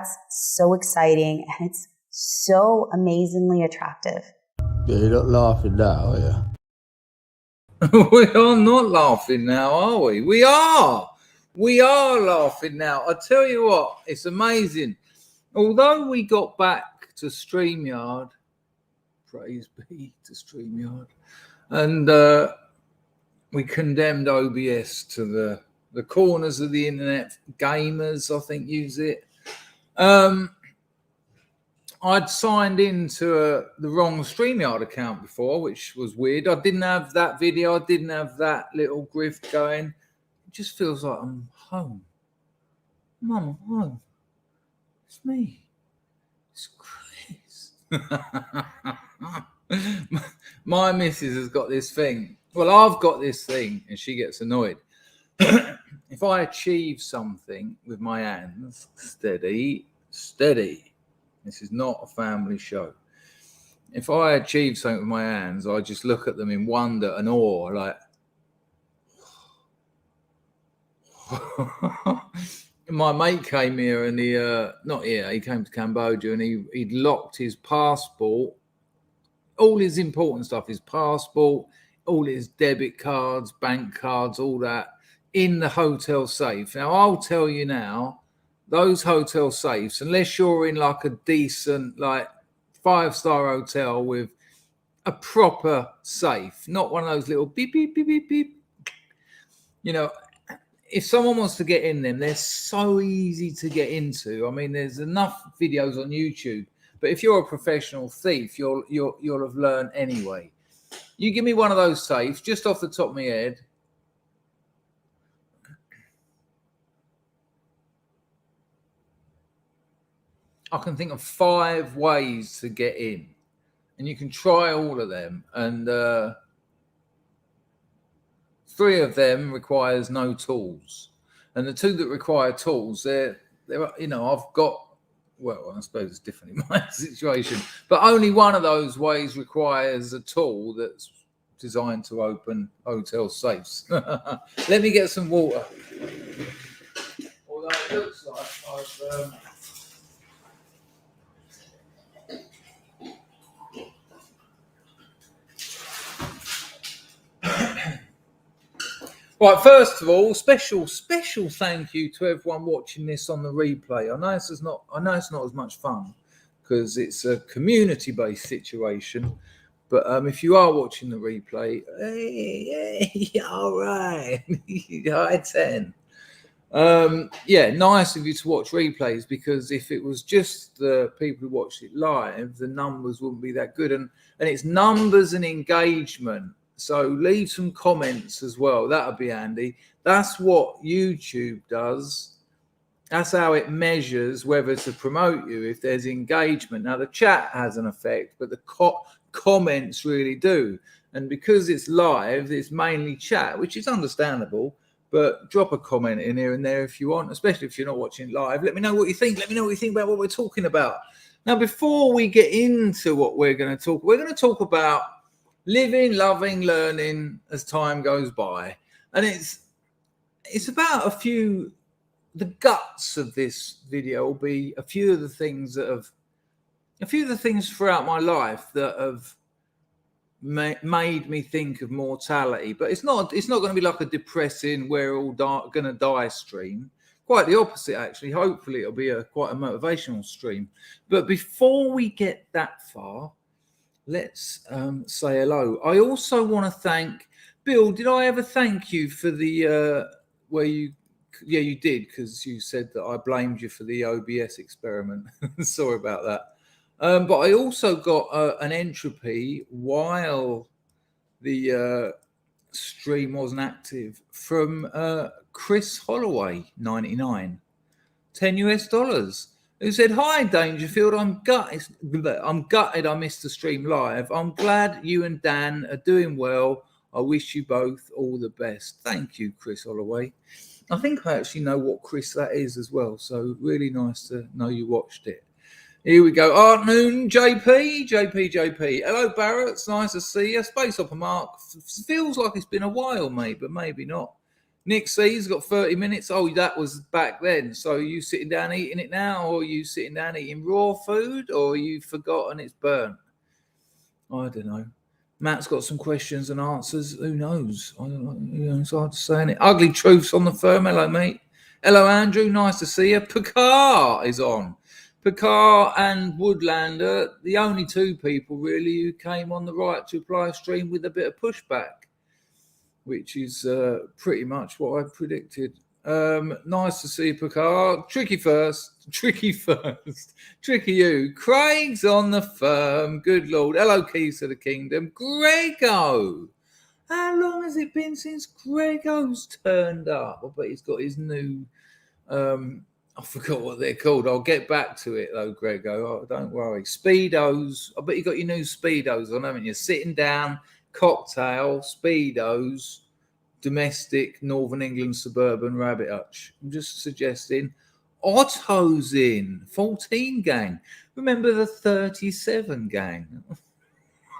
that's so exciting, and it's so amazingly attractive. Yeah, you're not laughing now, are you? We are not laughing now, are we? We are laughing now. I tell you what, it's amazing. Although we got back to StreamYard, praise be to StreamYard, and we condemned OBS to the corners of the internet. Gamers, I think, use it. I'd signed into the wrong StreamYard account before, which was weird. I didn't have that video. I didn't have that little grift going. It just feels like I'm home. Mum, I'm home. It's me. It's Chris. My missus has got this thing. Well, I've got this thing, and she gets annoyed. If I achieve something with my hands, steady. This is not a family show. If I achieve something with my hands, I just look at them in wonder and awe, like. My mate came here, and he came to Cambodia, and he'd locked his passport, all his important stuff, his passport, all his debit cards, bank cards, all that, in the hotel safe. Now, I'll tell you now, those hotel safes, unless you're in like a decent, like 5-star hotel with a proper safe, not one of those little beep, beep, beep, beep, beep. You know, if someone wants to get in them, they're so easy to get into. I mean, there's enough videos on YouTube, but if you're a professional thief, you'll have learned anyway. You give me one of those safes, just off the top of my head. I can think of 5 ways to get in, and you can try all of them. And 3 of them requires no tools, and the 2 that require tools, they're you know, I've got. Well, I suppose it's different in my situation, but only one of those ways requires a tool that's designed to open hotel safes. Let me get some water. Although it looks like I've. Right, first of all, special thank you to everyone watching this on the replay. I know it's not as much fun because it's a community-based situation, but if you are watching the replay, hey, all right, high 10. Yeah, nice of you to watch replays, because if it was just the people who watched it live, the numbers wouldn't be that good, and it's numbers and engagement. So leave some comments as well. That would be handy. That's what YouTube does. That's how it measures whether to promote you, if there's engagement. Now, the chat has an effect, but the comments really do. And because it's live, it's mainly chat, which is understandable. But drop a comment in here and there if you want, especially if you're not watching live. Let me know what you think. Let me know what you think about what we're talking about. Now, before we get into what we're going to talk about living, loving, learning as time goes by. And it's about the guts of this video will be a few of the things throughout my life that have made me think of mortality. But it's not going to be like a depressing, we're all going to die stream. Quite the opposite, actually. Hopefully it'll be quite a motivational stream. But before we get that far, let's say hello. I also want to thank Bill. Did I ever thank you for the where you? Yeah, you did, because you said that I blamed you for the OBS experiment. Sorry about that. But I also got an entropy while the stream wasn't active from Chris Holloway 99, $10 who said, "Hi Dangerfield, I'm gutted I missed the stream live. I'm glad you and Dan are doing well. I wish you both all the best." Thank you, Chris Holloway. I think I actually know what Chris that is as well. So really nice to know you watched it. Here we go. Art Noon, JP. Hello, Barrett. It's nice to see you. Space Hopper Mark. Feels like it's been a while, mate, but maybe not. Nick C's got 30 minutes. Oh, that was back then. So are you sitting down eating it now, or are you sitting down eating raw food, or you've forgotten it's burnt? I don't know. Matt's got some questions and answers. Who knows? I don't know. It's hard to say. It. Ugly truths on the firm. Hello, mate. Hello, Andrew. Nice to see you. Picard is on. Picard and Woodlander, the only two people really who came on the Right to Apply stream with a bit of pushback, which is pretty much what I predicted. Nice to see Picard. Tricky first. Tricky you. Craig's on the firm. Good Lord. Hello, Keys to the Kingdom. Grego. How long has it been since Grego's turned up? I bet he's got his new... I forgot what they're called. I'll get back to it, though, Grego. Oh, don't worry. Speedos. I bet you got your new Speedos on, haven't you? Sitting down, cocktail, Speedos, domestic, Northern England, suburban rabbit hutch. I'm just suggesting. Otto's in. 14 gang. Remember the 37 gang?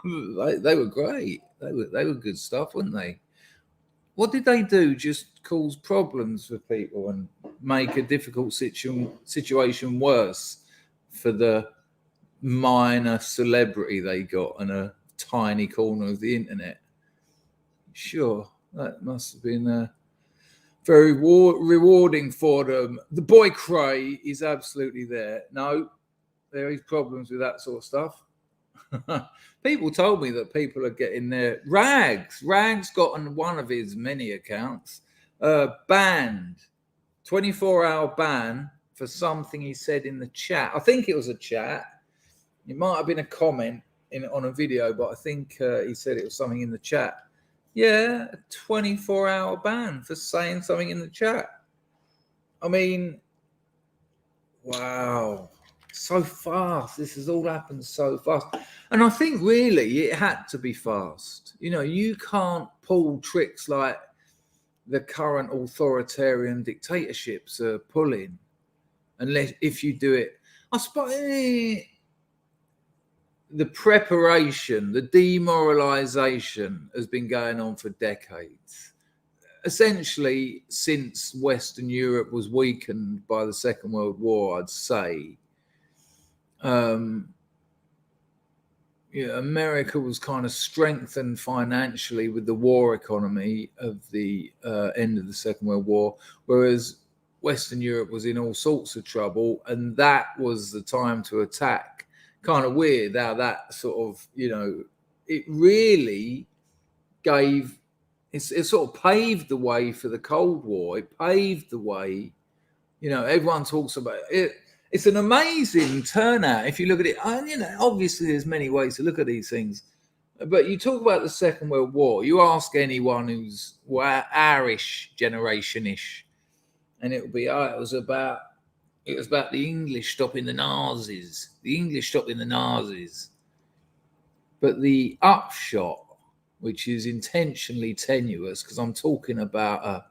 They were great. They were good stuff, weren't they? What did they do? Just cause problems for people and make a difficult situation worse for the minor celebrity they got in a tiny corner of the internet? Sure, that must have been very rewarding for them. The boy Cray is absolutely there. No, there is problems with that sort of stuff. People told me that people are getting their Rags got on one of his many accounts banned, 24-hour ban for something he said in the chat. I think it was a chat. It might have been a comment on a video, but I think he said it was something in the chat. Yeah, a 24-hour ban for saying something in the chat. I mean, wow. So fast. This has all happened so fast. And I think really it had to be fast. You know, you can't pull tricks like the current authoritarian dictatorships are pulling unless if you do it. I suppose the preparation, the demoralization has been going on for decades. Essentially, since Western Europe was weakened by the Second World War, I'd say. America was kind of strengthened financially with the war economy of the end of the Second World War, whereas Western Europe was in all sorts of trouble, and that was the time to attack. Kind of weird how that sort of, it really gave, it sort of paved the way for the Cold War. It paved the way, everyone talks about it. It's an amazing turnout if you look at it. And, obviously there's many ways to look at these things. But you talk about the Second World War, you ask anyone who's ourish generation-ish, and it will be, it was about the English stopping the Nazis. The English stopping the Nazis. But the upshot, which is intentionally tenuous, because I'm talking about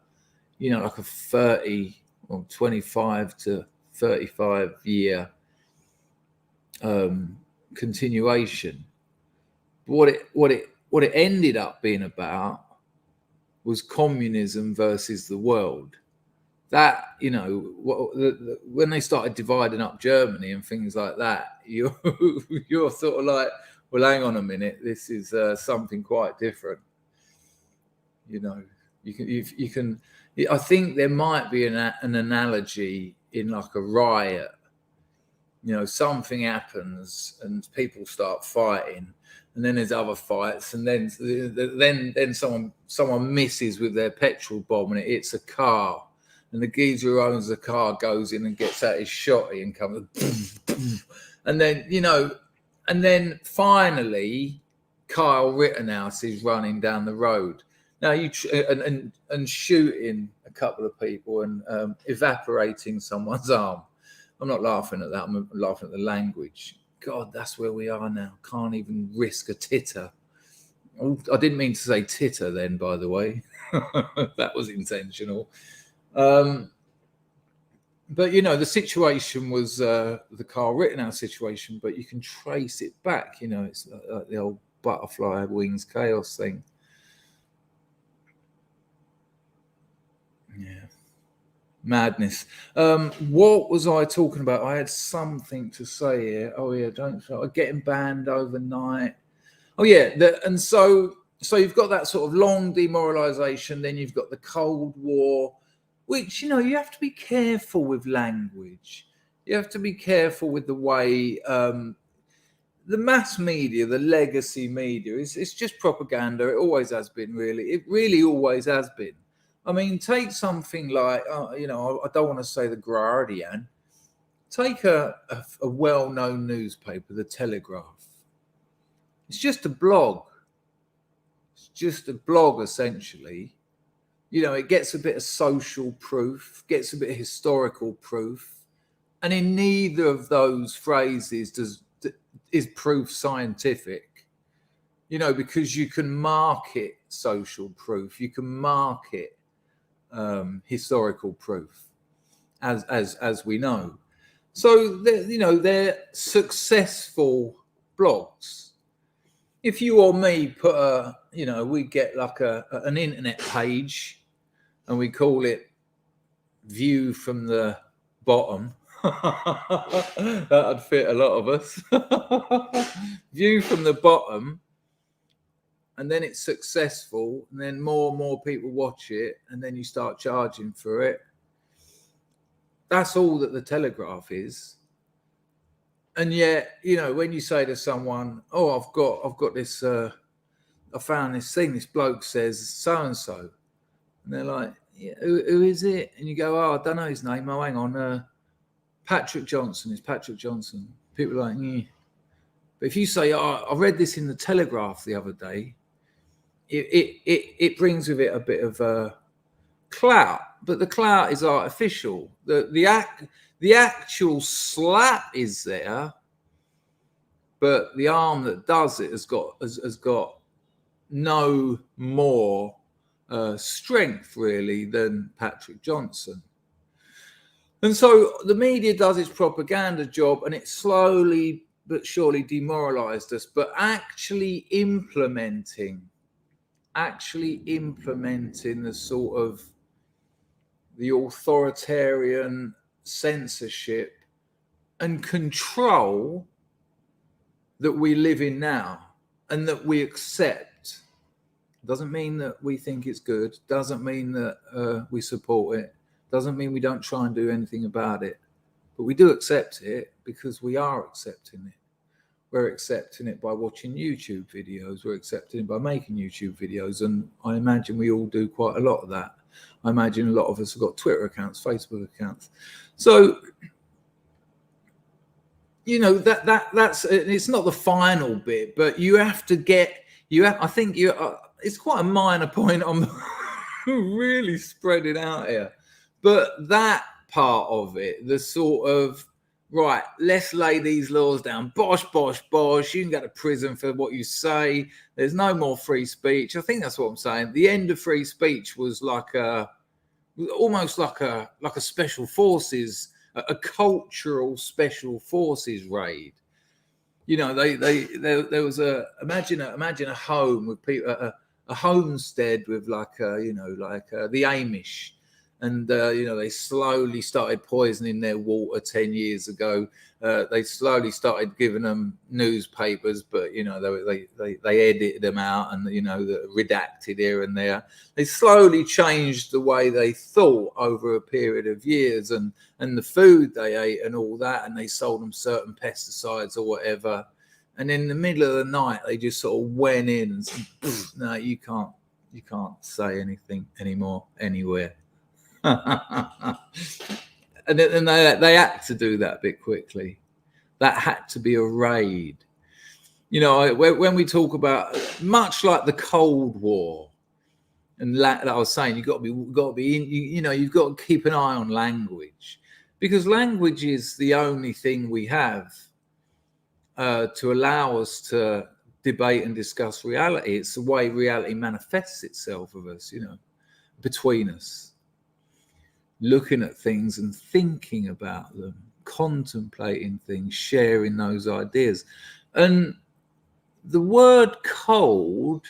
like a 30 or 25 to 35 year continuation. What it ended up being about was communism versus the world. That, when they started dividing up Germany and things like that, you're sort of like, well, hang on a minute, this is something quite different. You can. I think there might be an analogy in like a riot. Something happens and people start fighting, and then there's other fights, and then someone misses with their petrol bomb and it hits a car, and the geezer who owns the car goes in and gets out his shotty and comes, and then finally Kyle Rittenhouse is running down the road. Now and shooting a couple of people and evaporating someone's arm. I'm not laughing at that. I'm laughing at the language. God, that's where we are now. Can't even risk a titter. Oh, I didn't mean to say titter then, by the way. That was intentional. But the situation was the Carl Rittenhouse situation, but you can trace it back. It's like the old butterfly wings chaos thing. Yeah. Madness. What was I talking about? I had something to say here. Oh yeah, don't start getting banned overnight. Oh yeah, and so you've got that sort of long demoralization. Then you've got the Cold War, which, you know, you have to be careful with language. You have to be careful with the way the mass media, the legacy media, it's just propaganda. It always has been, really. It really always has been. I mean, take something like, you know, I don't want to say the Guardian. Take a well-known newspaper, the Telegraph. It's just a blog. It's just a blog, essentially. You know, it gets a bit of social proof, gets a bit of historical proof, and in neither of those phrases is proof scientific. You know, because you can market social proof, you can market historical proof, as we know. So you know, they're successful blogs. If you or me put you know, we get like an internet page, and we call it View from the Bottom. That'd fit a lot of us. View from the Bottom. And then it's successful, and then more and more people watch it, and then you start charging for it. That's all that the Telegraph is. And yet, you know, when you say to someone, "Oh, I've got this, I found this thing. This bloke says so and so," and they're like, yeah, "Who is it?" And you go, "Oh, I don't know his name. Oh, hang on, Patrick Johnson. It's Patrick Johnson." People are like, "Yeah." But if you say, "Oh, I read this in the Telegraph the other day," it brings with it a bit of clout, but the clout is artificial. The actual slap is there, but the arm that does it has got no more strength, really, than Patrick Johnson. And so the media does its propaganda job, and it slowly but surely demoralized us. But actually implementing the sort of the authoritarian censorship and control that we live in now and that we accept. Doesn't mean that we think it's good, doesn't mean that we support it, doesn't mean we don't try and do anything about it, but we do accept it because we are accepting it. We're accepting it by watching YouTube videos. We're accepting it by making YouTube videos. And I imagine we all do quite a lot of that. I imagine a lot of us have got Twitter accounts, Facebook accounts. So, you know, that's, it's not the final bit, but you have to get, I think it's quite a minor point. I'm really spreading out here. But that part of it, the sort of, right, let's lay these laws down. Bosh, bosh, bosh. You can go to prison for what you say. There's no more free speech. I think that's what I'm saying. The end of free speech was like almost like a special forces, a cultural special forces raid. You know, there was imagine a home with people, a homestead with like the Amish. And, you know, they slowly started poisoning their water 10 years ago. They slowly started giving them newspapers, but, you know, they edited them out and, you know, redacted here and there. They slowly changed the way they thought over a period of years, and the food they ate and all that. And they sold them certain pesticides or whatever. And in the middle of the night, they just sort of went in and said, "No, you can't say anything anymore anywhere." And they had to do that a bit quickly. That had to be a raid. You know, when we talk about, much like the Cold War, and that I was saying, you've got to be you know, you've got to keep an eye on language, because language is the only thing we have to allow us to debate and discuss reality. It's the way reality manifests itself of us, you know, between us. Looking at things and thinking about them, contemplating things, sharing those ideas. And the word cold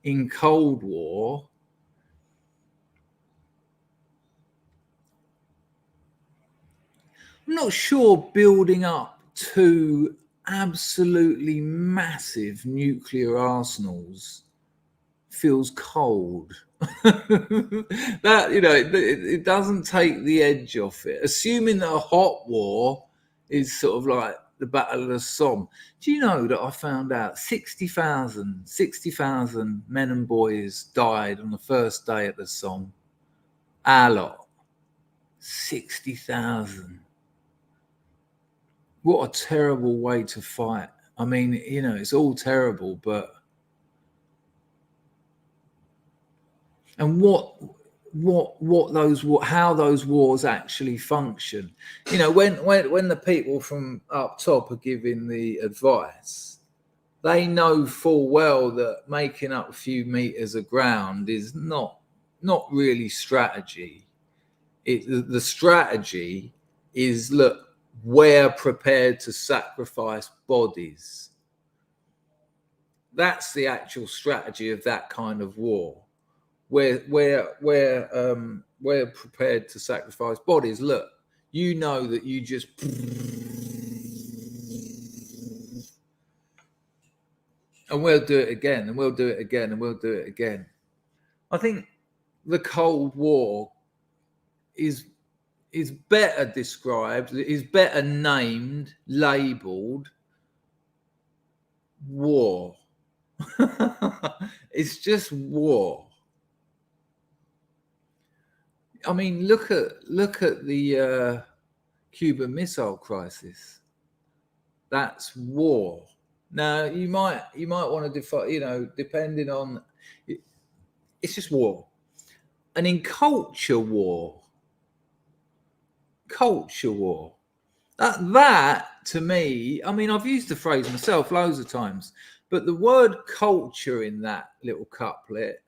in Cold War I'm not sure building up two absolutely massive nuclear arsenals feels cold. That, you know, it doesn't take the edge off it. Assuming that a hot war is sort of like the Battle of the Somme. Do you know that I found out 60,000 men and boys died on the first day at the Somme? Our lot. 60,000. What a terrible way to fight. I mean, you know, it's all terrible, but and how those wars actually function. You know, when the people from up top are giving the advice, they know full well that making up a few meters of ground is not really strategy. The strategy is, look, we're prepared to sacrifice bodies. That's the actual strategy of that kind of war. We're prepared to sacrifice bodies. Look, you know that you just, and we'll do it again, and we'll do it again, and we'll do it again. I think the Cold War is better described, is better named, labeled war. It's just war. I mean, look at the Cuban Missile Crisis. That's war. Now, you might want to define, you know, depending on, it's just war. And in culture war, that to me, I mean, I've used the phrase myself loads of times, but the word culture in that little couplet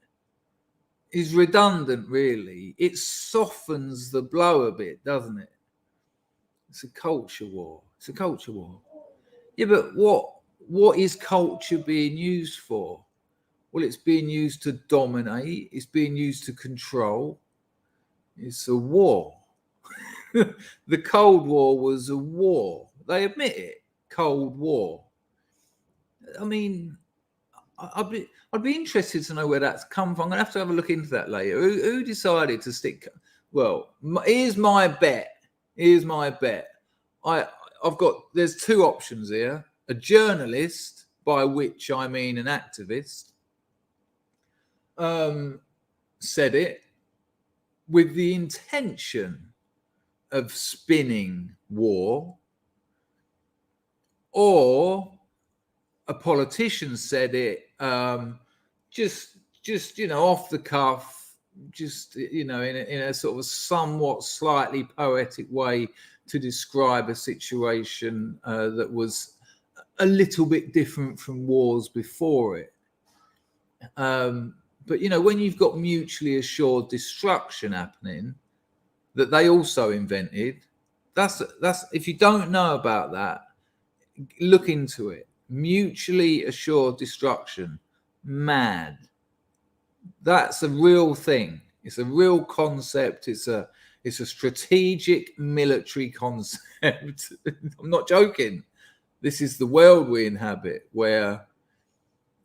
is redundant, really. It softens the blow a bit, doesn't it? It's a culture war. It's a culture war. Yeah, but what is culture being used for? Well, it's being used to dominate. It's being used to control. It's a war. The Cold War was a war. They admit it. Cold War. I mean, I'd be interested to know where that's come from. I'm going to have a look into that later. Who decided to stick? Well, here's my bet. I've got, there's two options here. A journalist, by which I mean an activist, said it with the intention of spinning war, or a politician said it just you know, off the cuff, just, you know, in a sort of somewhat slightly poetic way to describe a situation that was a little bit different from wars before it. But, you know, when you've got mutually assured destruction happening that they also invented, that's if you don't know about that, look into it. Mutually assured destruction, mad. That's a real thing. It's a real concept. It's a strategic military concept. I'm not joking. This is the world we inhabit, where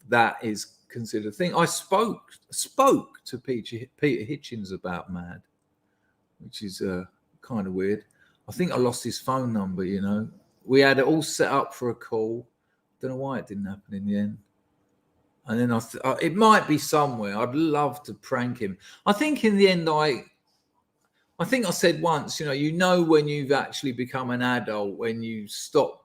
that is considered a thing. I spoke to Peter Hitchens about MAD, which is kind of weird. I think I lost his phone number, you know. We had it all set up for a call. Don't know why it didn't happen in the end. And then it might be somewhere. I'd love to prank him. I think in the end, I think I said once, you know when you've actually become an adult, when you stop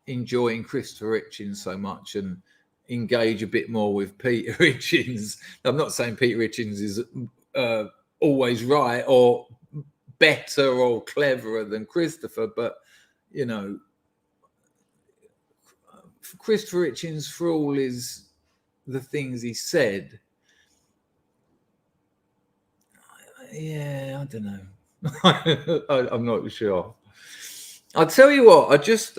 enjoying Christopher Hitchens so much and engage a bit more with Peter Hitchens. I'm not saying Peter Hitchens is always right or better or cleverer than Christopher, but, you know, Christopher Hitchens, for all the things he said, yeah, I don't know. I'm not sure. I'll tell you what. I just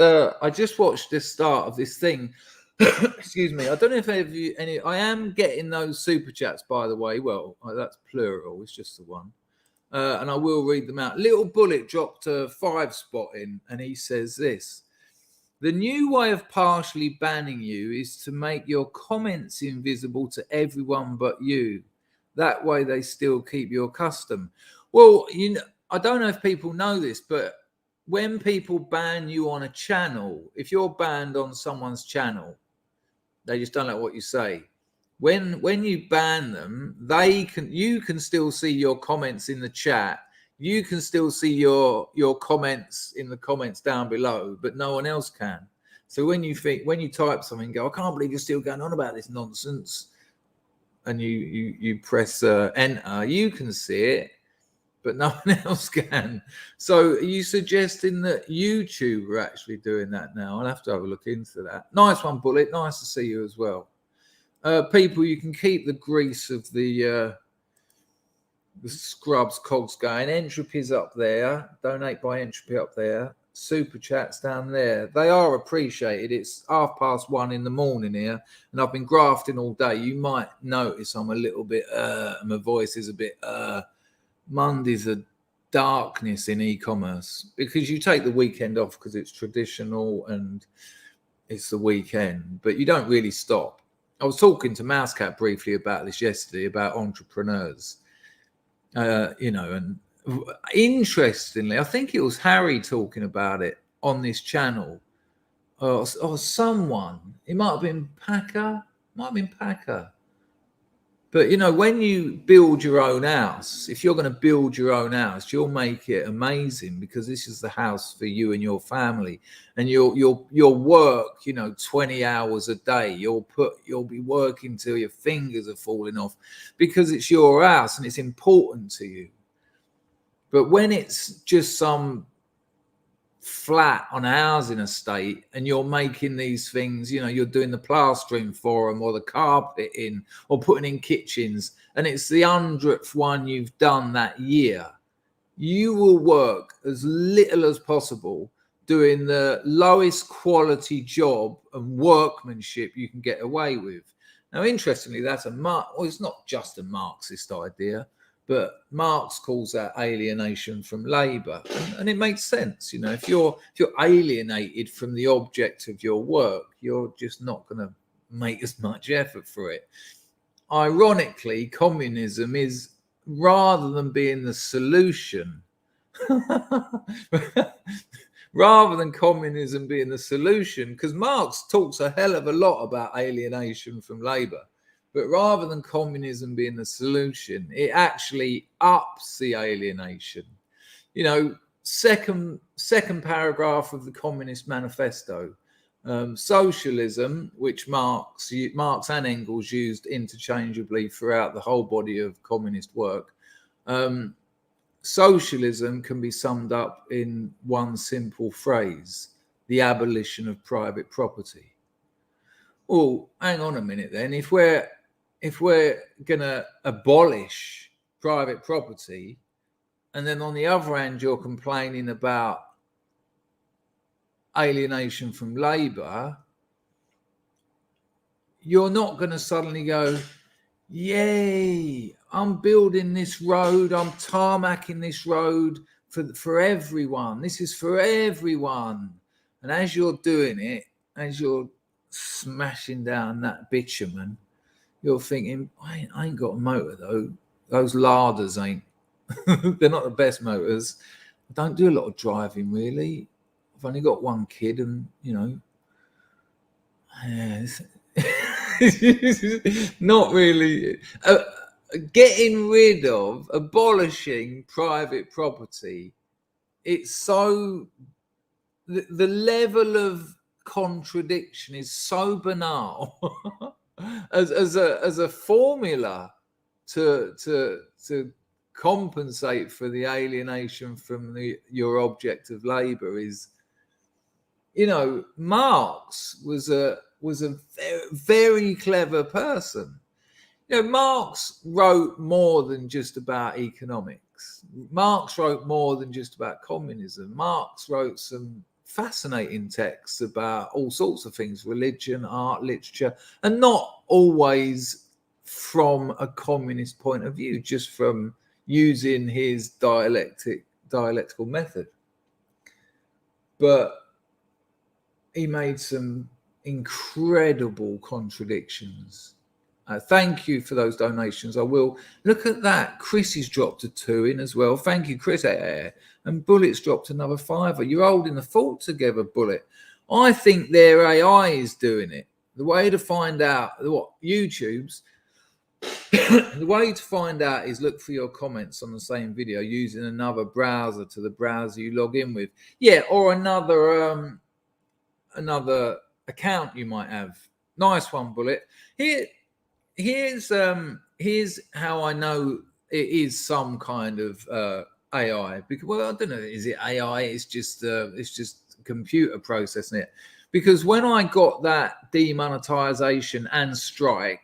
watched the start of this thing. Excuse me. I don't know if any. I am getting those super chats, by the way. Well, that's plural. It's just the one. and I will read them out. Little Bullet dropped a 5 spot in, and he says this: the new way of partially banning you is to make your comments invisible to everyone but you. That way they still keep your custom. Well, I don't know if people know this, but when people ban you on a channel, if you're banned on someone's channel, they just don't like what you say. When you ban them, you can still see your comments in the chat. You can still see your comments in the comments down below, but no one else can. So when you type something, go, I can't believe you're still going on about this nonsense, and you press enter, you can see it, but no one else can. So are you suggesting that YouTube are actually doing that now? I'll have to have a look into that. Nice one, Bullet. Nice to see you as well. People, you can keep the grease of the Scrubs cogs going. Entropy's up there. Donate by Entropy up there. Super chats down there. They are appreciated. It's 1:30 in the morning here, and I've been grafting all day. You might notice I'm a little bit my voice is a bit Monday's a darkness in e-commerce, because you take the weekend off because it's traditional and it's the weekend, but you don't really stop. I was talking to Mousecat briefly about this yesterday, about entrepreneurs, and interestingly, I think it was Harry talking about it on this channel, or someone. It might have been Packer. But, when you build your own house, if you're going to build your own house, you'll make it amazing, because this is the house for you and your family. And you'll work, 20 hours a day. You'll be working till your fingers are falling off, because it's your house and it's important to you. But when it's just some flat on a housing estate and you're making these things, you're doing the plastering for them, or the carpeting, or putting in kitchens, and it's the 100th one you've done that year, you will work as little as possible doing the lowest quality job and workmanship you can get away with. Now, interestingly, it's not just a Marxist idea, but Marx calls that alienation from labour, and it makes sense. If you're alienated from the object of your work, you're just not going to make as much effort for it. Ironically, communism is, rather than being the solution, because Marx talks a hell of a lot about alienation from labour. But rather than communism being the solution, it actually ups the alienation. Second paragraph of the Communist Manifesto, socialism, which Marx and Engels used interchangeably throughout the whole body of communist work. Socialism can be summed up in one simple phrase: the abolition of private property. Well, hang on a minute then. If we're going to abolish private property, and then on the other hand, you're complaining about alienation from labour, you're not going to suddenly go, yay, I'm building this road, I'm tarmacking this road for everyone. This is for everyone. And as you're doing it, as you're smashing down that bitumen, you're thinking, I ain't got a motor though. Those larders ain't. They're not the best motors. I don't do a lot of driving really. I've only got one kid, and not really. Abolishing private property. It's so the level of contradiction is so banal. as a formula to compensate for the alienation from your object of labor is, Marx was a very, very clever person. Marx wrote more than just about economics. Marx wrote more than just about communism. Marx wrote some fascinating texts about all sorts of things: religion, art, literature, and not always from a communist point of view, just from using his dialectical method. But he made some incredible contradictions. Thank you for those donations. I will look at that. Chrissy's dropped a 2 in as well. Thank you, Chris. And Bullet's dropped another 5. You're holding the fort together, Bullet. I think their AI is doing it. The way to find out what YouTube's the way to find out is look for your comments on the same video using another browser to the browser you log in with. Yeah, or another account you might have. Nice one, Bullet. Here's how I know it is some kind of AI. Because, well, I don't know, is it AI? It's just computer processing it. Because when I got that demonetization and strike,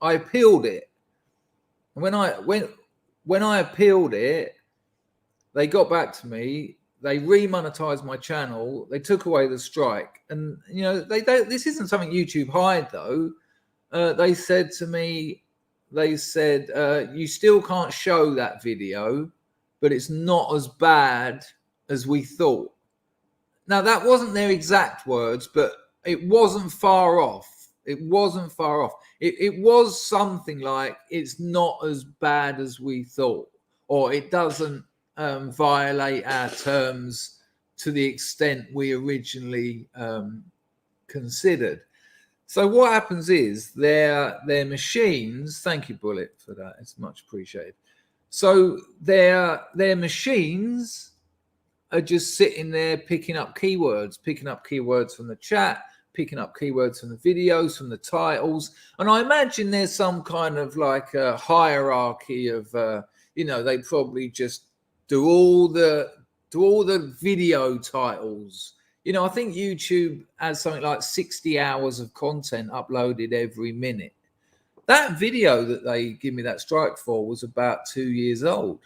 I appealed it. And when I appealed it, they got back to me. They remonetized my channel. They took away the strike, and you know they don't. This isn't something YouTube hide though. They said to me, you still can't show that video, but it's not as bad as we thought. Now that wasn't their exact words, but it wasn't far off. It wasn't far off. It was something like it's not as bad as we thought, or it doesn't violate our terms to the extent we originally considered. So what happens is their machines. Thank you, Bullet, for that. It's much appreciated. So their machines are just sitting there picking up keywords from the chat, picking up keywords from the videos, from the titles. And I imagine there's some kind of like a hierarchy of, they probably just do all the video titles. I think YouTube has something like 60 hours of content uploaded every minute. That video that they give me that strike for was about 2 years old.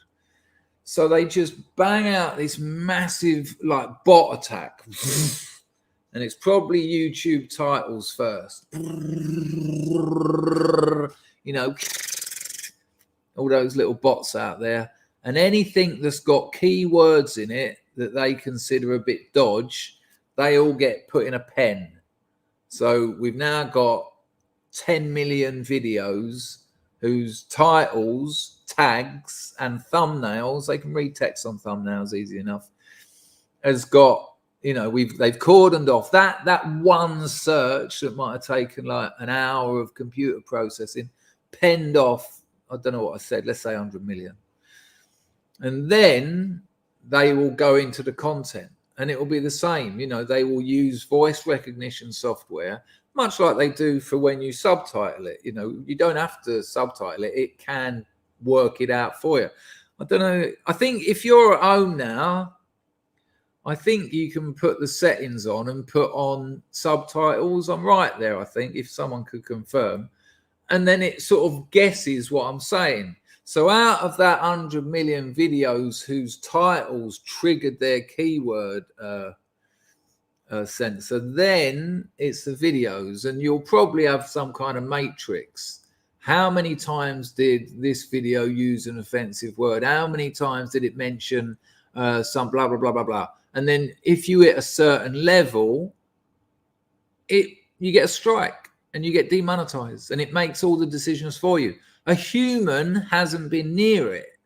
So they just bang out this massive like bot attack. And it's probably YouTube titles first. All those little bots out there. And anything that's got keywords in it that they consider a bit dodge, they all get put in a pen. So we've now got 10 million videos whose titles, tags, and thumbnails, they can read text on thumbnails easy enough, has got, they've cordoned off that one search that might have taken like an hour of computer processing, penned off, I don't know what I said, let's say 100 million. And then they will go into the content and it will be the same. They will use voice recognition software, much like they do for when you subtitle it. You don't have to subtitle it. It can work it out for you. I don't know. I think if you're at home now, I think you can put the settings on and put on subtitles. I'm right there, I think, if someone could confirm. And then it sort of guesses what I'm saying. So out of that 100 million videos whose titles triggered their keyword sensor, then it's the videos. And you'll probably have some kind of matrix. How many times did this video use an offensive word? How many times did it mention some blah, blah, blah, blah, blah? And then if you hit a certain level, you get a strike and you get demonetized, and it makes all the decisions for you. A human hasn't been near it.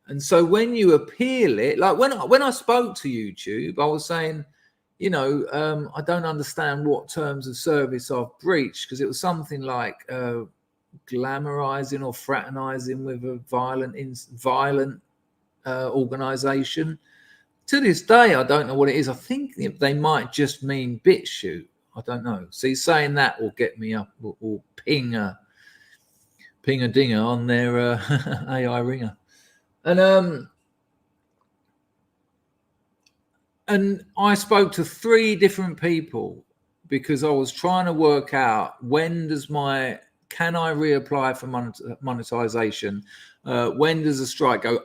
And so when you appeal it, like when I spoke to YouTube, I was saying, I don't understand what terms of service I've breached, because it was something like glamorizing or fraternizing with a violent organization. To this day, I don't know what it is. I think they might just mean BitChute. I don't know. See, saying that will get me up, or ping a dinger on their AI ringer. And I spoke to 3 different people because I was trying to work out can I reapply for monetization? When does the strike go?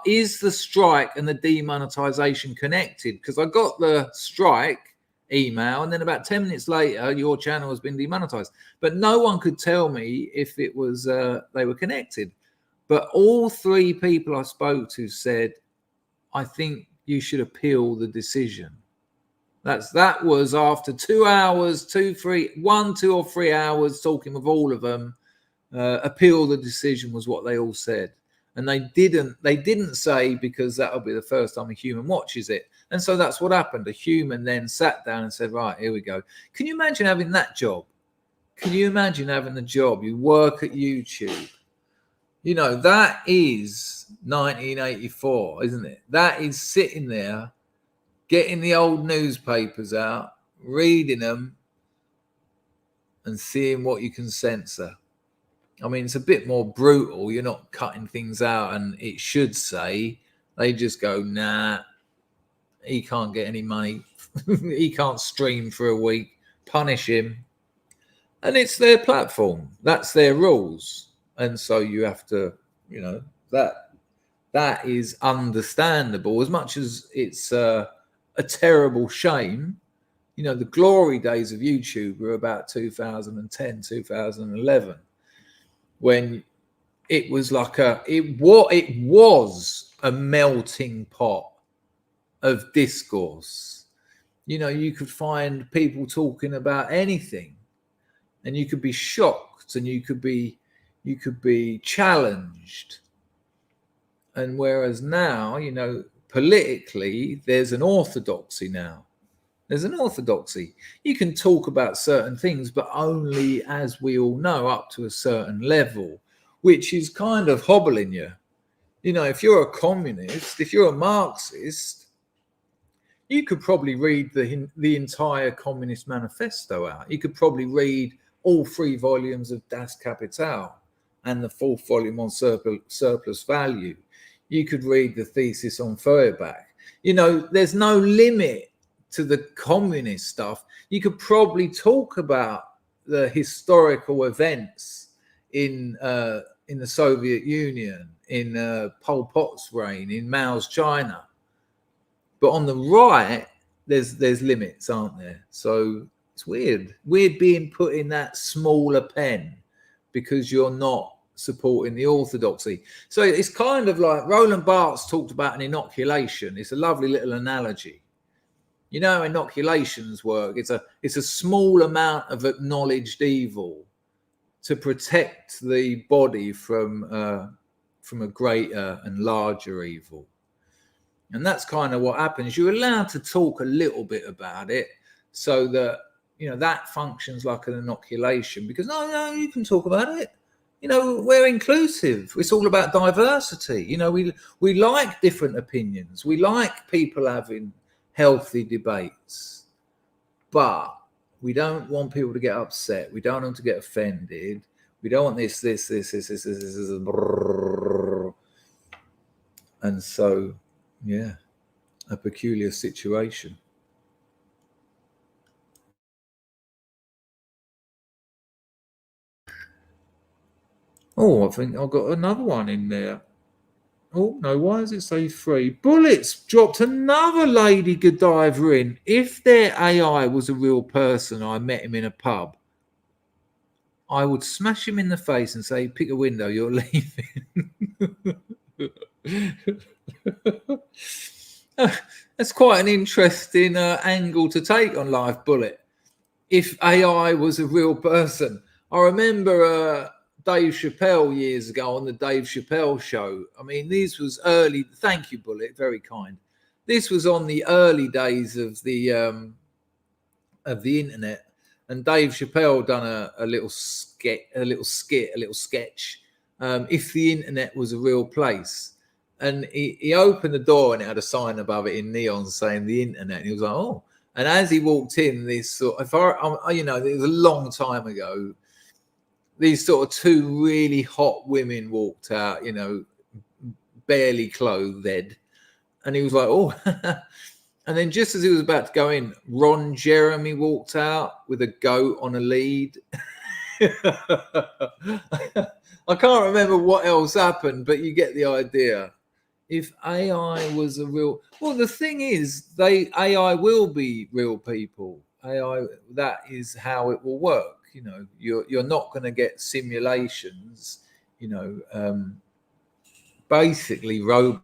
Is the strike and the demonetization connected? Because I got the strike email, and then about 10 minutes later, your channel has been demonetized. But no one could tell me if it was they were connected. But all 3 people I spoke to said, I think you should appeal the decision. That was after 2 hours, 2 or 3 hours talking with all of them. Appeal the decision was what they all said. And they didn't say because that'll be the first time a human watches it. And so that's what happened. A human then sat down and said, right, here we go. Can you imagine having that job? Can you imagine having the job? You work at YouTube. You know, that is 1984, isn't it? That is sitting there, getting the old newspapers out, reading them, and seeing what you can censor. I mean, it's a bit more brutal. You're not cutting things out and it should say. They just go, nah, he can't get any money. He can't stream for a week. Punish him. And it's their platform. That's their rules. And so you have to, you know, that is understandable. As much as it's a terrible shame, you know, the glory days of YouTube were about 2010, 2011. When it was like it was a melting pot of discourse. You know, you could find people talking about anything, and you could be shocked, and you could be challenged. And whereas now, you know, politically, there's an orthodoxy now. There's an orthodoxy. You can talk about certain things, but only, as we all know, up to a certain level, which is kind of hobbling you. You know, if you're a communist, if you're a Marxist, you could probably read the entire Communist Manifesto out. You could probably read all 3 volumes of Das Kapital and the 4th volume on surplus value. You could read the thesis on Feuerbach. You know, there's no limit to the communist stuff. You could probably talk about the historical events in the Soviet Union, in Pol Pot's reign, in Mao's China. But on the right, there's limits, aren't there? So it's weird being put in that smaller pen because you're not supporting the orthodoxy. So it's kind of like Roland Barthes talked about an inoculation. It's a lovely little analogy. You know how inoculations work. It's a small amount of acknowledged evil to protect the body from a greater and larger evil. And that's kind of what happens. You're allowed to talk a little bit about it so that, you know, that functions like an inoculation, because no, you can talk about it. You know, we're inclusive. It's all about diversity. You know, we like different opinions. We like people having healthy debates, but we don't want people to get upset. We don't want them to get offended. We don't want this. And so, yeah, a peculiar situation. Oh, I think I've got another one in there. Oh, no, why does it say 3? Bullets dropped another Lady Godiva in. If their AI was a real person, I met him in a pub, I would smash him in the face and say, pick a window, you're leaving. That's quite an interesting angle to take on life, Bullet. If AI was a real person. I remember Dave Chappelle years ago on the Dave Chappelle show. I mean, this was early. Thank you, Bullet. Very kind. This was on the early days of the internet, and Dave Chappelle done a little sketch. If the internet was a real place, and he opened the door and it had a sign above it in neon saying the internet. And he was like, oh. And as he walked in, this sort of, you know, it was a long time ago. These sort of 2 really hot women walked out, you know, barely clothed. And he was like, oh. And then just as he was about to go in, Ron Jeremy walked out with a goat on a lead. I can't remember what else happened, but you get the idea. if AI was a real, well, the thing is, AI will be real people. AI, that is how it will work. You know, you're not going to get simulations. You know, basically robots.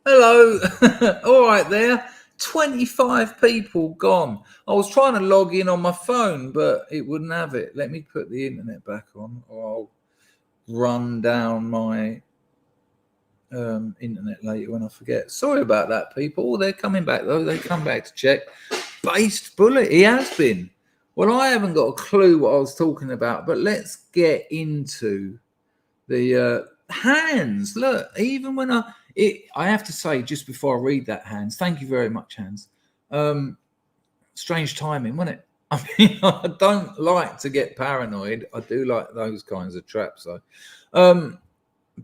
Hello. All right there. 25 people gone. I was trying to log in on my phone, but it wouldn't have it. Let me put the internet back on, or I'll run down my internet later when I forget. Sorry about that, people. They're coming back, though. They come back to check. Based bullet. He has been. Well, I haven't got a clue what I was talking about, but let's get into the hands. Look, even when I have to say, just before I read that, Hans, thank you very much, Hans. Strange timing, wasn't it? I mean, I don't like to get paranoid. I do like those kinds of traps, though.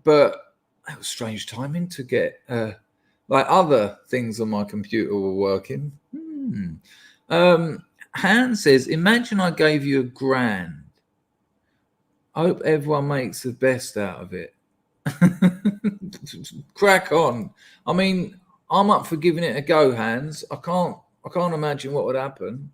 But it was strange timing to get like other things on my computer were working. Hans says, imagine I gave you £1,000. I hope everyone makes the best out of it. Crack on. I mean, I'm up for giving it a go, Hans. I can't imagine what would happen.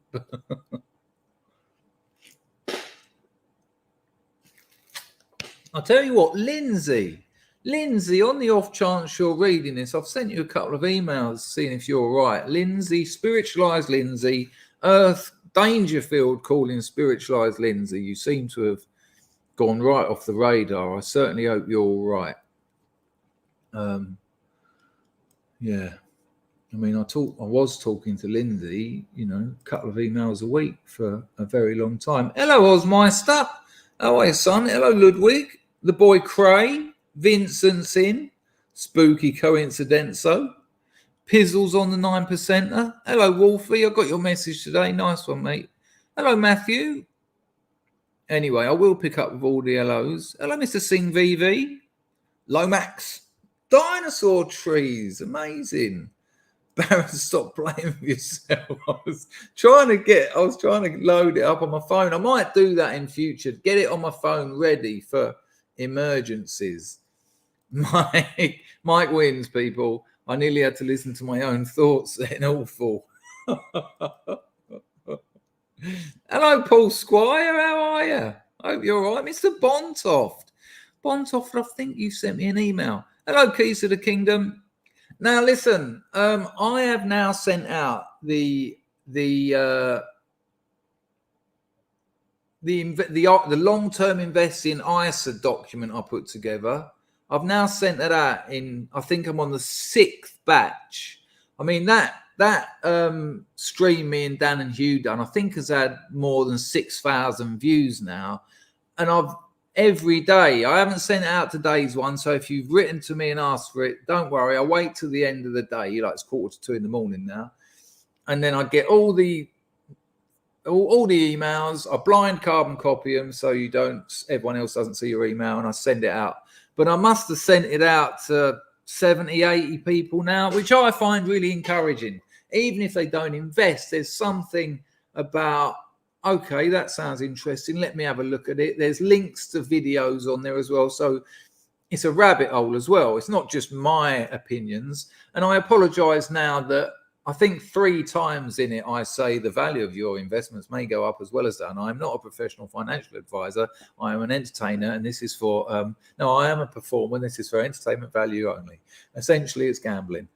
I'll tell you what, Lindsay, on the off chance you're reading this, I've sent you a couple of emails seeing if you're all right. Lindsay, spiritualized Lindsay, Earth Dangerfield calling spiritualized Lindsay. You seem to have gone right off the radar. I certainly hope you're all right. Yeah. I mean, I was talking to Lindsay, you know, a couple of emails a week for a very long time. Hello, Osmeister. How are you, son? Hello, Ludwig. The boy Cray. Vincent's in. Spooky coincidenzo. Pizzles on the 9%er. Hello, Wolfie. I got your message today. Nice one, mate. Hello, Matthew. Anyway, I will pick up with all the hellos. Hello, Mr. Singh VV. Lomax. Dinosaur trees. Amazing. Baron, stop playing with yourself. I was trying to load it up on my phone. I might do that in future. Get it on my phone ready for emergencies. Mike wins, people. I nearly had to listen to my own thoughts then. Awful. Hello, Paul Squire. How are you? I hope you're all right. Mr. Bontoft. Bontoft, I think you sent me an email. Hello, Keys of the Kingdom. Now, listen, I have now sent out the long-term investing ISA document I put together. I've now sent that out I think I'm on the 6th batch. I mean, that stream me and Dan and Hugh done, I think has had more than 6,000 views now. And every day, I haven't sent it out today's one. So if you've written to me and asked for it, don't worry. I'll wait till the end of the day. Like it's 1:45 in the morning now. And then I get all the emails. I blind carbon copy them so everyone else doesn't see your email, and I send it out. But I must have sent it out to 70, 80 people now, which I find really encouraging. Even if they don't invest, there's something about, okay, that sounds interesting. Let me have a look at it. There's links to videos on there as well. So it's a rabbit hole as well. It's not just my opinions. And I apologize now that I think 3 times in it, I say the value of your investments may go up as well as down. I'm not a professional financial advisor. I am an entertainer. And this is for, I am a performer. This is for entertainment value only. Essentially, it's gambling.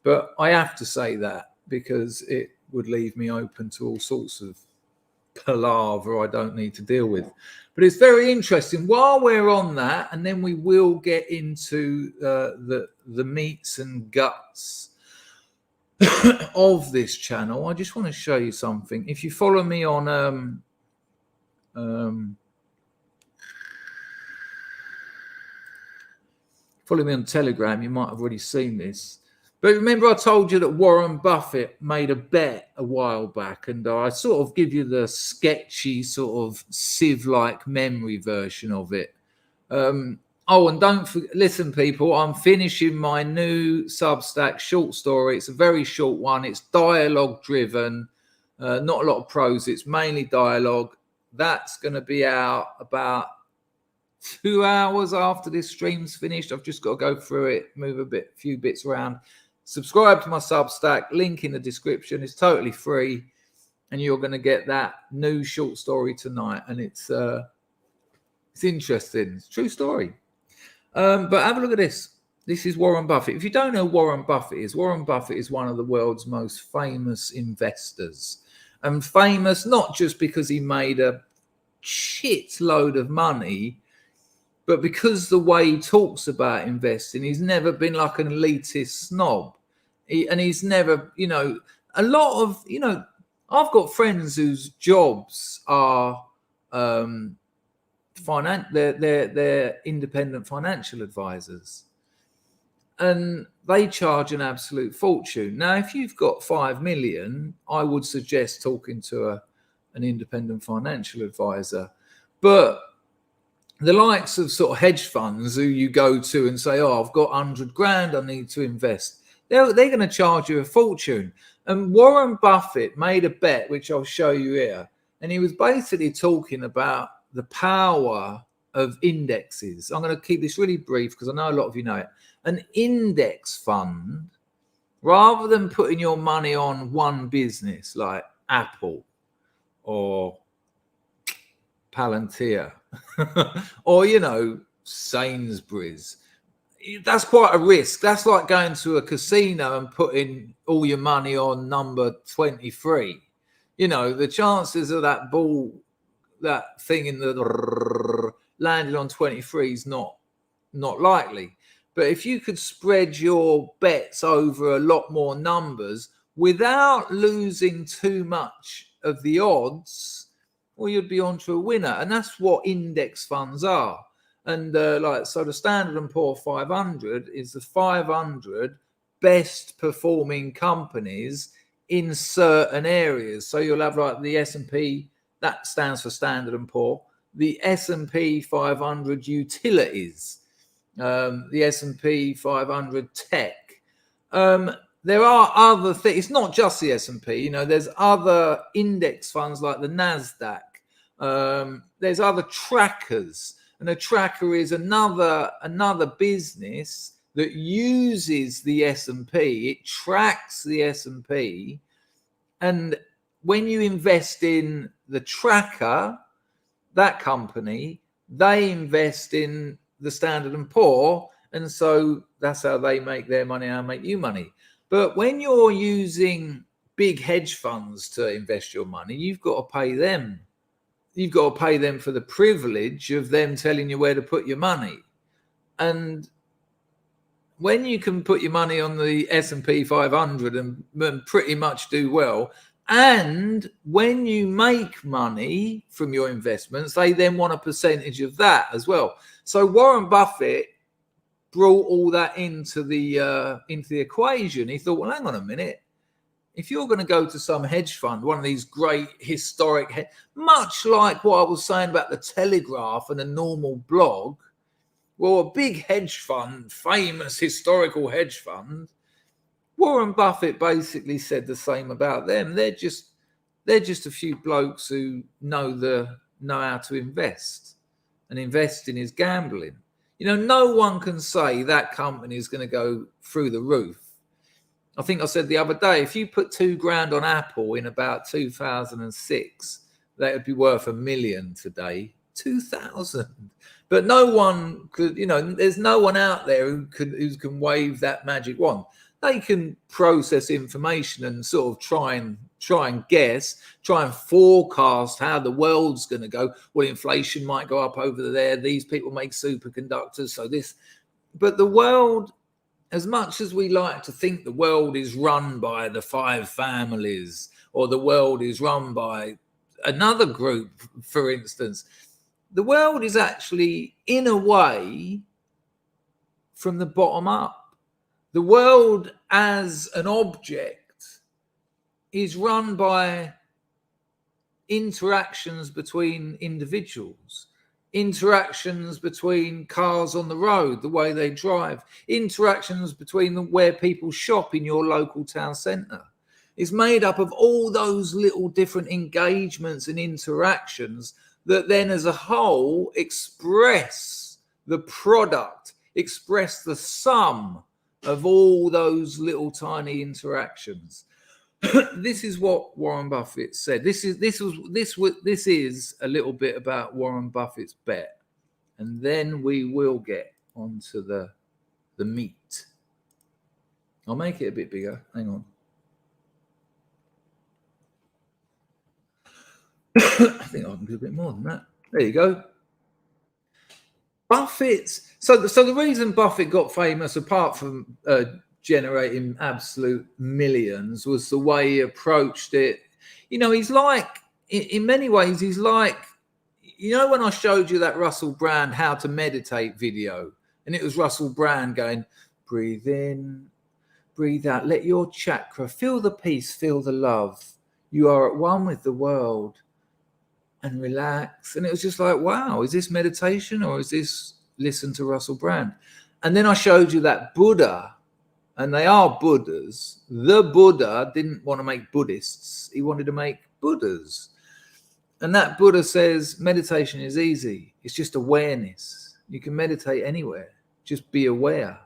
But I have to say that because it would leave me open to all sorts of palaver I don't need to deal with. But it's very interesting while we're on that, and then we will get into the meats and guts of this channel. I just want to show you something. If you follow me on Telegram, you might have already seen this. But remember, I told you that Warren Buffett made a bet a while back, and I sort of give you the sketchy, sort of sieve-like memory version of it. And don't forget, listen, people, I'm finishing my new Substack short story. It's a very short one. It's dialogue-driven, not a lot of prose. It's mainly dialogue. That's going to be out about 2 hours after this stream's finished. I've just got to go through it, move a few bits around. Subscribe to my Substack, link in the description. It's totally free, and you're going to get that new short story tonight. And it's interesting. It's a true story. But have a look at this. This is Warren Buffett. If you don't know who Warren Buffett is one of the world's most famous investors. And famous not just because he made a shitload of money, but because the way he talks about investing, he's never been like an elitist snob. He's never, a lot of, I've got friends whose jobs are they're independent financial advisors. And they charge an absolute fortune. Now, if you've got 5 million, I would suggest talking to an independent financial advisor. But the likes of sort of hedge funds who you go to and say, I've got 100 grand I need to invest. They're going to charge you a fortune. And Warren Buffett made a bet, which I'll show you here. And he was basically talking about the power of indexes. I'm going to keep this really brief because I know a lot of you know it. An index fund, rather than putting your money on one business like Apple or Palantir or, Sainsbury's, that's quite a risk. That's like going to a casino and putting all your money on number 23. The chances of that thing in the landing on 23 is not likely. But if you could spread your bets over a lot more numbers without losing too much of the odds, well, you'd be onto a winner. And that's what index funds are. And so the Standard & Poor 500 is the 500 best performing companies in certain areas. So you'll have like the S&P, that stands for Standard & Poor, the S&P 500 utilities, the S&P 500 tech. There are other things. It's not just the S&P. There's other index funds like the NASDAQ. There's other trackers, and a tracker is another business that uses the S&P. It tracks the S&P, and when you invest in the tracker, that company, they invest in the Standard & Poor, and so that's how they make their money, how make you money. But when you're using big hedge funds to invest your money, you've got to pay them. You've got to pay them for the privilege of them telling you where to put your money. And when you can put your money on the S&P 500 and pretty much do well, and when you make money from your investments, they then want a percentage of that as well. So Warren Buffett brought all that into the equation. He thought, well, hang on a minute. If you're going to go to some hedge fund, one of these great historic, much like what I was saying about the Telegraph and a normal blog, well, a big hedge fund, famous historical hedge fund, Warren Buffett basically said the same about them. They're just a few blokes who know how to invest, and investing is gambling. No one can say that company is going to go through the roof. I think I said the other day, if you put $2,000 on Apple in about 2006, that would be worth $1 million today. 2,000. But no one could, there's no one out there who can wave that magic wand. They can process information and sort of try and guess, try and forecast how the world's going to go. Well, inflation might go up over there. These people make superconductors. So this, but the world, as much as we like to think the world is run by the 5 families, or the world is run by another group, for instance, the world is actually, in a way, from the bottom up. The world as an object is run by interactions between individuals, interactions between cars on the road, the way they drive, interactions between where people shop in your local town centre. It's made up of all those little different engagements and interactions that then as a whole express the product, express the sum of all those little tiny interactions. This is what Warren Buffett said. This is a little bit about Warren Buffett's bet, and then we will get onto the meat. I'll make it a bit bigger. Hang on. I think I can do a bit more than that. There you go. So the reason Buffett got famous, apart from generating absolute millions, was the way he approached it. He's like, in many ways, he's like, when I showed you that Russell Brand How to Meditate video, and it was Russell Brand going, breathe in, breathe out, let your chakra, feel the peace, feel the love. You are at one with the world, and relax. And it was just like, wow, is this meditation or is this listen to Russell Brand? And then I showed you that Buddha, and they are Buddhas. The Buddha didn't want to make Buddhists. He wanted to make Buddhas. And that Buddha says meditation is easy. It's just awareness. You can meditate anywhere. Just be aware.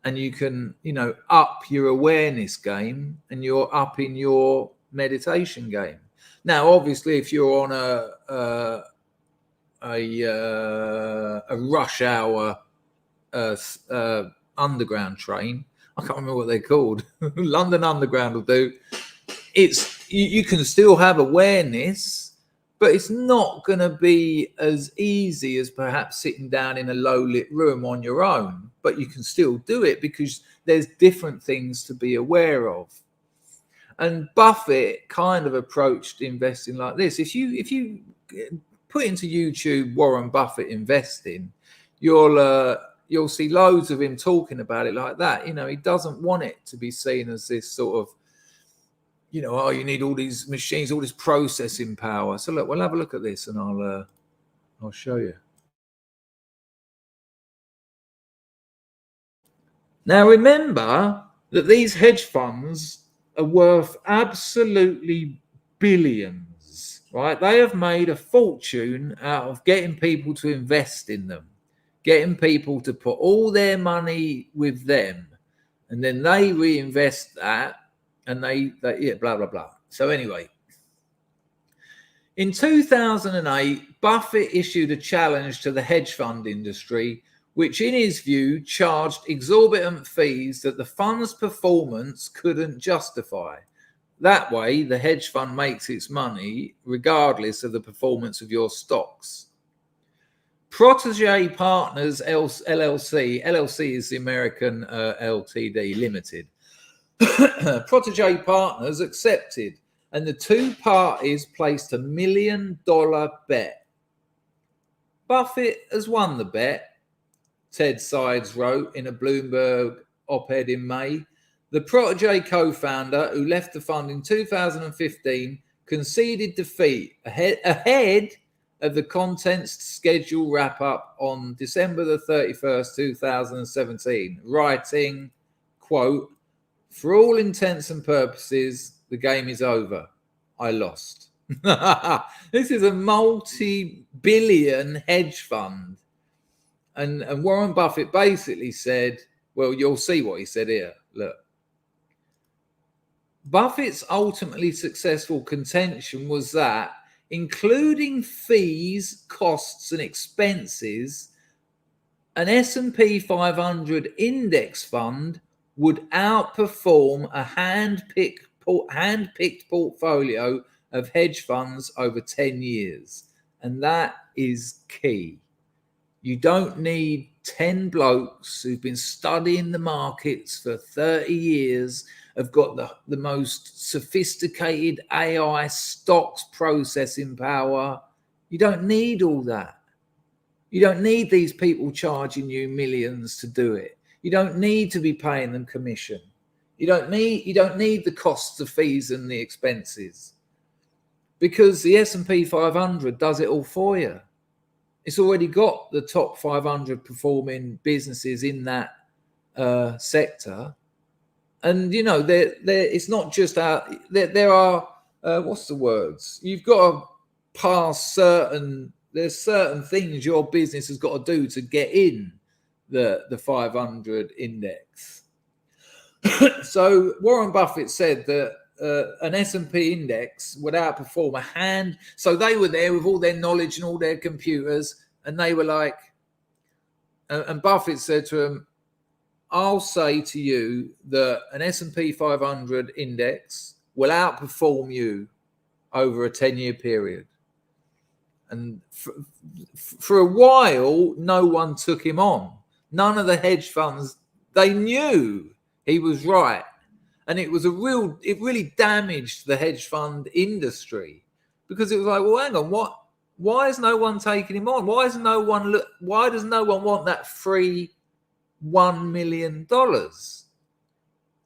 And you can, up your awareness game, and you're up in your meditation game. Now, obviously, if you're on a rush hour underground train, I can't remember what they're called. London Underground will do. You can still have awareness, But it's not going to be as easy as perhaps sitting down in a low lit room on your own, but you can still do it because there's different things to be aware of. And Buffett kind of approached investing like this. If you put into YouTube Warren Buffett investing, you'll see loads of him talking about it like that. You know, he doesn't want it to be seen as this sort of, you know, oh, you need all these machines, all this processing power. So look, we'll have a look at this, and I'll show you. Now remember that these hedge funds are worth absolutely billions, right? They have made a fortune out of getting people to invest in them, getting people to put all their money with them, and then they reinvest that, and they yeah, blah blah blah. So anyway, in 2008, Buffett issued a challenge to the hedge fund industry, which in his view charged exorbitant fees that the fund's performance couldn't justify. That way, the hedge fund makes its money regardless of the performance of your stocks. Protege Partners LLC, LLC is the American LTD Limited. Protege Partners accepted, and the two parties placed $1 million bet. Buffett has won the bet, Ted Sides wrote in a Bloomberg op-ed in May. The Protege co-founder, who left the fund in 2015, conceded defeat ahead of the contents schedule wrap-up on December the 31st, 2017, writing, quote, "For all intents and purposes, the game is over. I lost." This is a multi-billion hedge fund. And Warren Buffett basically said, well, you'll see what he said here. Look. Buffett's ultimately successful contention was that, including fees, costs, and expenses, an S&P 500 index fund would outperform a hand-picked portfolio of hedge funds over 10 years. And that is key. You don't need 10 blokes who've been studying the markets for 30 years, have got the most sophisticated AI stocks processing power. You don't need all that. You don't need these people charging you millions to do it. You don't need to be paying them commission. You don't need the costs of fees and the expenses, because the S&P 500 does it all for you. It's already got the top 500 performing businesses in that sector. And, you know, it's not just there are, what's the words? You've got to pass there's certain things your business has got to do to get in the 500 index. So Warren Buffett said that an S&P index would outperform a hand. So they were there with all their knowledge and all their computers, and they were like, and Buffett said to them, I'll say to you that an S&P 500 index will outperform you over a 10-year period. And for a while, no one took him on. None of the hedge funds, they knew he was right. And it really damaged the hedge fund industry, because it was like, well, hang on, why is no one taking him on? Why does no one want that free $1 million?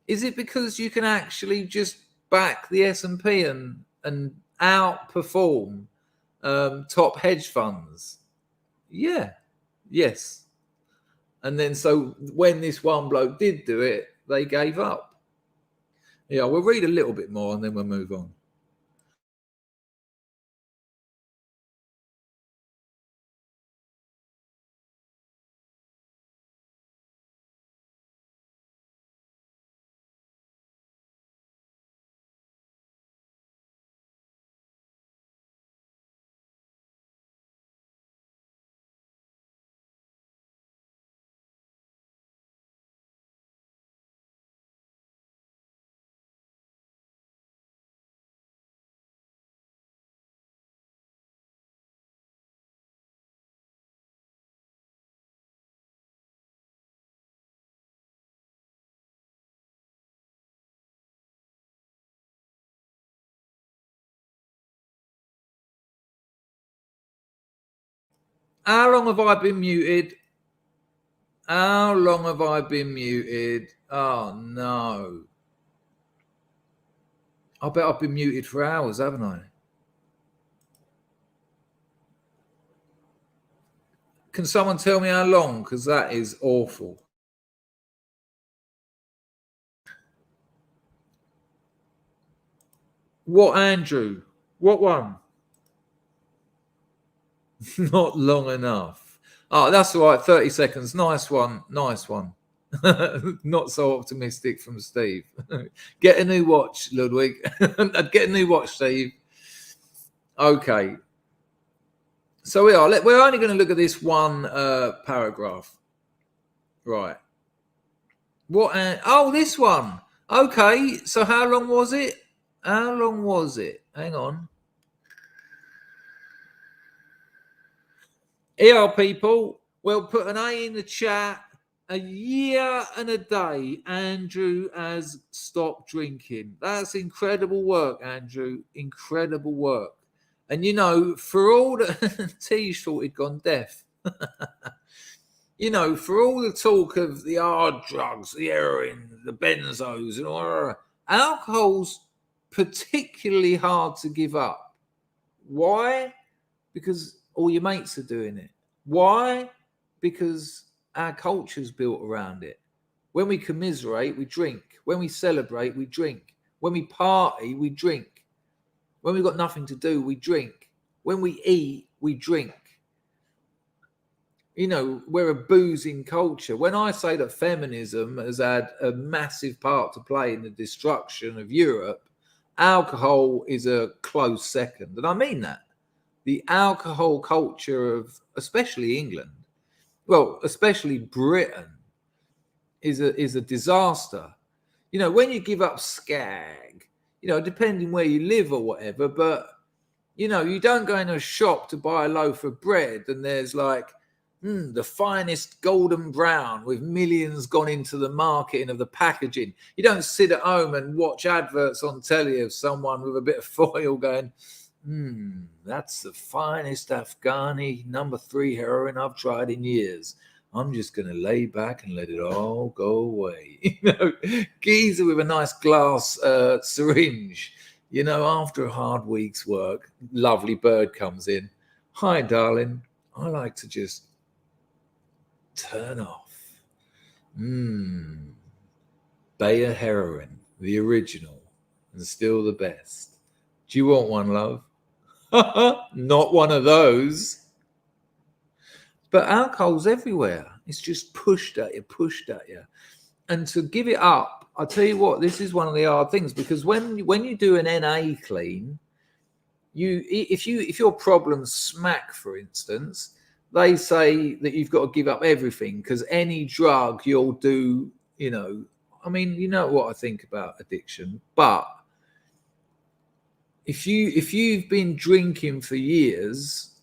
Is it because you can actually just back the S&P and outperform top hedge funds? Yes. And then so when this one bloke did do it, they gave up. Yeah, we'll read a little bit more and then we'll move on. How long have I been muted? How long have I been muted? Oh, no. I bet I've been muted for hours, haven't I? Can someone tell me how long? Because that is awful. What, Andrew? What one? Not long enough. Oh, that's all right. 30 seconds. Nice one. Nice one. Not so optimistic from Steve. Get a new watch, Ludwig. Get a new watch, Steve. Okay. So we are. We're only going to look at this one paragraph. Right. What? Oh, this one. Okay. So how long was it? How long was it? Hang on. Here, people. We'll put an A in the chat. A year and a day, Andrew has stopped drinking. That's incredible work, Andrew. Incredible work. And you know, for all the T's thought he'd gone deaf. You know, for all the talk of the hard drugs, the heroin, the benzos, and all, alcohol's particularly hard to give up. Why? Because all your mates are doing it. Why? Because our culture's built around it. When we commiserate, we drink. When we celebrate, we drink. When we party, we drink. When we've got nothing to do, we drink. When we eat, we drink. You know, we're a boozing culture. When I say that feminism has had a massive part to play in the destruction of Europe, alcohol is a close second. And I mean that. The alcohol culture of especially England, well, especially Britain, is a disaster. You know, when you give up skag, you know, depending where you live or whatever, but, you know, you don't go in a shop to buy a loaf of bread and there's like, the finest golden brown with millions gone into the marketing of the packaging. You don't sit at home and watch adverts on telly of someone with a bit of foil going, that's the finest Afghani number 3 heroin I've tried in years. I'm just going to lay back and let it all go away. You know, geezer with a nice glass syringe. You know, after a hard week's work, lovely bird comes in. Hi, darling. I like to just turn off. Bayer heroin, the original, and still the best. Do you want one, love? Not one of those. But alcohol's everywhere. It's just pushed at you. And to give it up, I'll tell you what, this is one of the hard things, because when you do an NA clean, if your problem's smack, for instance, they say that you've got to give up everything because any drug you'll do, you know, I mean, you know what I think about addiction, but if you've been drinking for years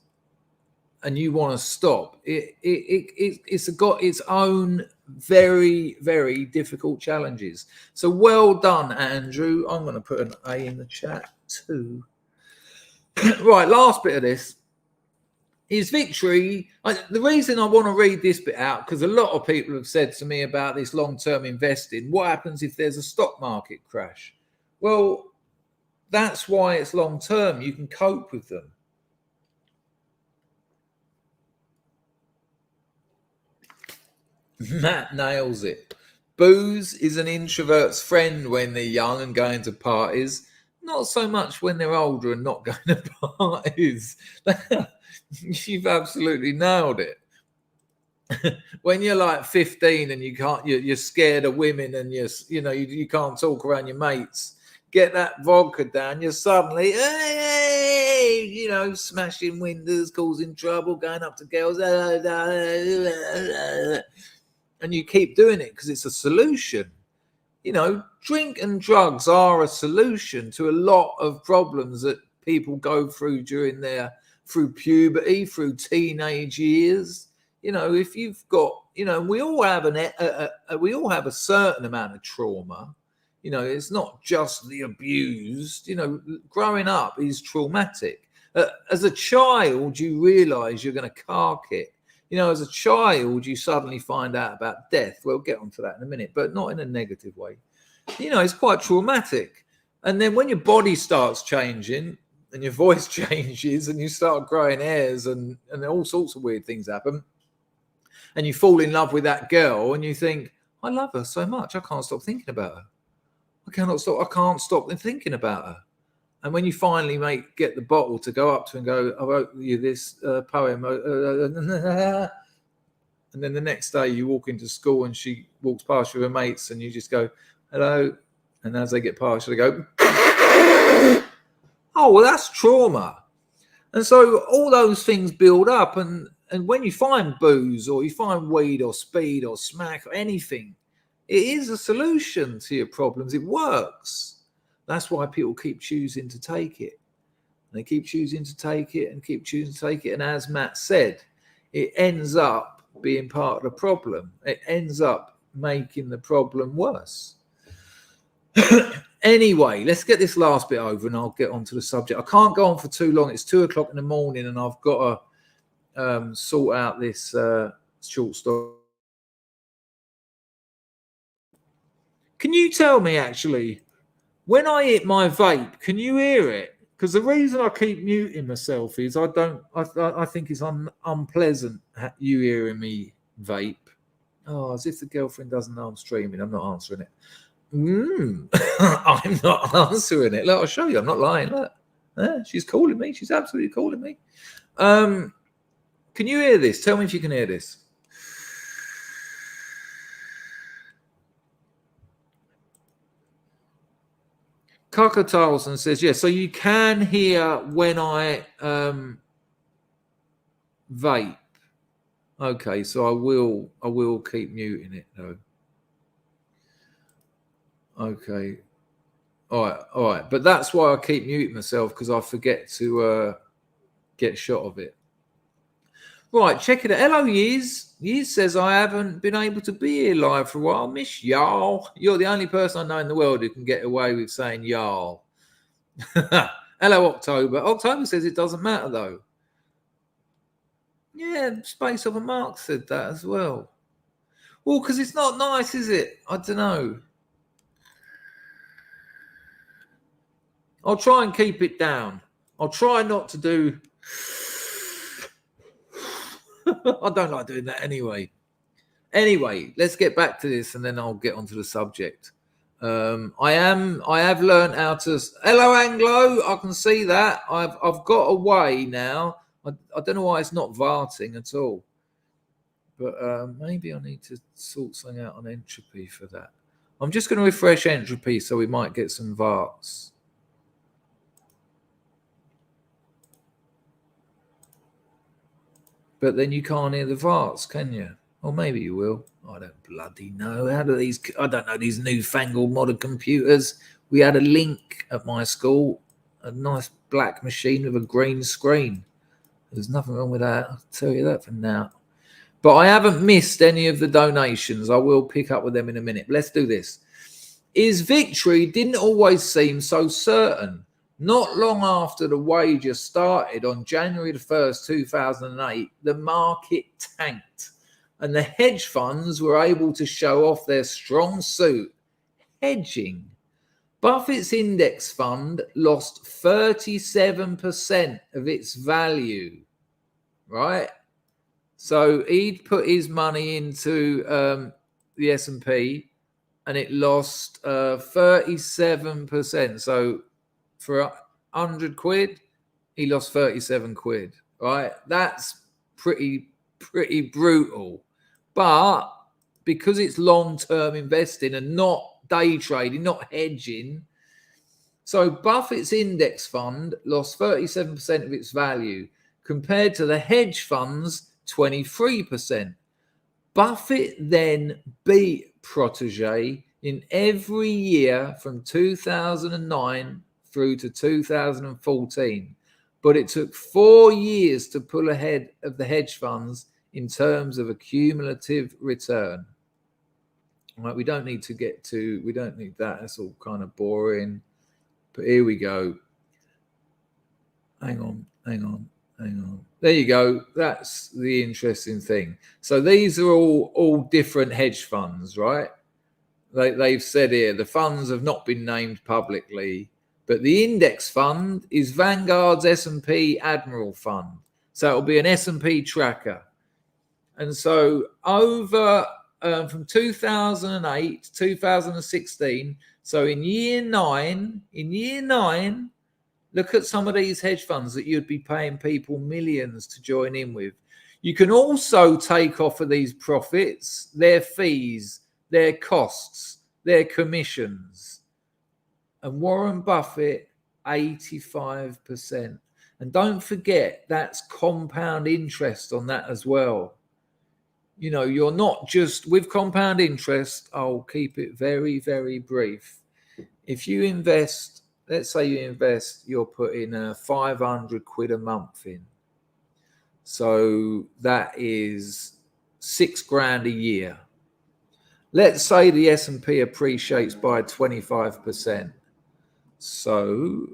and you want to stop, it's got its own very, very difficult challenges. So well done, Andrew. I'm going to put an A in the chat too. Right, last bit of this. His victory, the reason I want to read this bit out, because a lot of people have said to me about this long-term investing, what happens if there's a stock market crash? Well, that's why it's long-term. You can cope with them. Matt nails it. Booze is an introvert's friend when they're young and going to parties. Not so much when they're older and not going to parties. You've absolutely nailed it. When you're like 15 and you're scared of women and you can't talk around your mates, get that vodka down, you're suddenly, smashing windows, causing trouble, going up to girls, and you keep doing it because it's a solution. You know, drink and drugs are a solution to a lot of problems that people go through through puberty, through teenage years. You know, if you've got, we all have a certain amount of trauma. You know, it's not just the abused. You know, growing up is traumatic. As a child, you realize you're going to cark it. As a child, you suddenly find out about death. We'll get onto that in a minute, but not in a negative way. It's quite traumatic. And then when your body starts changing and your voice changes and you start growing hairs and all sorts of weird things happen, and you fall in love with that girl and you think, I love her so much, I can't stop thinking about her. I can't stop thinking about her. And when you finally get the bottle to go up to and go, I wrote you this poem, and then the next day you walk into school and she walks past you with her mates and you just go, hello. And as they get past you, they go, oh, well, that's trauma. And so all those things build up. And when you find booze or you find weed or speed or smack or anything, it is a solution to your problems. It works. That's why people keep choosing to take it. They keep choosing to take it and keep choosing to take it. And as Matt said, it ends up being part of the problem. It ends up making the problem worse. Anyway, let's get this last bit over and I'll get onto the subject. I can't go on for too long. It's 2:00 in the morning and I've got to sort out this short story. Can you tell me, actually, when I hit my vape, can you hear it? Because the reason I keep muting myself is I think it's unpleasant you hearing me vape. Oh, as if the girlfriend doesn't know I'm streaming. I'm not answering it. I'm not answering it. Look, I'll show you. I'm not lying. Look, she's calling me. She's absolutely calling me. Can you hear this? Tell me if you can hear this. Cocker-Tarleton says, yes, so you can hear when I vape. Okay, so I will keep muting it though. Okay. All right. But that's why I keep muting myself, because I forget to get shot of it. Right, check it out. Hello, Yiz. Yiz says, I haven't been able to be here live for a while. Miss y'all. You're the only person I know in the world who can get away with saying y'all. Hello, October. October says it doesn't matter, though. Yeah, Space of a Mark said that as well. Well, because it's not nice, is it? I don't know. I'll try and keep it down. I'll try not to do... I don't like doing that anyway. Anyway, let's get back to this and then I'll get onto the subject. I have learned how to... Hello, Anglo. I can see that. I've got away now. I don't know why it's not varting at all. But maybe I need to sort something out on entropy for that. I'm just going to refresh entropy so we might get some varts. But then you can't hear the varts, can you? Or maybe you will. I don't bloody know. I don't know these newfangled modern computers. We had a Link at my school, a nice black machine with a green screen. There's nothing wrong with that. I'll tell you that for now. But I haven't missed any of the donations. I will pick up with them in a minute. Let's do this. His victory didn't always seem so certain. Not long after the wager started on January the 1st, 2008, the market tanked and the hedge funds were able to show off their strong suit, hedging. Buffett's index fund lost 37% of its value, right? So he'd put his money into the S&P and it lost 37%. So for 100 quid, he lost 37 quid, right? That's pretty brutal. But because it's long-term investing and not day trading, not hedging, so Buffett's index fund lost 37% of its value compared to the hedge funds 23%. Buffett then beat Protégé in every year from 2009 through to 2014, but it took 4 years to pull ahead of the hedge funds in terms of a cumulative return. Right, we don't need that. That's all kind of boring. But here we go. Hang on. There you go. That's the interesting thing. So these are all different hedge funds, right? They've said here the funds have not been named publicly, but the index fund is Vanguard's S&P Admiral Fund. So it'll be an S&P tracker. And so over from 2008 to 2016, so in year nine, look at some of these hedge funds that you'd be paying people millions to join in with. You can also take off of these profits their fees, their costs, their commissions. And Warren Buffett, 85%. And don't forget, that's compound interest on that as well. You know, you're not just with compound interest. I'll keep it very, very brief. If you invest, let's say you invest, you're putting 500 quid a month in. So that is $6,000 a year. Let's say the S&P appreciates by 25%. So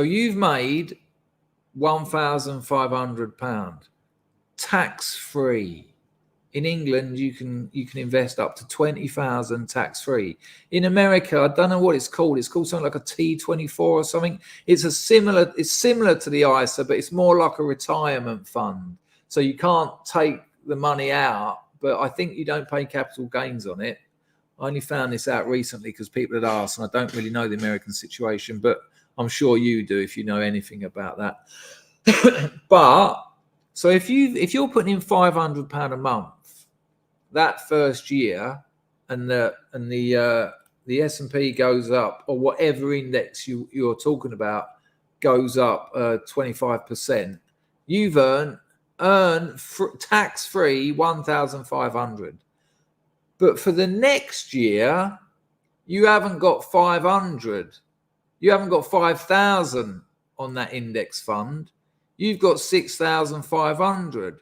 you've made £1,500 tax-free. In England, you can invest up to 20,000 tax-free. In America, I don't know what it's called. It's called something like a T24 or something. It's similar to the ISA, but it's more like a retirement fund. So you can't take the money out, but I think you don't pay capital gains on it. I only found this out recently because people had asked, and I don't really know the American situation, but I'm sure you do if you know anything about that. But so if you're putting in £500 a month that first year, and the S&P goes up, or whatever index you're talking about goes up 25%, you've earned tax-free 1,500. But for the next year, you haven't got 500. You haven't got 5,000 on that index fund. You've got 6,500.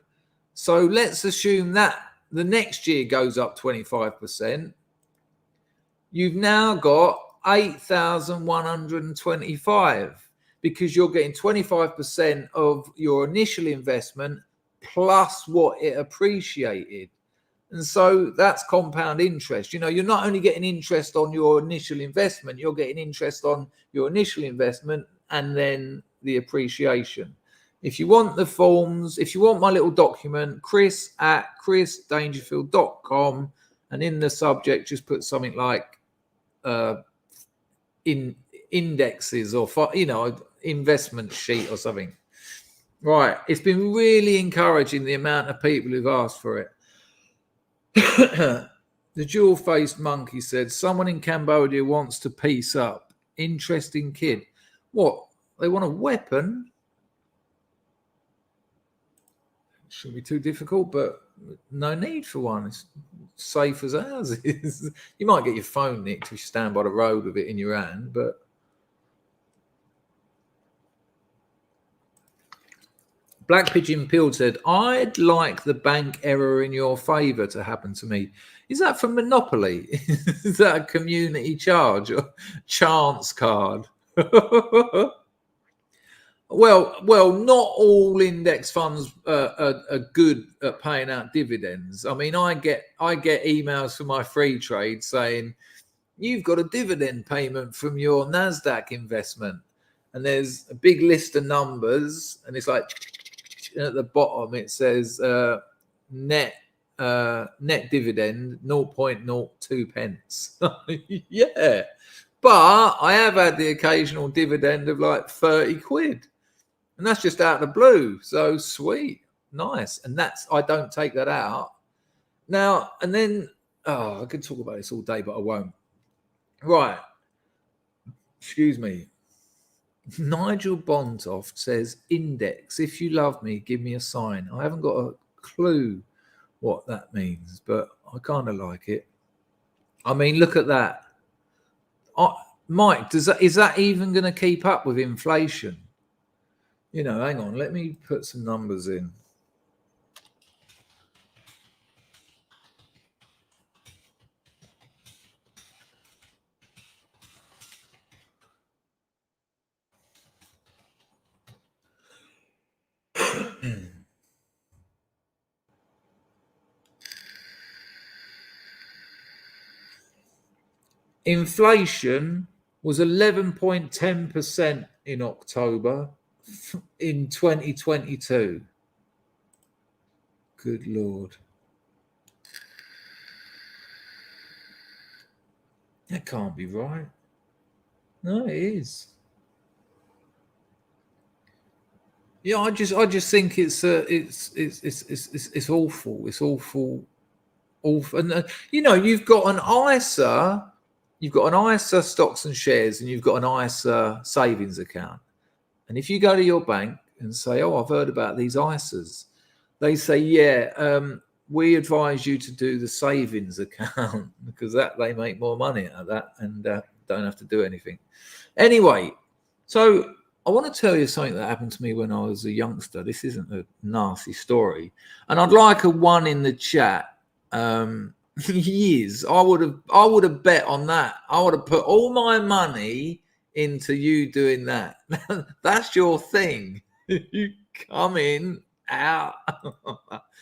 So let's assume that the next year goes up 25%. You've now got 8,125 because you're getting 25% of your initial investment plus what it appreciated. And so that's compound interest. You know, you're not only getting interest on your initial investment, you're getting interest on your initial investment and then the appreciation. If you want the forms, if you want my little document, chris@chrisdangerfield.com, and in the subject, just put something like indexes or, investment sheet or something. Right. It's been really encouraging, the amount of people who've asked for it. The dual-faced monkey said, someone in Cambodia wants to peace up. Interesting kid. What? They want a weapon? Shouldn't be too difficult, but no need for one. It's safe as ours is. You might get your phone nicked if you stand by the road with it in your hand, but Black Pigeon Pilled said, I'd like the bank error in your favour to happen to me. Is that from Monopoly? Is that a community charge or chance card? Well, not all index funds are good at paying out dividends. I mean, I get emails from my FREETRADE saying, you've got a dividend payment from your NASDAQ investment. And there's a big list of numbers, and it's like, and at the bottom it says net dividend 0.02 pence. Yeah, but I have had the occasional dividend of like 30 quid, and that's just out of the blue. So sweet, nice. And that's, I don't take that out now. And then I could talk about this all day, but I won't. Right, excuse me. Nigel Bontoft says, index, if you love me, give me a sign. I haven't got a clue what that means, but I kind of like it. I mean, look at that. Mike, is that even going to keep up with inflation? You know, hang on, let me put some numbers in. Inflation was 11.10% in October in 2022. Good Lord. That can't be right. No, it is. Yeah, I just think it's awful. It's awful. And you've got an ISA stocks and shares, and you've got an ISA savings account. And if you go to your bank and say, "Oh, I've heard about these ISAs," they say, "Yeah, we advise you to do the savings account because they make more money out of that and don't have to do anything." Anyway, so I want to tell you something that happened to me when I was a youngster. This isn't a nasty story, and I'd like a one in the chat. Years, I would have bet on that. I would have put all my money into you doing that. That's your thing. You come in, out.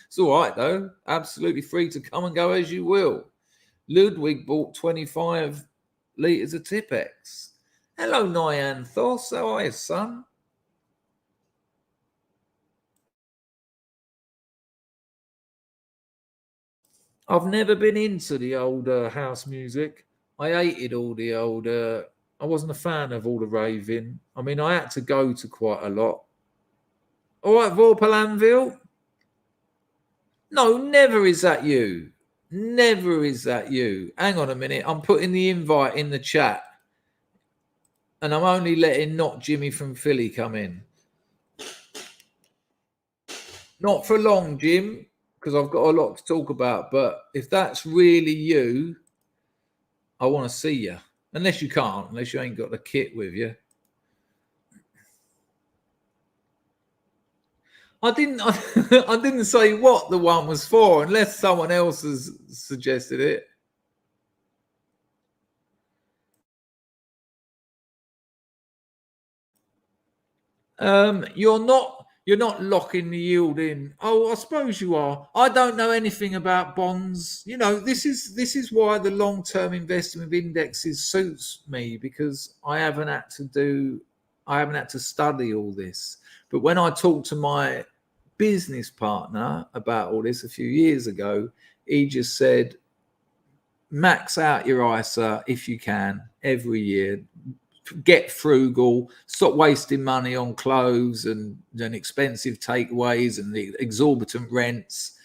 It's all right though. Absolutely free to come and go as you will. Ludwig bought 25 litres of Tipex. Hello, Nyanthos. How are you, son? I've never been into the old house music. I hated all the old. I wasn't a fan of all the raving. I mean, I had to go to quite a lot. All right, Vorpalanville. No, never is that you. Never is that you. Hang on a minute. I'm putting the invite in the chat. And I'm only letting not Jimmy from Philly come in. Not for long, Jim, because I've got a lot to talk about. But if that's really you, I want to see you. Unless you ain't got the kit with you. I didn't say what the one was for, unless someone else has suggested it. You're not locking the yield in. Oh, I suppose you are. I don't know anything about bonds. This is why the long-term investment of indexes suits me, because I haven't had to study all this. But when I talked to my business partner about all this a few years ago, he just said, max out your ISA if you can every year. Get frugal, stop wasting money on clothes and expensive takeaways and the exorbitant rents,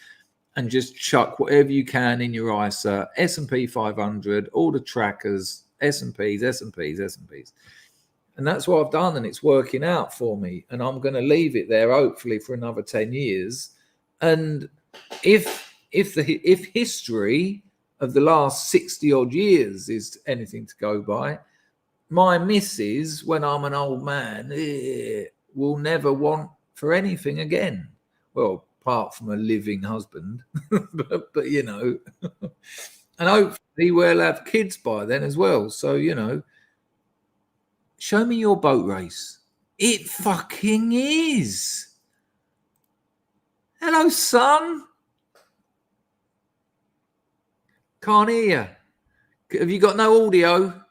and just chuck whatever you can in your ISA. S&P 500, all the trackers, S&Ps. And that's what I've done, and it's working out for me. And I'm going to leave it there, hopefully, for another 10 years. And if history of the last 60 odd years is anything to go by, my missus, when I'm an old man, will never want for anything again. Well, apart from a living husband, but and hopefully we'll have kids by then as well. So, show me your boat race. It fucking is. Hello, son. Can't hear you. Have you got no audio?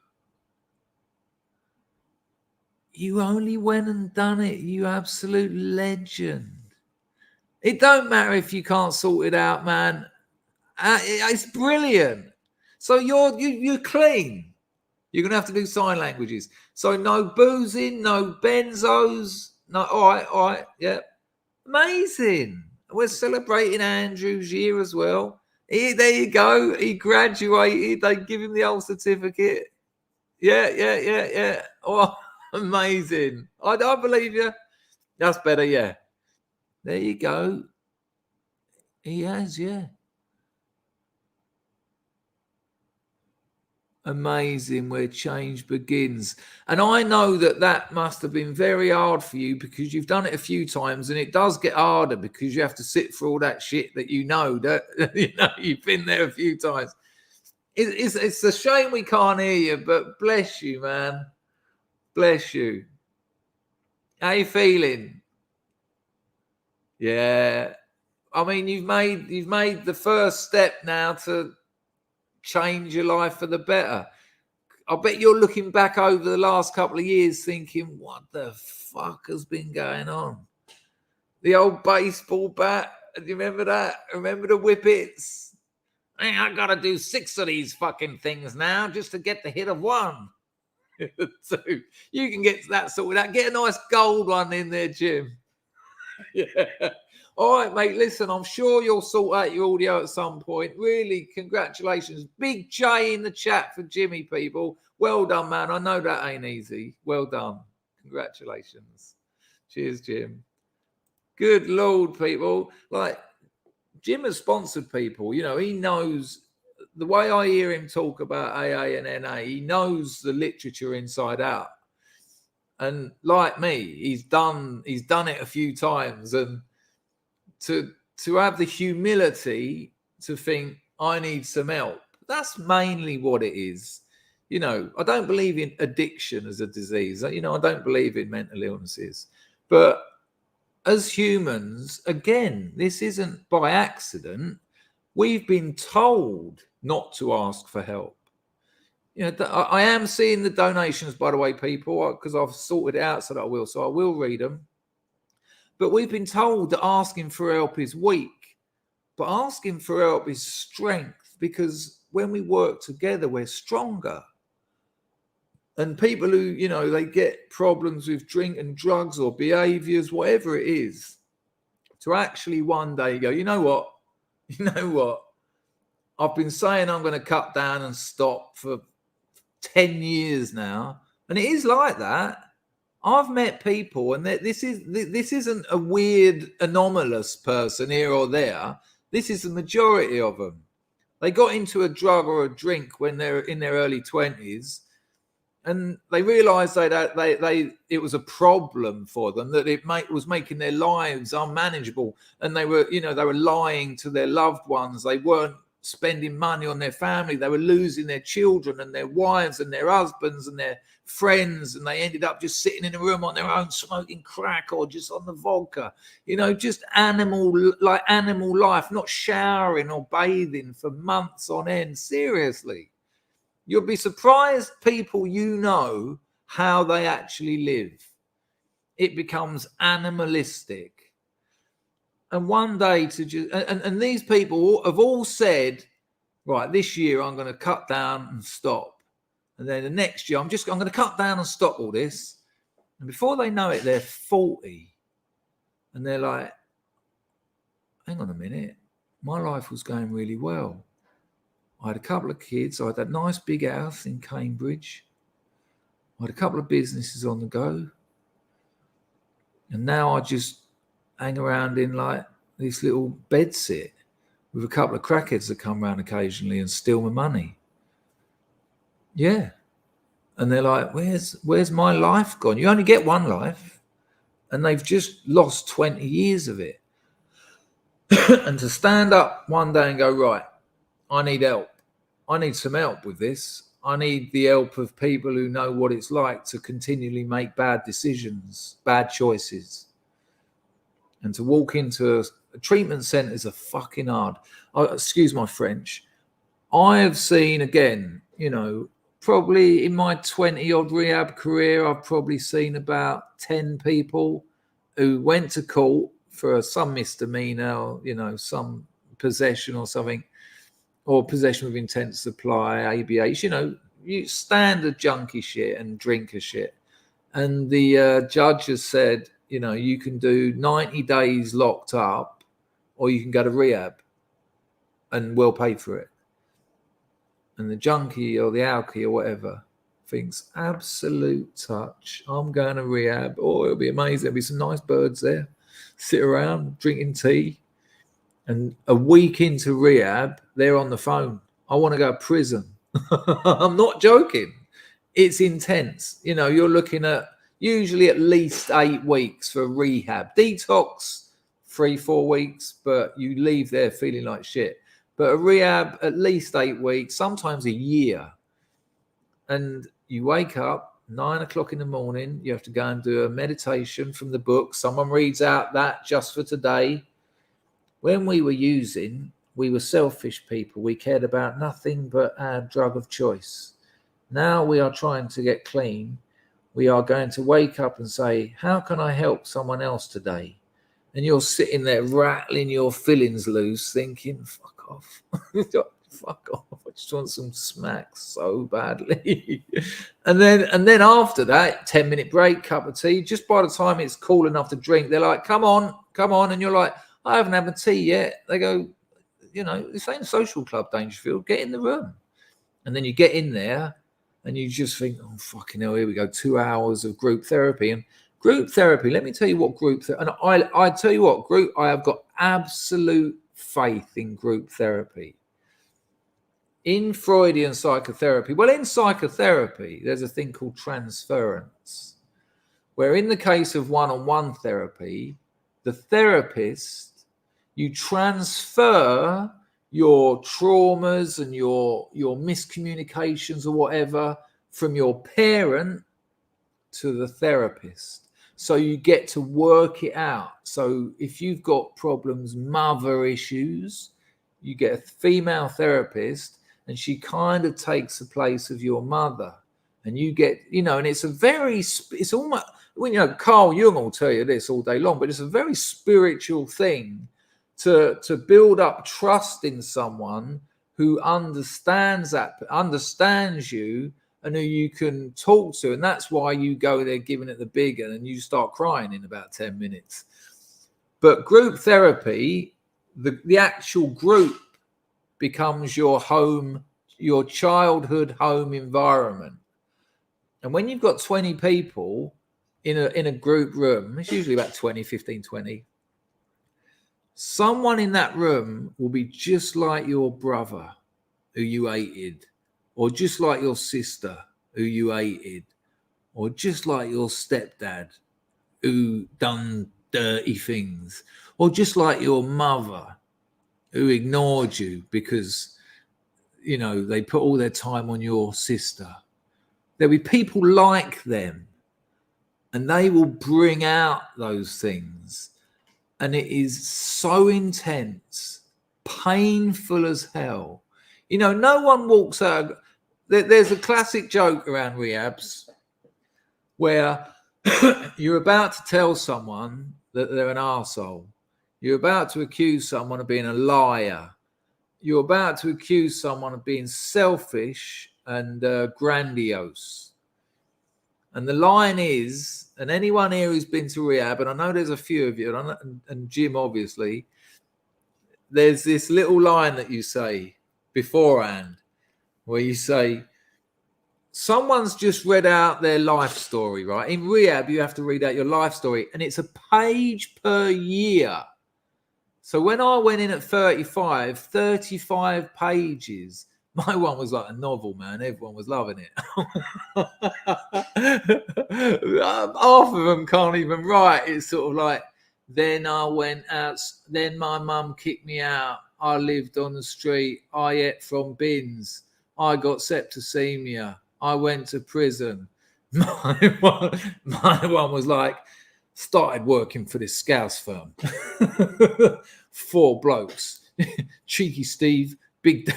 You only went and done it, you absolute legend. It don't matter if you can't sort it out, man. It's brilliant. So you're clean. You're going to have to do sign languages. So no boozing, no benzos. No, all right, yeah. Amazing. We're celebrating Andrew's year as well. There you go. He graduated. They give him the old certificate. Yeah. Oh, amazing. I believe you. That's better, yeah. There you go. He has, yeah. Amazing where change begins. And I know that must have been very hard for you, because you've done it a few times, and it does get harder because you have to sit for all that shit that you've been there a few times. It's a shame we can't hear you, but bless you, man. Bless you. How you feeling? Yeah. I mean, you've made the first step now to change your life for the better. I bet you're looking back over the last couple of years thinking, what the fuck has been going on? The old baseball bat. Do you remember that? Remember the whippets? Hey, I got to do 6 of these fucking things now just to get the hit of 1. So you can get that sorted out. Get a nice gold one in there, Jim. Yeah. All right, mate. Listen, I'm sure you'll sort out your audio at some point. Really, congratulations. Big J in the chat for Jimmy, people. Well done, man. I know that ain't easy. Well done. Congratulations. Cheers, Jim. Good Lord, people. Like, Jim has sponsored people. You know, he knows the way I hear him talk about AA and NA, he knows the literature inside out. And like me, he's done it a few times. And to have the humility to think, I need some help. That's mainly what it is. You know, I don't believe in addiction as a disease. You know, I don't believe in mental illnesses. But as humans, again, this isn't by accident. We've been told not to ask for help. You know, I am seeing the donations, by the way, people, because I've sorted it out so that I will. So I will read them. But we've been told that asking for help is weak. But asking for help is strength, because when we work together, we're stronger. And people who, you know, they get problems with drink and drugs or behaviors, whatever it is, to actually one day go, you know what? I've been saying I'm going to cut down and stop for 10 years now. And it is like that. I've met people, and this isn't a weird, anomalous person here or there. This is the majority of them. They got into a drug or a drink when they're in their early 20s, and they realised it was a problem for them, that it was making their lives unmanageable, and they were lying to their loved ones. They weren't spending money on their family. They were losing their children and their wives and their husbands and their friends, and they ended up just sitting in a room on their own smoking crack or just on the vodka, you know, just animal life, not showering or bathing for months on end. Seriously, you'll be surprised, people, you know, how they actually live. It becomes animalistic. And one day and these people have all said, right, this year I'm going to cut down and stop. And then the next year I'm going to cut down and stop all this. And before they know it, they're 40. And they're like, hang on a minute. My life was going really well. I had a couple of kids. I had that nice big house in Cambridge. I had a couple of businesses on the go. And now I just hang around in like this little bedsit with a couple of crackheads that come around occasionally and steal my money. Yeah. And they're like, where's my life gone? You only get one life. And they've just lost 20 years of it. And to stand up one day and go, right, I need help. I need some help with this. I need the help of people who know what it's like to continually make bad decisions, bad choices. And to walk into a treatment centres are fucking hard. Excuse my French. I have seen, again, you know, probably in my 20-odd rehab career, I've probably seen about 10 people who went to court for some misdemeanor, or, you know, some possession or something, or possession with intent to supply, ABH, you know, you standard junkie shit and drinker shit. And the judge has said, you know, you can do 90 days locked up, or you can go to rehab and we'll pay for it. And the junkie or the alkie or whatever thinks, absolute touch, I'm going to rehab. Oh, it'll be amazing. There'll be some nice birds there. Sit around drinking tea. And a week into rehab, they're on the phone. I want to go to prison. I'm not joking. It's intense. You know, you're looking at usually at least 8 weeks for rehab. Detox, 3-4 weeks, but you leave there feeling like shit. But a rehab, at least 8 weeks, sometimes a year. And you wake up 9 o'clock in the morning. You have to go and do a meditation from the book. Someone reads out that just for today. When we were using, we were selfish people. We cared about nothing but our drug of choice. Now we are trying to get clean. We are going to wake up and say, how can I help someone else today? And you're sitting there rattling your fillings loose, thinking, fuck off. Fuck off. I just want some smacks so badly. and then after that, 10-minute break, cup of tea. Just by the time it's cool enough to drink, they're like, come on. And you're like, I haven't had my tea yet. They go, this ain't a social club, Dangerfield. Get in the room. And then you get in there and you just think, oh, fucking hell, here we go. 2 hours of group therapy. And group therapy, let me tell you what group therapy, and I tell you what, I have got absolute faith in group therapy. In Freudian psychotherapy, in psychotherapy, there's a thing called transference, where in the case of one-on-one therapy, the therapist, you transfer your traumas and your miscommunications or whatever from your parent to the therapist. So you get to work it out. So if you've got problems, mother issues, you get a female therapist and she kind of takes the place of your mother. And you get, and it's almost, Carl Jung will tell you this all day long, but it's a very spiritual thing to build up trust in someone who understands you and who you can talk to. And that's why you go there giving it the big one and you start crying in about 10 minutes. But group therapy, the actual group becomes your home, your childhood home environment. And when you've got 20 people in a group room, it's usually about 15, 20, someone in that room will be just like your brother who you hated, or just like your sister who you hated, or just like your stepdad who done dirty things, or just like your mother who ignored you because, they put all their time on your sister. There'll be people like them, and they will bring out those things. And it is so intense, painful as hell. No one walks out. There's a classic joke around rehabs where you're about to tell someone that they're an arsehole. You're about to accuse someone of being a liar. You're about to accuse someone of being selfish and grandiose. And the line is, and anyone here who's been to rehab, and I know there's a few of you, and Jim, obviously, there's this little line that you say beforehand where you say, someone's just read out their life story, right? In rehab, you have to read out your life story, and it's a page per year. So when I went in at 35 pages, my one was like a novel, man. Everyone was loving it. Half of them can't even write. It's sort of like, then I went out, then my mum kicked me out. I lived on the street. I ate from bins. I got septicemia. I went to prison. My one was like, started working for this scouse firm. 4 blokes. Cheeky Steve, big...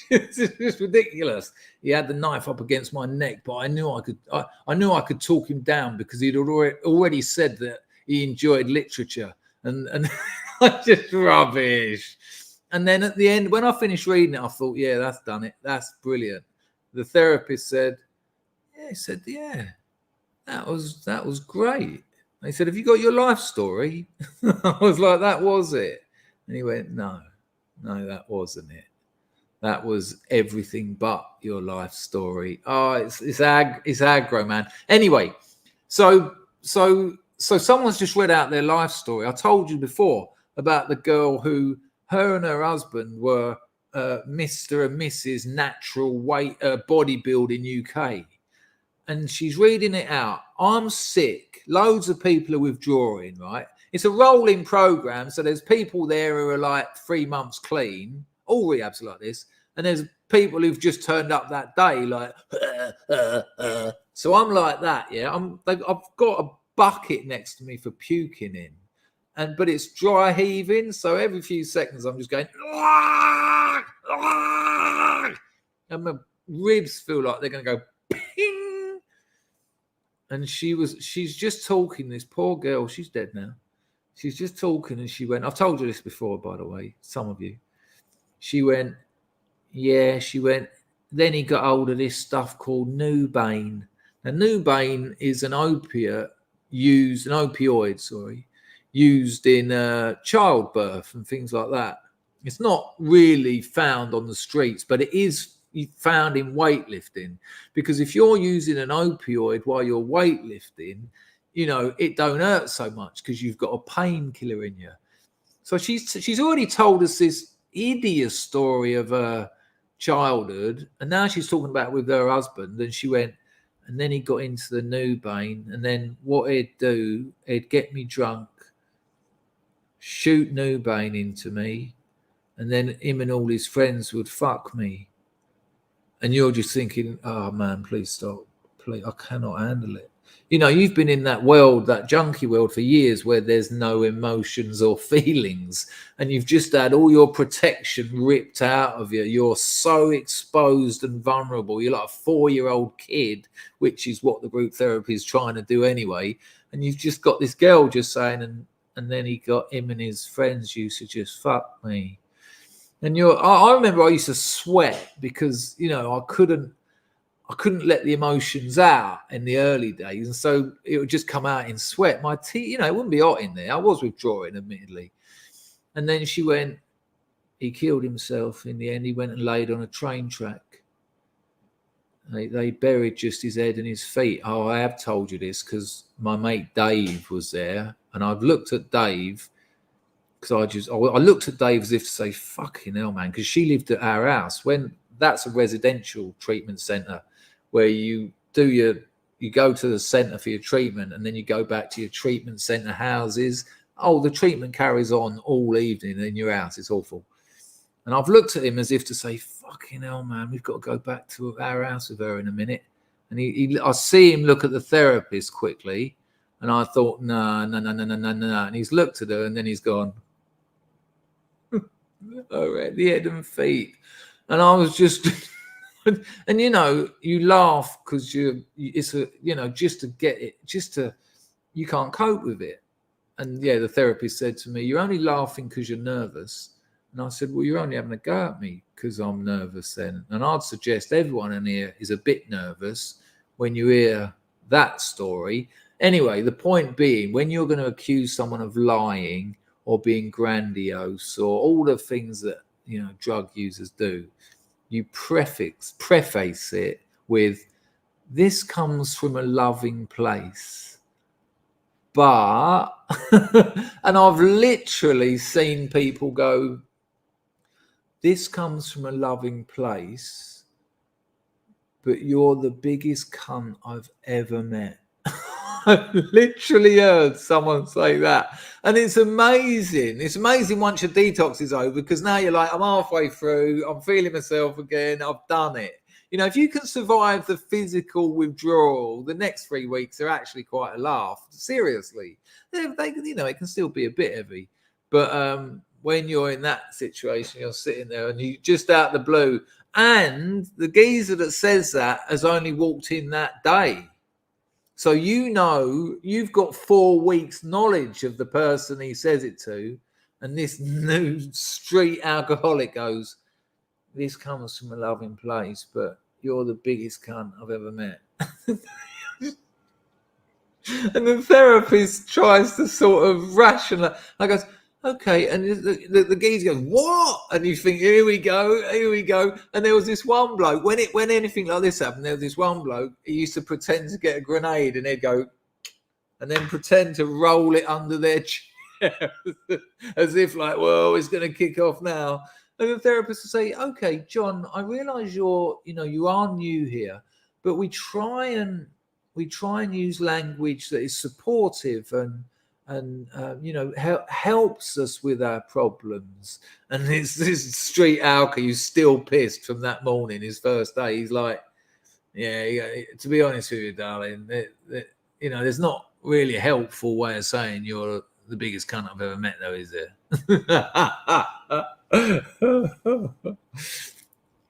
It's just ridiculous. He had the knife up against my neck, but I knew I could talk him down because he'd already said that he enjoyed literature, and just rubbish. And then at the end, when I finished reading it, I thought, yeah, that's done it. That's brilliant. The therapist said, that was great. They said, have you got your life story? I was like, that was it. And he went, no, that wasn't it. That was everything but your life story. Oh, it's aggro, man. Anyway, so someone's just read out their life story. I told you before about the girl who, her and her husband were Mr. and Mrs. Natural Weight Bodybuilding UK. And she's reading it out. I'm sick. Loads of people are withdrawing, right? It's a rolling program. So there's people there who are like 3 months clean. All rehabs are like this. And there's people who've just turned up that day like, So I'm like that, yeah. I've got a bucket next to me for puking in. But it's dry heaving. So every few seconds I'm just going, and my ribs feel like they're going to go ping. And she's just talking, this poor girl, she's dead now. She's just talking and she went, I've told you this before, by the way, some of you. She went, then he got hold of this stuff called Nubane. Now, Nubane is an opioid used in childbirth and things like that. It's not really found on the streets, but it is found in weightlifting, because if you're using an opioid while you're weightlifting, it don't hurt so much because you've got a painkiller in you. So she's already told us this idiot story of her childhood, and now she's talking about it with her husband. And she went, and then he got into the Nubane, and then what he'd do, he'd get me drunk, shoot Nubane into me, and then him and all his friends would fuck me. And you're just thinking, oh man, please stop. Please, I cannot handle it. You've been in that world, that junkie world for years, where there's no emotions or feelings, and you've just had all your protection ripped out of you. You're so exposed and vulnerable. You're like a 4-year-old kid, which is what the group therapy is trying to do anyway. And you've just got this girl just saying, and then he got him and his friends used to just fuck me. And I remember I used to sweat because, I couldn't let the emotions out in the early days. And so it would just come out in sweat. My teeth, it wouldn't be hot in there. I was withdrawing, admittedly. And then she went, he killed himself in the end. He went and laid on a train track. They buried just his head and his feet. Oh, I have told you this because my mate Dave was there. And I've looked at Dave because I looked at Dave as if to say, fucking hell, man, because she lived at our house. When that's a residential treatment centre where you go to the centre for your treatment and then you go back to your treatment centre houses. Oh, the treatment carries on all evening in your house. It's awful. And I've looked at him as if to say, fucking hell, man, we've got to go back to our house with her in a minute. And I see him look at the therapist quickly. And I thought, no. And he's looked at her and then he's gone, the head and feet. And I was just, and you laugh because just to get it, you can't cope with it. And yeah, the therapist said to me, you're only laughing because you're nervous. And I said, well, you're only having a go at me because I'm nervous then. And I'd suggest everyone in here is a bit nervous when you hear that story. Anyway, the point being, when you're going to accuse someone of lying or being grandiose or all the things that, drug users do, you preface it with, this comes from a loving place. But, and I've literally seen people go, this comes from a loving place, but you're the biggest cunt I've ever met. I've literally heard someone say that. And it's amazing. It's amazing once your detox is over, because now you're like, I'm halfway through. I'm feeling myself again. I've done it. If you can survive the physical withdrawal, the next 3 weeks are actually quite a laugh. Seriously. It can still be a bit heavy. But when you're in that situation, you're sitting there and you just out the blue. And the geezer that says that has only walked in that day. So you've got 4 weeks knowledge of the person he says it to, and this new street alcoholic goes, this comes from a loving place, but you're the biggest cunt I've ever met. And the therapist tries to sort of rationalize. I goes, okay, and the geezer goes, what? And you think, here we go. And there was this one bloke, when anything like this happened, there was this one bloke, he used to pretend to get a grenade and he'd go, and then pretend to roll it under their chair, as if like, well, it's going to kick off now. And the therapist would say, okay, John, I realise you are new here, but we try and use language that is supportive and helps us with our problems. And it's this street alky who's still pissed from that morning, his first day. He's like, yeah, to be honest with you, darling, there's not really a helpful way of saying you're the biggest cunt I've ever met, though, is there?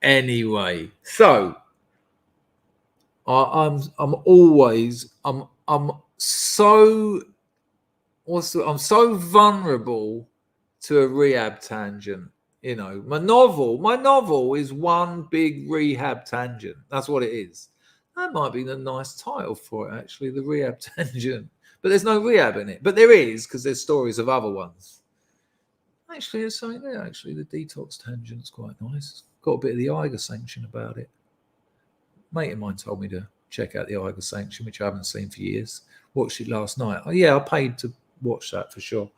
Anyway, so I'm always I'm so I'm so vulnerable to a rehab tangent. You know, my novel is one big rehab tangent. That's what it is. That might be the nice title for it, actually, the rehab tangent. But there's no rehab in it. But there is, because there's stories of other ones. Actually, there's something there. Actually, the detox tangent's quite nice. Got a bit of the Eiger Sanction about it. Mate of mine told me to check out the Eiger Sanction, which I haven't seen for years. Watched it last night. Oh, yeah, I paid to watch that for sure.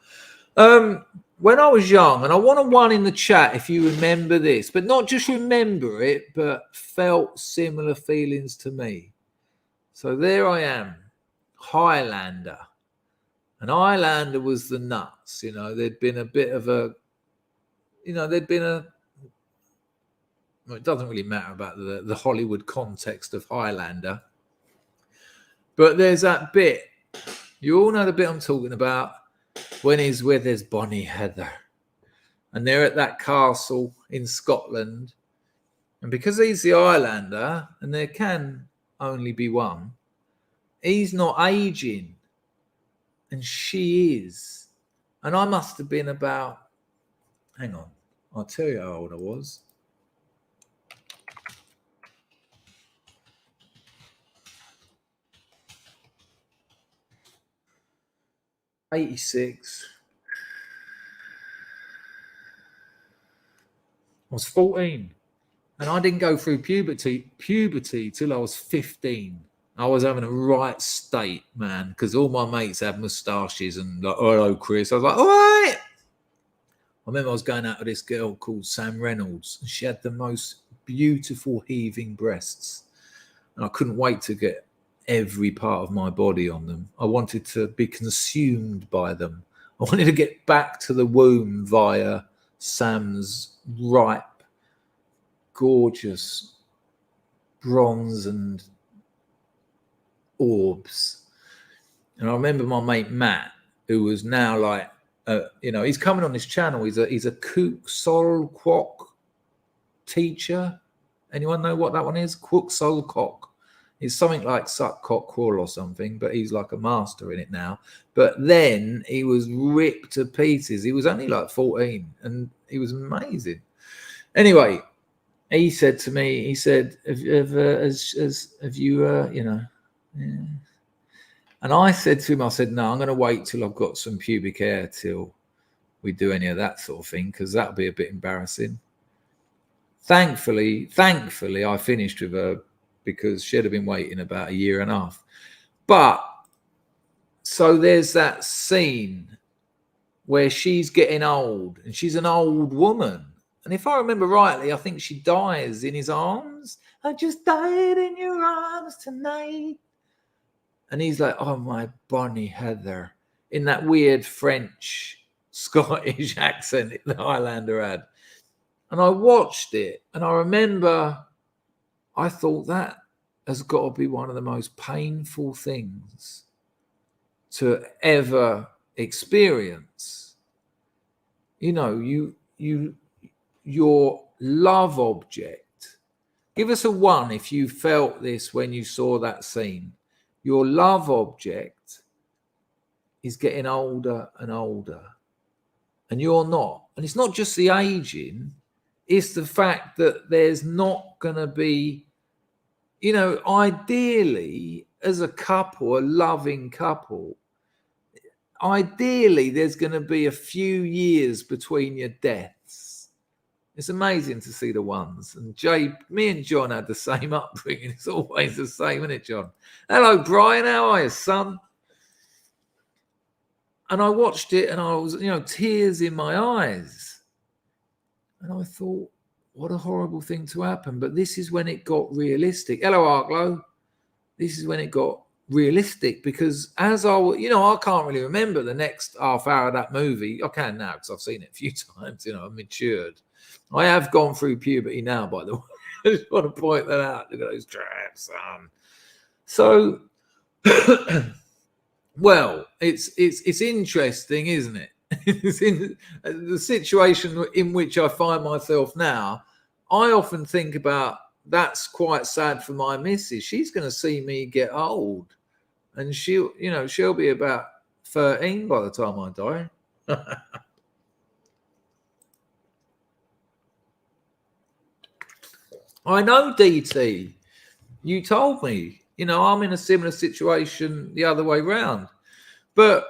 When I was young, and I want one in the chat if you remember this, but not just remember it, but felt similar feelings to me. So there I am, Highlander. And Highlander was the nuts, you know, there'd been a bit of a, you know, well, it doesn't really matter about the Hollywood context of Highlander. But there's that bit, you all know the bit I'm talking about, when he's with his Bonnie Heather. And they're at that castle in Scotland. And because he's the Highlander, and there can only be one, he's not aging. And she is. And I must have been about, hang on, I'll tell you how old I was. '86. I was 14. And I didn't go through puberty till I was 15. I was having a right state, man, because all my mates had moustaches and like, oh, hello, Chris. I was like, all right. I remember I was going out with this girl called Sam Reynolds, and she had the most beautiful heaving breasts. And I couldn't wait to get every part of my body on them. I wanted to be consumed by them. I wanted to get back to the womb via Sam's ripe, gorgeous bronze and orbs. And I remember my mate Matt, who was now like, you know, he's coming on this channel. He's a Kook Sol Kwok teacher. Anyone know what that one is? Kwok Sol Kwok. It's something like Suck Cock Crawl or something, but he's like a master in it now. But then he was ripped to pieces. He was only like 14 and he was amazing. Anyway, he said to me, he said, have you, you know, yeah. And I said to him, I said, no, I'm going to wait till I've got some pubic hair till we do any of that sort of thing, because that'll be a bit embarrassing. Thankfully, I finished with her because she'd have been waiting about a year and a half. But so there's that scene where she's getting old and she's an old woman. And if I remember rightly, I think she dies in his arms. I just died in your arms tonight. And he's like, oh, my Bonnie Heather, in that weird French, Scottish accent the Highlander had. And I watched it and I remember I thought that has got to be one of the most painful things to ever experience. You know, your love object. Give us a 1 if you felt this when you saw that scene. Your love object is getting older and older, and you're not. And it's not just the aging, it's the fact that there's not going to be, you know, ideally, as a couple, a loving couple, ideally, there's going to be a few years between your deaths. It's amazing to see the ones. And me and John had the same upbringing. It's always the same, isn't it, John? Hello, Brian. How are you, son? And I watched it and I was, you know, tears in my eyes. And I thought, what a horrible thing to happen. But this is when it got realistic. Hello, Arklow. This is when it got realistic, because as I, you know, I can't really remember the next half hour of that movie. I can now because I've seen it a few times. You know, I've matured. I have gone through puberty now, by the way. I just want to point that out. Look at those traps, son. So, well, it's interesting, isn't it? It's in the situation in which I find myself now. I often think about that's quite sad for my missus. She's going to see me get old, and she'll be about 13 by the time I die. I know, DT. You told me, I'm in a similar situation the other way round. But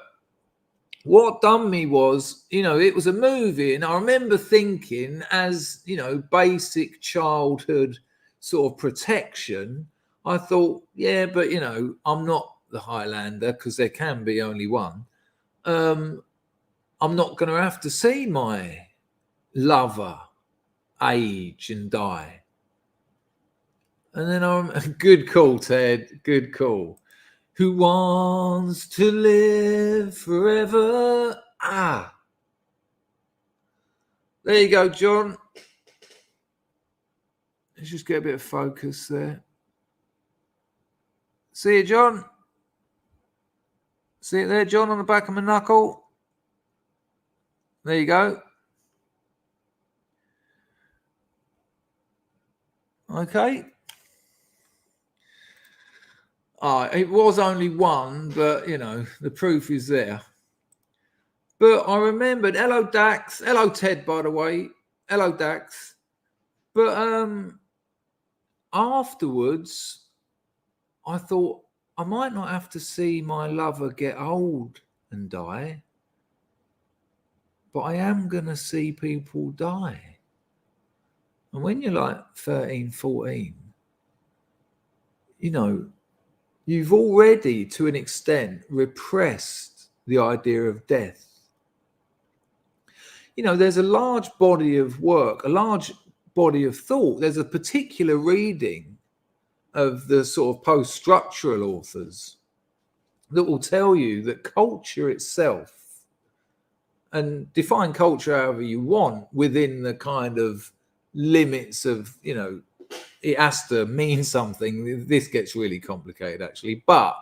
what done me was, it was a movie, and I remember thinking, as, basic childhood sort of protection, I thought, yeah, but, I'm not the Highlander, because there can be only one. I'm not going to have to see my lover age and die. And then good call, Ted. Good call. Who wants to live forever? There you go, John. Let's just get a bit of focus there. See it, John? See it there, John, on the back of my knuckle? There you go. Okay. It was only one, but, the proof is there. But I remembered, hello, Dax. Hello, Ted, by the way. Hello, Dax. But afterwards, I thought I might not have to see my lover get old and die, but I am going to see people die. And when you're like 13, 14, you've already, to an extent, repressed the idea of death. There's a large body of work, a large body of thought. There's a particular reading of the sort of post-structural authors that will tell you that culture itself, and define culture however you want within the kind of limits of, it has to mean something. This gets really complicated, actually. But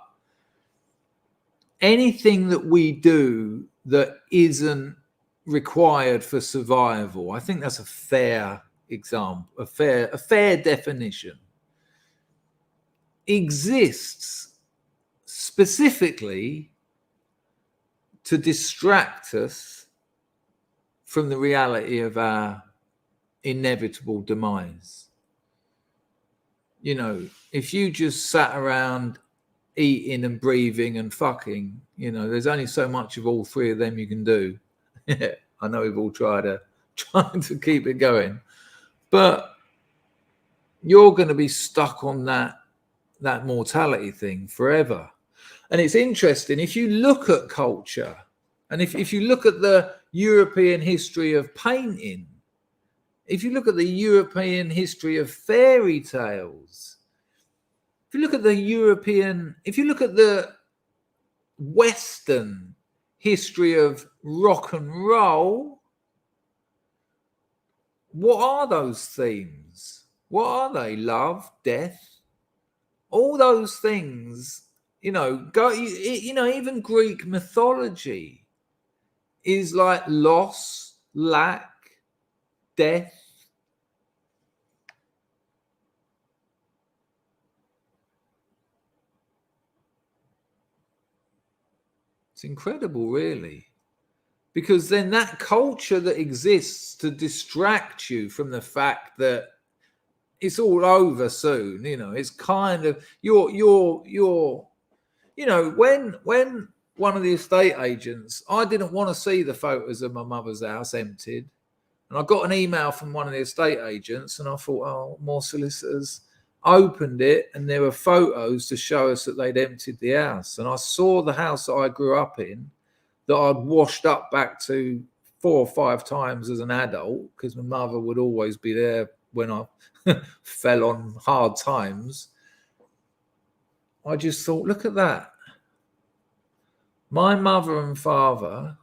anything that we do that isn't required for survival, I think that's a fair example, a fair definition, exists specifically to distract us from the reality of our inevitable demise. If you just sat around eating and breathing and fucking, there's only so much of all three of them you can do. I know we've all tried to keep it going, but you're going to be stuck on that mortality thing forever. And it's interesting, if you look at culture, and if you look at the European history of painting, if you look at the European history of fairy tales, if you look at the Western history of rock and roll, what are those themes? What are they? Love, death, all those things, even Greek mythology is like loss, lack, death. It's incredible, really, because then that culture that exists to distract you from the fact that it's all over soon, it's kind of when one of the estate agents, I didn't want to see the photos of my mother's house emptied, and I got an email from one of the estate agents, and I thought, oh, more solicitors. Opened it, and there were photos to show us that they'd emptied the house. And I saw the house that I grew up in, that I'd washed up back to 4 or 5 times as an adult, because my mother would always be there when I fell on hard times. I just thought, look at that. My mother and father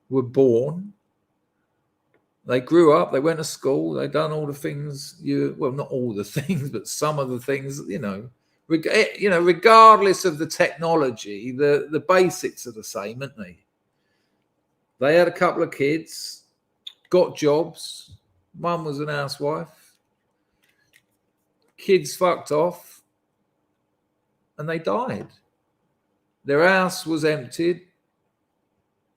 were born. They grew up, they went to school, they done all the things, not all the things, but some of the things, regardless of the technology, the basics are the same, aren't they? They had a couple of kids, got jobs. Mum was an housewife. kids fucked off and they died. Their house was emptied,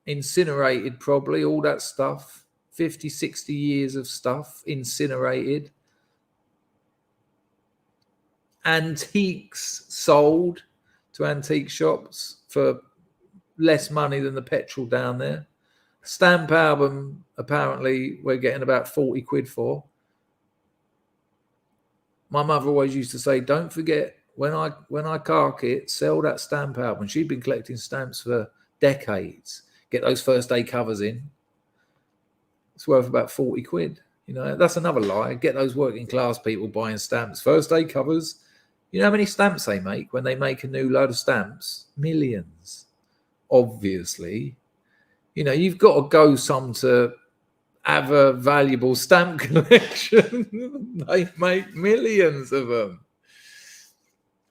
incinerated probably, all that stuff. 50, 60 years of stuff incinerated. Antiques sold to antique shops for less money than the petrol down there. Stamp album, apparently, we're getting about 40 quid for. My mother always used to say, don't forget, when I cark it, sell that stamp album. She'd been collecting stamps for decades. Get those first day covers in. It's worth about 40 quid. You know, that's another lie. Get those working class people buying stamps. First day covers. You know how many stamps they make when they make a new load of stamps? Millions. Obviously. You know, you've got to go some to have a valuable stamp collection. They make millions of them.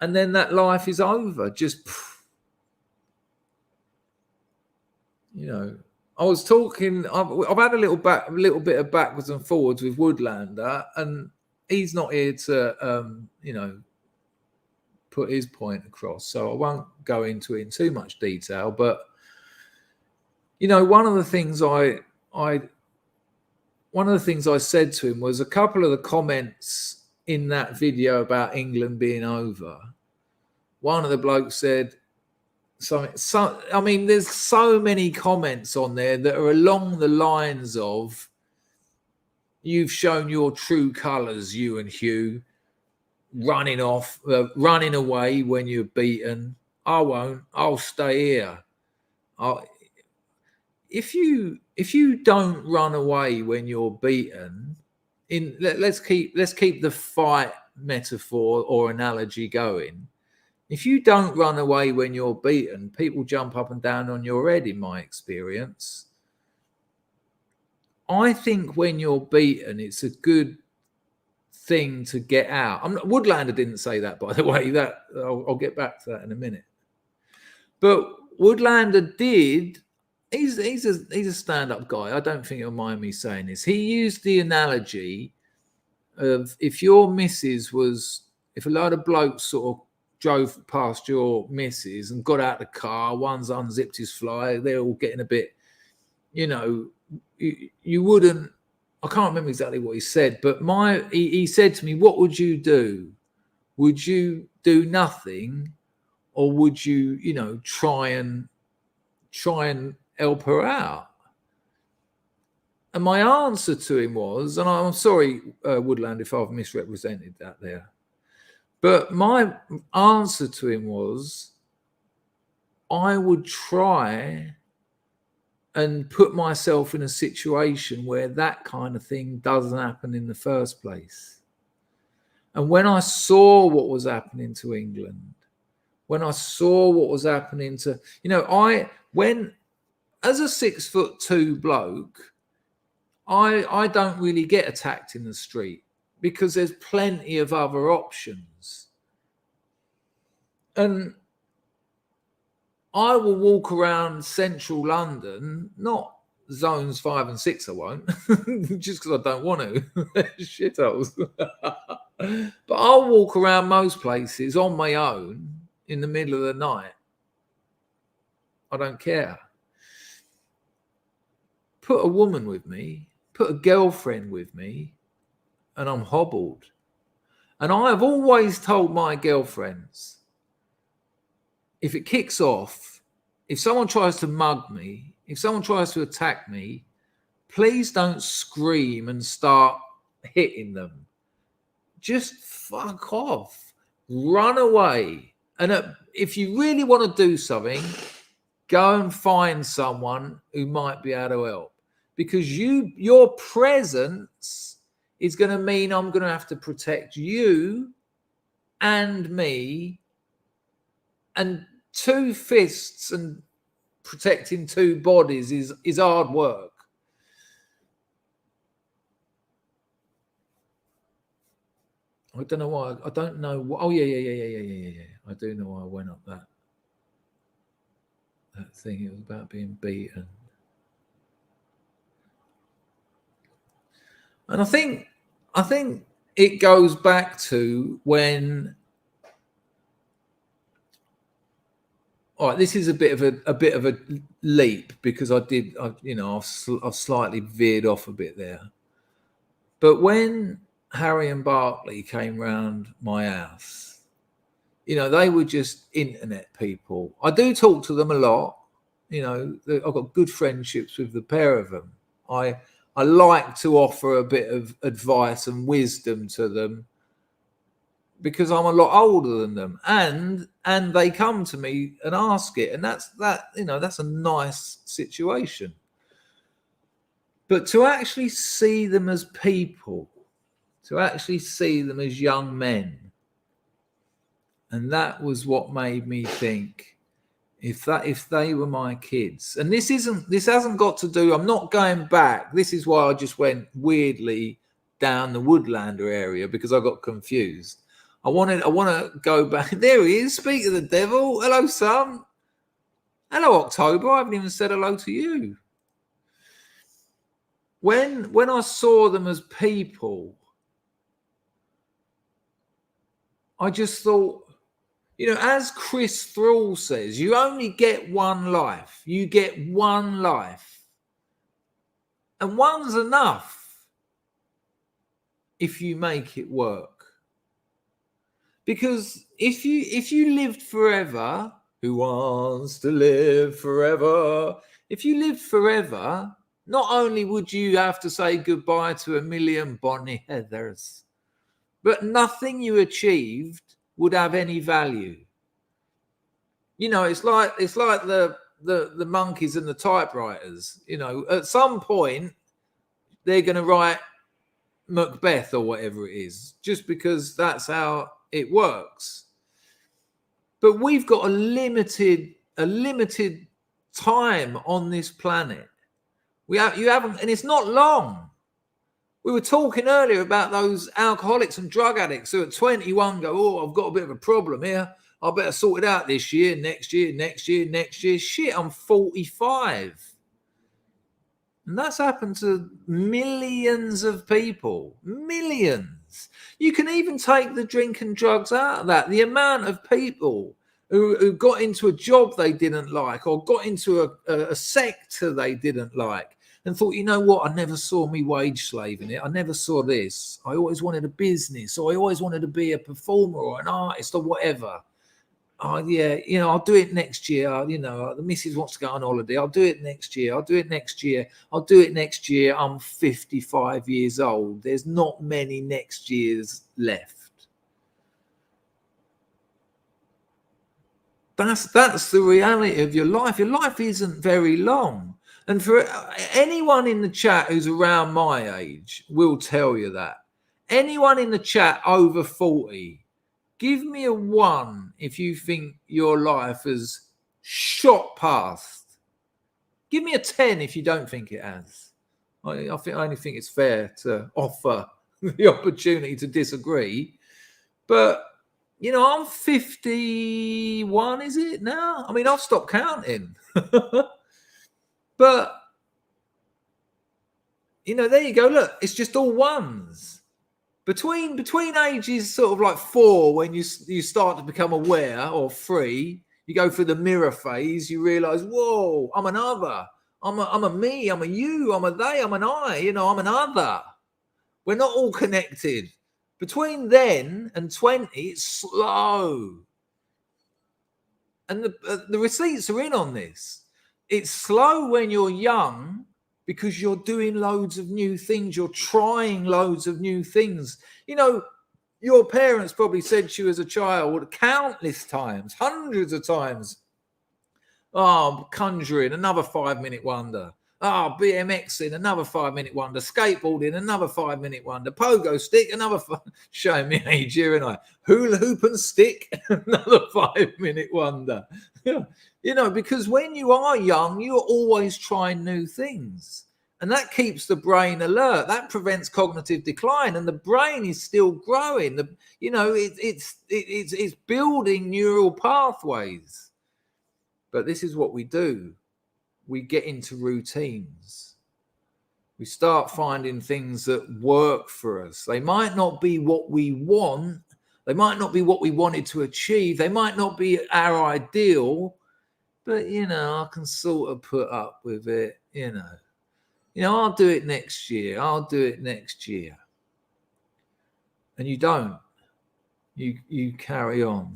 And then that life is over. Just, you know, I was talking, I've had a little bit of backwards and forwards with Woodlander, and he's not here to, you know, put his point across. So I won't go into it in too much detail. But, you know, one of the things I said to him was a couple of the comments in that video about England being over. One of the blokes said, I mean, there's so many comments on there that are along the lines of, you've shown your true colours, you and Hugh, running away when you're beaten. I won't. I'll stay here. If you don't run away when you're beaten, let's keep the fight metaphor or analogy going. If you don't run away when you're beaten, people jump up and down on your head, in my experience. I think when you're beaten, it's a good thing to get out. Woodlander didn't say that, by the way. That I'll get back to that in a minute. But Woodlander did. He's a stand-up guy. I don't think he'll mind me saying this. He used the analogy of if a load of blokes sort of drove past your missus and got out the car, one's unzipped his fly, they're all getting a bit, you know, you wouldn't, I can't remember exactly what he said, but he said to me, what would you do? Would you do nothing, or would you, you know, try and help her out? And my answer to him was, and I'm sorry, Woodland, if I've misrepresented that there, but my answer to him was, I would try and put myself in a situation where that kind of thing doesn't happen in the first place. And when I saw what was happening to England, when I saw what was happening to, you know, as a 6'2" bloke, I don't really get attacked in the street because there's plenty of other options. And I will walk around central London, not zones 5 and 6, I won't, just because I don't want to. Shitholes. But I'll walk around most places on my own in the middle of the night. I don't care. Put a woman with me, put a girlfriend with me, and I'm hobbled. And I have always told my girlfriends, if it kicks off, if someone tries to mug me, if someone tries to attack me, please don't scream and start hitting them. Just fuck off. Run away. And if you really want to do something, go and find someone who might be able to help. Because your presence is going to mean I'm going to have to protect you and me, and 2 fists and protecting 2 bodies is hard work. I don't know why. I don't know. Oh, yeah. I do know why I went up that thing. It was about being beaten. And I think it goes back to when. All right, this is a bit of a leap because I've slightly veered off a bit there. But when Harry and Bartley came round my house, they were just internet people. I do talk to them a lot. I've got good friendships with the pair of them. I like to offer a bit of advice and wisdom to them because I'm a lot older than them, and they come to me and ask it, and that's a nice situation. But to actually see them as people, to actually see them as young men, and that was what made me think, if they were my kids, and this hasn't got to do, I'm not going back. This is why I just went weirdly down the Woodlander area, because I got confused. I want to go back. There he is. Speak of the devil. Hello, son. Hello, October. I haven't even said hello to you. When I saw them as people, I just thought, as Chris Thrall says, you only get one life. You get one life. And one's enough if you make it work. Because if you lived forever, who wants to live forever? If you lived forever, not only would you have to say goodbye to a million Bonnie Heathers, but nothing you achieved would have any value. It's like the monkeys and the typewriters. At some point they're going to write Macbeth or whatever it is, just because that's how it works. But we've got a limited time on this planet. You haven't, and it's not long. We were talking earlier about those alcoholics and drug addicts who at 21 go, oh, I've got a bit of a problem here. I better sort it out this year, next year. Shit, I'm 45. And that's happened to millions of people. Millions. You can even take the drink and drugs out of that. The amount of people who got into a job they didn't like, or got into a sector they didn't like, and thought, you know what, I never saw me wage slave in it. I never saw this. I always wanted a business, or I always wanted to be a performer or an artist or whatever. Oh, yeah, I'll do it next year. The missus wants to go on holiday. I'll do it next year. I'm 55 years old. There's not many next years left. That's the reality of your life. Your life isn't very long. And for anyone in the chat who's around my age will tell you that. Anyone in the chat over 40, give me a 1 if you think your life has shot past. Give me a 10 if you don't think it has. I only think it's fair to offer the opportunity to disagree. But, I'm 51, is it now? I mean, I've stopped counting. But, there you go. Look, it's just all ones. Between ages sort of like 4, when you start to become aware or free, you go through the mirror phase, you realise, whoa, I'm an other. I'm a me, I'm a you, I'm a they, I'm an I, I'm an other. We're not all connected. Between then and 20, it's slow. And the receipts are in on this. It's slow when you're young, because you're doing loads of new things. You're trying loads of new things. Your parents probably said to you as a child countless times, hundreds of times, oh, conjuring, another 5-minute wonder. Oh, BMXing, another 5-minute wonder. Skateboarding, another 5-minute wonder. Pogo stick, another showing me age here, and I hula hoop and stick, another 5-minute wonder. Because when you are young, you're always trying new things, and that keeps the brain alert. That prevents cognitive decline, and the brain is still growing. It's building neural pathways. But this is what we do. We get into routines. We start finding things that work for us. They might not be what we want. They might not be what we wanted to achieve. They might not be our ideal, but, I can sort of put up with it, I'll do it next year. I'll do it next year. And you don't. You carry on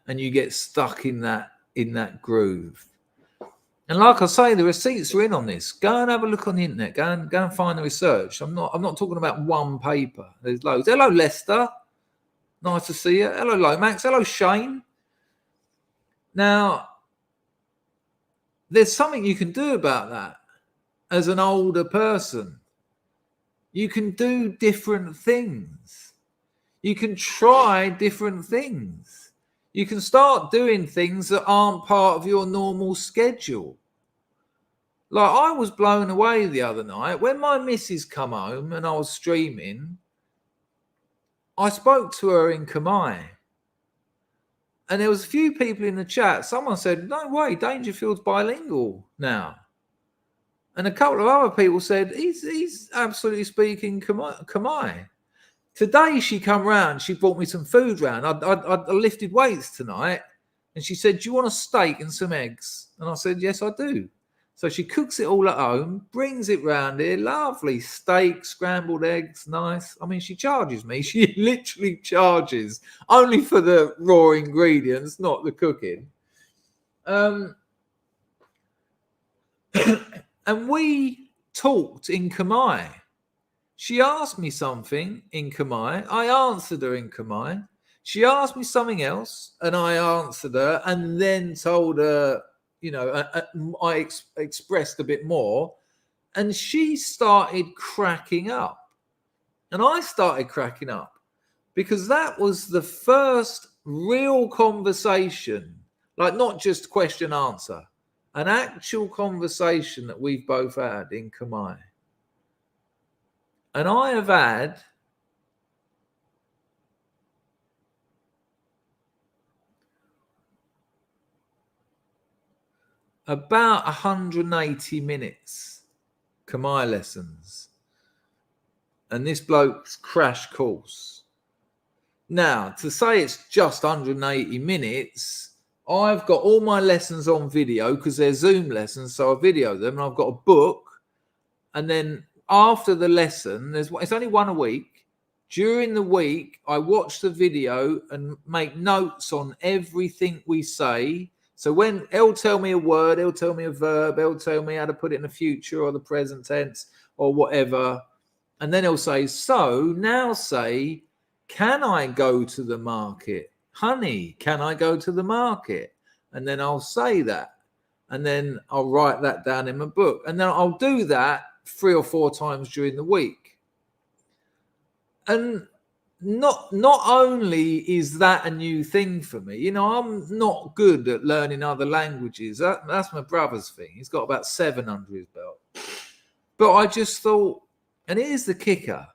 and you get stuck in that groove. And like I say, the receipts are in on this. Go and have a look on the internet. Go and find the research. I'm not talking about one paper. There's loads. Hello, Lester. Nice to see you. Hello, Lomax. Hello, Shane. Now, there's something you can do about that as an older person. You can do different things. You can try different things. You can start doing things that aren't part of your normal schedule. Like, I was blown away the other night when my missus come home and I was streaming. I spoke to her in Khmer, and there was a few people in the chat. Someone said, "No way, Dangerfield's bilingual now," and a couple of other people said, "He's absolutely speaking Khmer." Today she come round. She brought me some food round. I lifted weights tonight, and she said, "Do you want a steak and some eggs?" And I said, "Yes, I do." So she cooks it all at home, brings it round here. Lovely steak, scrambled eggs, nice. I mean, she charges me. She literally charges only for the raw ingredients, not the cooking. And we talked in Khmer. She asked me something in Khmer. I answered her in Khmer. She asked me something else, and I answered her, and then told her, I expressed a bit more, and she started cracking up. And I started cracking up because that was the first real conversation, like not just question answer, an actual conversation that we've both had in Khmer. And I have had about 180 minutes Khmer lessons. And this bloke's crash course. Now, to say it's just 180 minutes, I've got all my lessons on video because they're Zoom lessons, so I video them, and I've got a book. And then after the lesson, it's only one a week. During the week, I watch the video and make notes on everything we say. So when he'll tell me a word, he'll tell me a verb, he'll tell me how to put it in the future or the present tense or whatever. And then he'll say, "So now say, can I go to the market? Honey, can I go to the market?" And then I'll say that. And then I'll write that down in my book. And then I'll do that 3 or 4 times during the week. And not only is that a new thing for me, I'm not good at learning other languages. That's my brother's thing. He's got about 7 under his belt. But I just thought, and here's the kicker,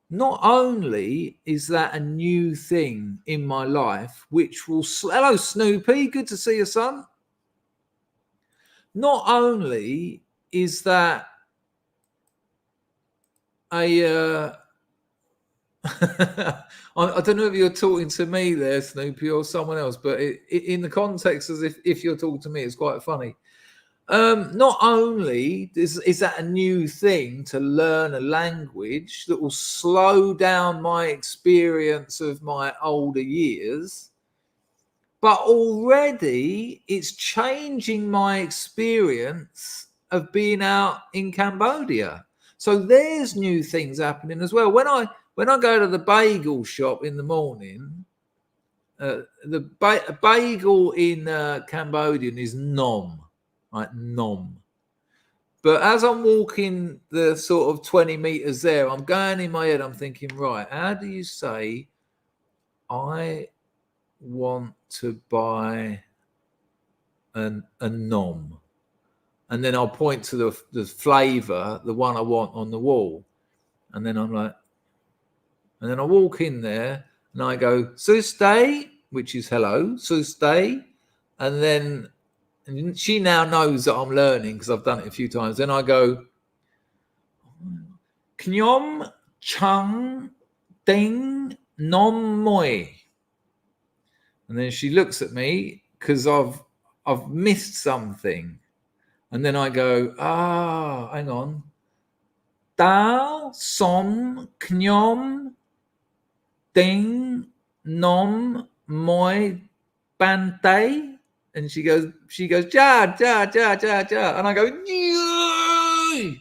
not only is that a new thing in my life, which will... Hello, Snoopy. Good to see you, son. Not only is that I don't know if you're talking to me there, Snoopy, or someone else, but in the context as if you're talking to me, it's quite funny. Not only is that a new thing to learn a language that will slow down my experience of my older years, but already it's changing my experience of being out in Cambodia. So there's new things happening as well. When I go to the bagel shop in the morning, the bagel in Cambodian is nom, like nom. But as I'm walking the sort of 20 meters there, I'm going in my head, I'm thinking, right, how do you say, I want to buy a nom? And then I'll point to the flavor, the one I want on the wall. And then I'm like, and then I walk in there and I go, "Suste," which is hello, "Suste." And then she now knows that I'm learning because I've done it a few times. Then I go, Knyom chung ding nom moi. And then she looks at me because I've missed something. And then I go, hang on. Dao som knyom ding nom moi bante. And she goes, ja, ja, ja, ja, ja. And I go, yay!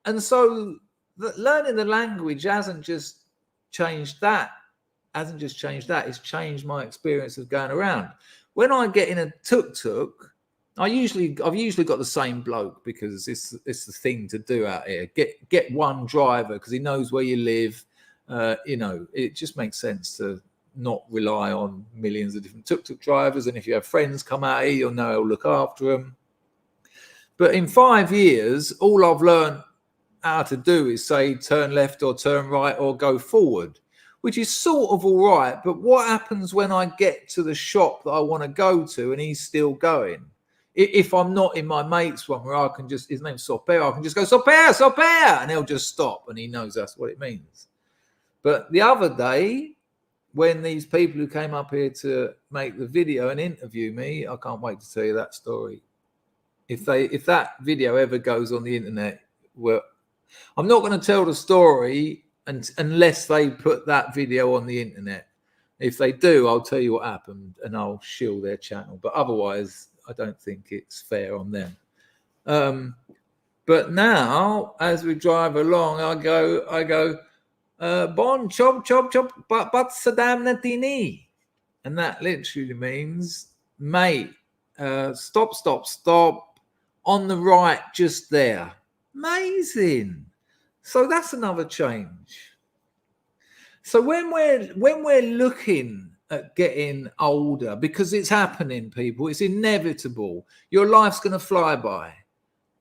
And so learning the language hasn't just changed that. It's changed my experience of going around. When I get in a tuk-tuk, I've usually got the same bloke because it's the thing to do out here. Get one driver because he knows where you live. It just makes sense to not rely on millions of different tuk-tuk drivers. And if you have friends come out here, you'll know he'll look after them. But in 5 years, all I've learned how to do is say turn left or turn right or go forward, which is sort of all right. But what happens when I get to the shop that I want to go to and he's still going? If I'm not in my mate's one where I can just, his name's Sopper, I can just go, Sopper, and he'll just stop and he knows that's what it means. But the other day, when these people who came up here to make the video and interview me, I can't wait to tell you that story. If that video ever goes on the internet, well, I'm not going to tell the story unless they put that video on the internet. If they do, I'll tell you what happened and I'll shill their channel. But otherwise, I don't think it's fair on them. But now, as we drive along, I go, bon chop chop chop, but Saddam Natini, and that literally means, mate, stop, on the right, just there. Amazing. So that's another change. So when we're looking at getting older, because it's happening, people, it's inevitable. Your life's going to fly by.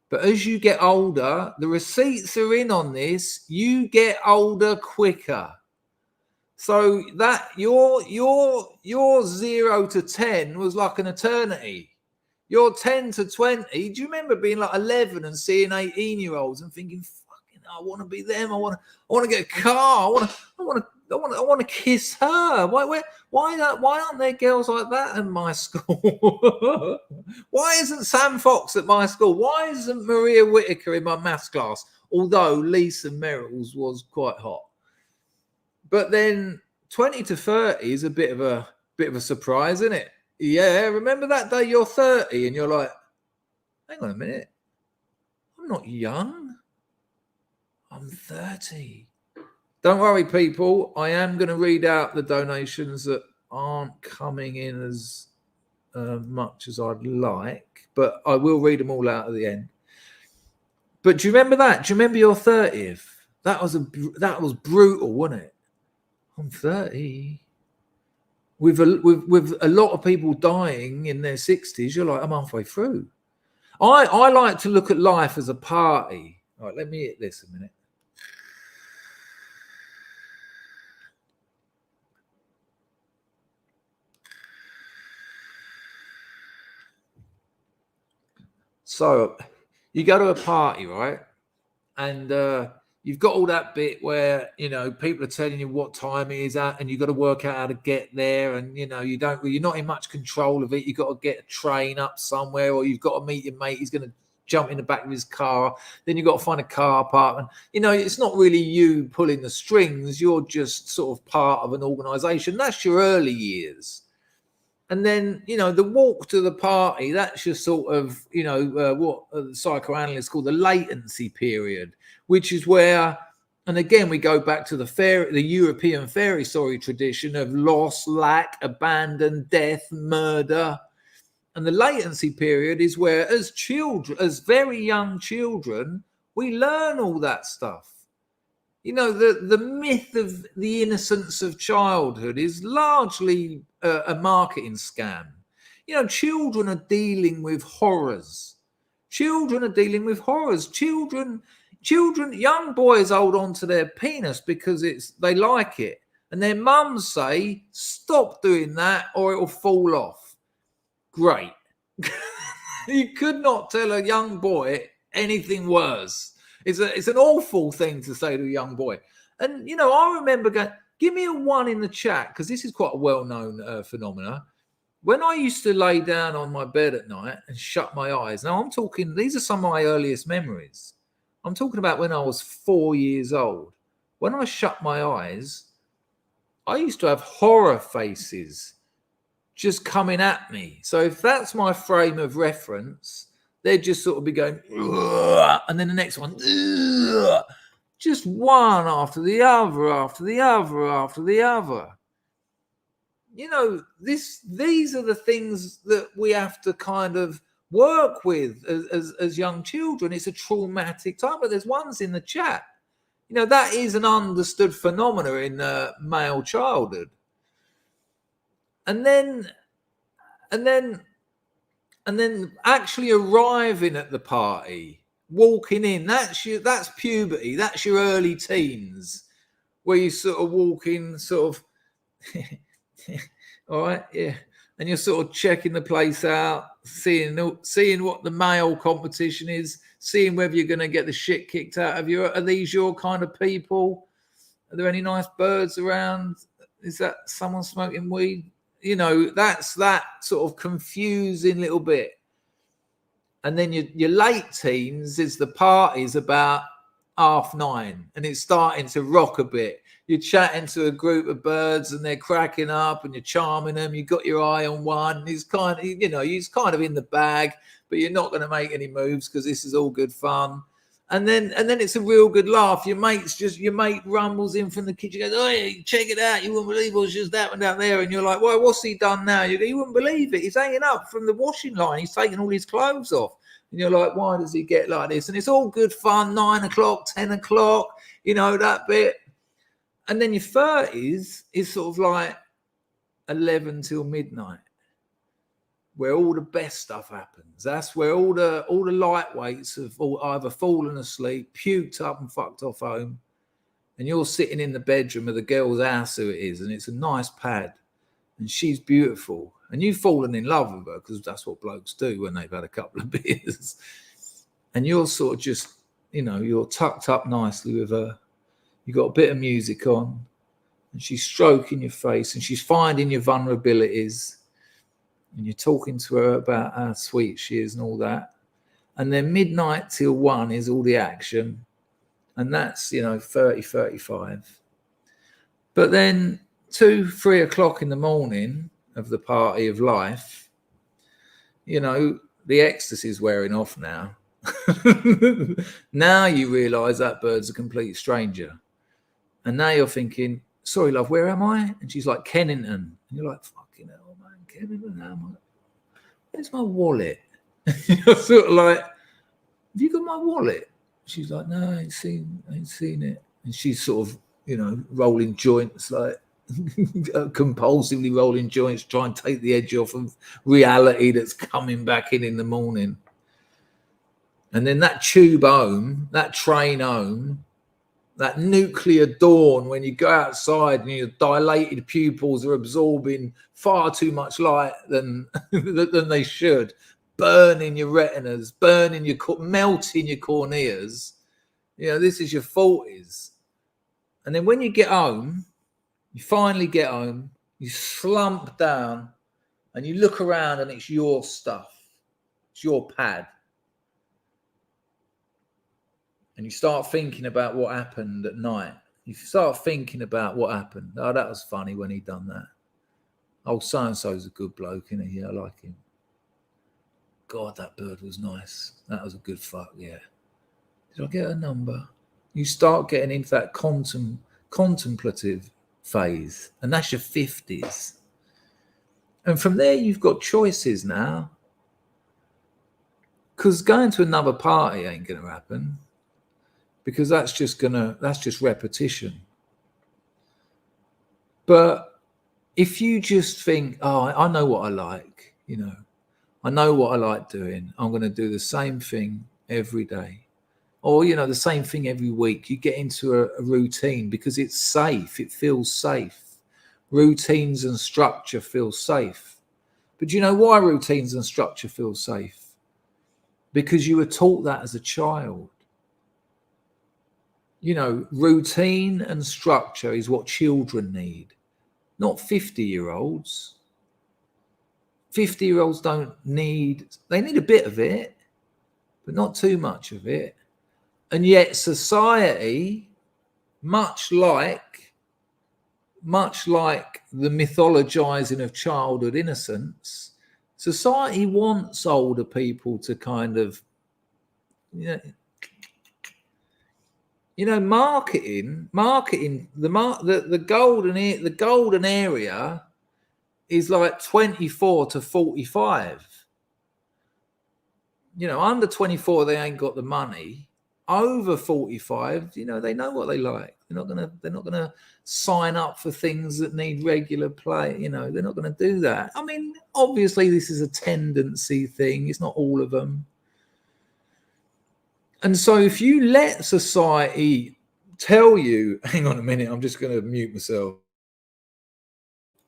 But as you get older, the receipts are in on this. You get older quicker. So that your 0 to 10 was like an eternity. Your 10 to 20. Do you remember being like 11 and seeing 18-year-olds and thinking, "Fucking, I want to be them. I want to get a car. I want to kiss her. Why aren't there girls like that in my school? Why isn't Sam Fox at my school? Why isn't Maria Whitaker in my maths class? Although Lisa Merrill's was quite hot. But then 20 to 30 is a bit of a surprise, isn't it? Yeah, remember that day you're 30 and you're like, hang on a minute, I'm not young. I'm 30. Don't worry, people. I am going to read out the donations that aren't coming in as much as I'd like, but I will read them all out at the end. But do you remember that? Do you remember your 30th? That was brutal, wasn't it? I'm 30. With a lot of people dying in their 60s, you're like, I'm halfway through. I like to look at life as a party. All right, let me hit this a minute. So you go to a party, right? And you've got all that bit where, people are telling you what time it is at and you've got to work out how to get there. And, you're not in much control of it. You've got to get a train up somewhere, or you've got to meet your mate. He's going to jump in the back of his car. Then you've got to find a car park. And, it's not really you pulling the strings. You're just sort of part of an organization. That's your early years. And then, the walk to the party, that's your sort of, what psychoanalysts call the latency period, which is where, and again, we go back to the European fairy story tradition of loss, lack, abandon, death, murder. And the latency period is where, as very young children, we learn all that stuff. The myth of the innocence of childhood is largely a marketing scam. Children are dealing with horrors. Young boys hold on to their penis because they like it. And their mums say, stop doing that or it'll fall off. Great. You could not tell a young boy anything worse. It's an awful thing to say to a young boy. And, you know, I remember going, give me a 1 in the chat, because this is quite a well-known phenomena. When I used to lay down on my bed at night and shut my eyes, now I'm talking, these are some of my earliest memories. I'm talking about when I was 4 years old. When I shut my eyes, I used to have horror faces just coming at me. So if that's my frame of reference, they'd just sort of be going, ugh, and then the next one, ugh, just one after the other, after the other, after the other. You know, these are the things that we have to kind of work with as young children. It's a traumatic time, but there's ones in the chat. You know, that is an understood phenomena in male childhood. And then actually arriving at the party, walking in, that's puberty, that's your early teens, where you sort of walk in sort of all right, yeah, and you're sort of checking the place out, seeing what the male competition is, seeing whether you're going to get the shit kicked out of you. Are these your kind of people? Are there any nice birds around? Is that someone smoking weed? You know, that's that sort of confusing little bit. And then your late teens is the party's about 9:30 and it's starting to rock a bit. You're chatting to a group of birds and they're cracking up and you're charming them. You've got your eye on one. He's kind of, you know, he's kind of in the bag, but you're not going to make any moves because this is all good fun. And then it's a real good laugh. Your mate rumbles in from the kitchen, goes, "Oh, check it out. You wouldn't believe it was just that one down there." And you're like, "Well, what's he done now?" You go, "You wouldn't believe it. He's hanging up from the washing line. He's taking all his clothes off." And you're like, "Why does he get like this?" And it's all good fun, 9 o'clock, 10 o'clock, you know, that bit. And then your 30s is sort of like 11 till midnight, where all the best stuff happens. That's where all the lightweights have either fallen asleep, puked up and fucked off home. And you're sitting in the bedroom of the girl's house who it is, and it's a nice pad. And she's beautiful. And you've fallen in love with her because that's what blokes do when they've had a couple of beers. And you're sort of just, you know, you're tucked up nicely with her. You've got a bit of music on. And she's stroking your face and she's finding your vulnerabilities. And you're talking to her about how sweet she is and all that. And then midnight till 1 is all the action. And that's, you know, 30, 35. But then 2, 3 o'clock in the morning of the party of life, you know, the ecstasy's wearing off now. Now you realise that bird's a complete stranger. And now you're thinking, "Sorry, love, where am I?" And she's like, "Kennington." And you're like, "Fucking hell, man, Kennington, how am I? Where's my wallet?" You're sort of like, "Have you got my wallet?" She's like, "No, I ain't seen it." And she's sort of, you know, rolling joints, like compulsively rolling joints, try and take the edge off of reality that's coming back in the morning. And then that tube home, that train home, that nuclear dawn when you go outside and your dilated pupils are absorbing far too much light than they should, burning your retinas, melting your corneas. You know, this is your 40s. And then when you get home, you finally get home, you slump down and you look around and it's your stuff. It's your pad. And you start thinking about what happened at night. You start thinking about what happened. "Oh, that was funny when he done that. Oh, so-and-so's a good bloke, isn't he? Yeah, I like him. God, that bird was nice. That was a good fuck, yeah. Did I get a number?" You start getting into that contemplative phase. And that's your 50s. And from there, you've got choices now. Because going to another party ain't going to happen. Because that's just repetition. But if you just think, "Oh, I know what I like, you know, I know what I like doing. I'm going to do the same thing every day." Or, you know, the same thing every week. You get into a routine because it's safe. It feels safe. Routines and structure feel safe. But do you know why routines and structure feel safe? Because you were taught that as a child. You know, routine and structure is what children need, not 50-year-olds. 50-year-olds don't need, they need a bit of it, but not too much of it. And yet society, much like the mythologizing of childhood innocence, society wants older people to kind of, marketing, the golden area is like 24 to 45. Under 24, they ain't got the money. Over 45, they know what they like. They're not gonna sign up for things that need regular play. They're not gonna do that. I mean, obviously, this is a tendency thing. It's not all of them. And so, if you let society tell you, hang on a minute, I'm just going to mute myself.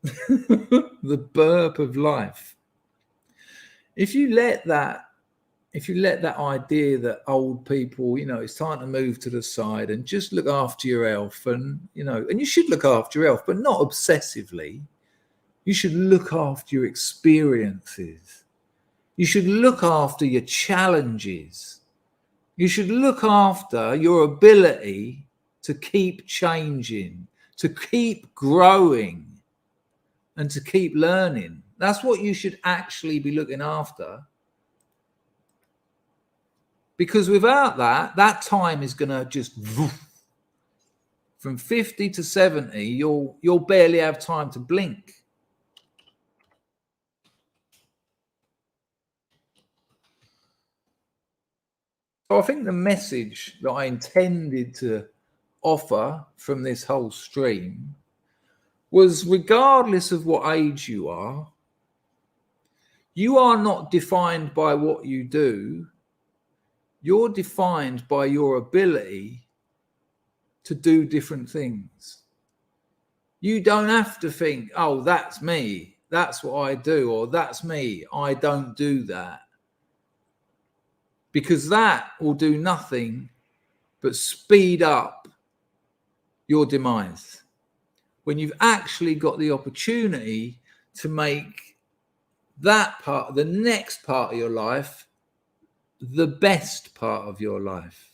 The burp of life. If you let that idea that old people, it's time to move to the side and just look after your health, and you should look after your health, but not obsessively. You should look after your experiences. You should look after your challenges. You should look after your ability to keep changing, to keep growing, and to keep learning. That's what you should actually be looking after. Because without that time is going to just from 50 to 70, you'll barely have time to blink. So I think the message that I intended to offer from this whole stream was, regardless of what age you are not defined by what you do. You're defined by your ability to do different things. You don't have to think, oh, that's me, that's what I do, or that's me, I don't do that. Because that will do nothing but speed up your demise. When you've actually got the opportunity to make that part, the next part of your life, the best part of your life.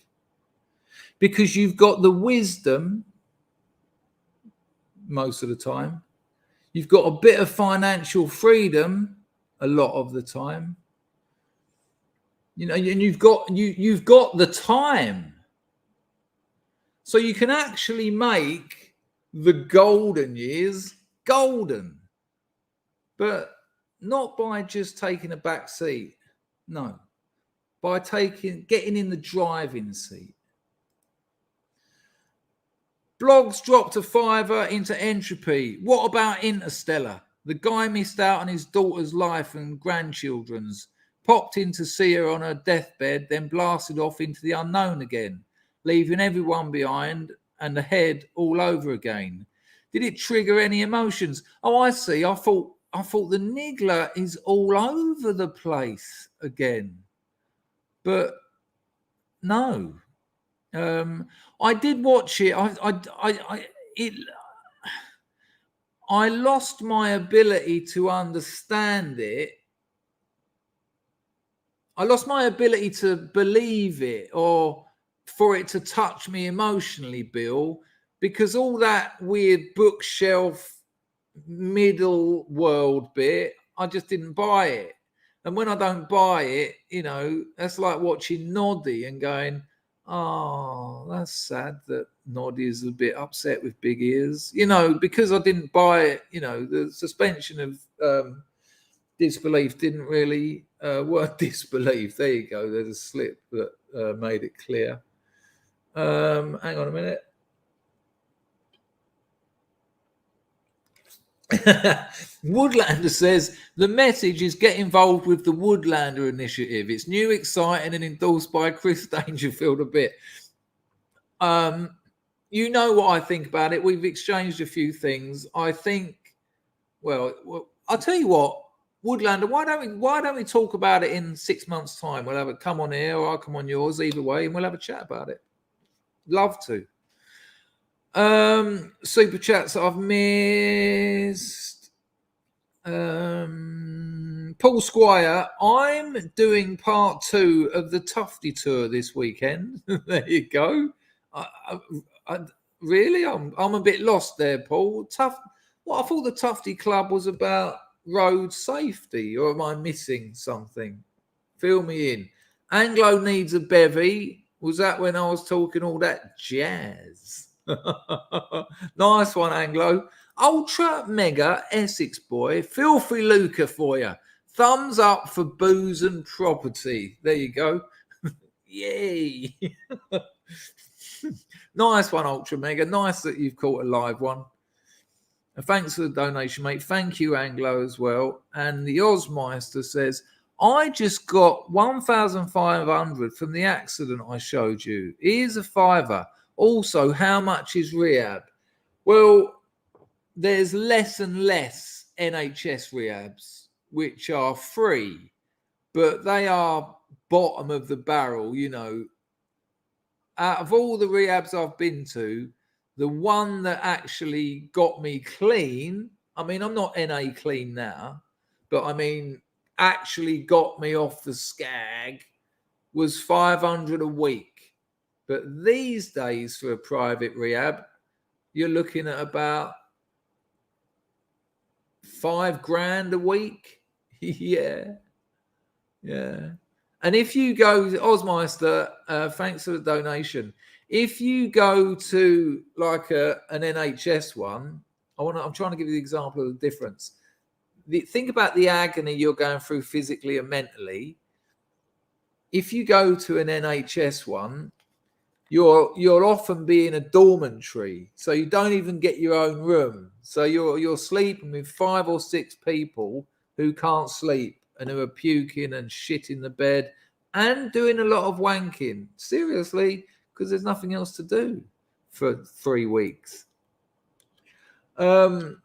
Because you've got the wisdom most of the time. You've got a bit of financial freedom a lot of the time. And you've got the time. So you can actually make the golden years golden. But not by just taking a back seat. No. By getting in the driving seat. Blogs dropped a $5 into entropy. What about Interstellar? The guy missed out on his daughter's life and grandchildren's. Popped in to see her on her deathbed, then blasted off into the unknown again, leaving everyone behind and ahead all over again. Did it trigger any emotions? Oh, I see. I thought the niggler is all over the place again. But no. I did watch it. I lost my ability to understand it. I lost my ability to believe it or for it to touch me emotionally, Bill, because all that weird bookshelf middle world bit, I just didn't buy it. And when I don't buy it, that's like watching Noddy and going, oh, that's sad that Noddy is a bit upset with big ears, because I didn't buy it. The suspension of disbelief didn't really work. Disbelief. There you go. There's a slip that made it clear. Hang on a minute. Woodlander says the message is get involved with the Woodlander initiative. It's new, exciting, and endorsed by Chris Dangerfield a bit. You know what I think about it. We've exchanged a few things. I think, well, I'll tell you what, Woodlander, why don't we talk about it in 6 months' time? We'll have it come on here, or I'll come on yours, either way, and we'll have a chat about it. Love to. Super chats I've missed. Paul Squire, I'm doing part 2 of the Tufty tour this weekend. There you go. Really, I'm a bit lost there, Paul. Well, I thought the Tufty Club was about road safety, or am I missing something? Fill me in. Anglo needs a bevy. Was that when I was talking all that jazz? Nice one, Anglo. Ultra mega Essex boy, filthy lucre for you. Thumbs up for booze and property. There you go. Yay. Nice one, Ultra Mega. Nice that you've caught a live one. And thanks for the donation, mate. Thank you, Anglo, as well. And the Ozmeister says, I just got 1,500 from the accident I showed you. Here's a fiver. Also, how much is rehab? Well, there's less and less NHS rehabs, which are free, but they are bottom of the barrel, you know. Out of all the rehabs I've been to, the one that actually got me clean, I mean, I'm not NA clean now, but I mean, actually got me off the scag was 500 a week. But these days for a private rehab, you're looking at about $5,000 a week. Yeah. And if you go, Ozmeister, thanks for the donation. If you go to like an NHS one, I'm trying to give you the example of the difference. Think about the agony you're going through physically and mentally. If you go to an NHS one, you'll often be in a dormitory, so you don't even get your own room. So you're sleeping with 5 or 6 people who can't sleep and who are puking and shit in the bed and doing a lot of wanking. Seriously, because there's nothing else to do for 3 weeks. The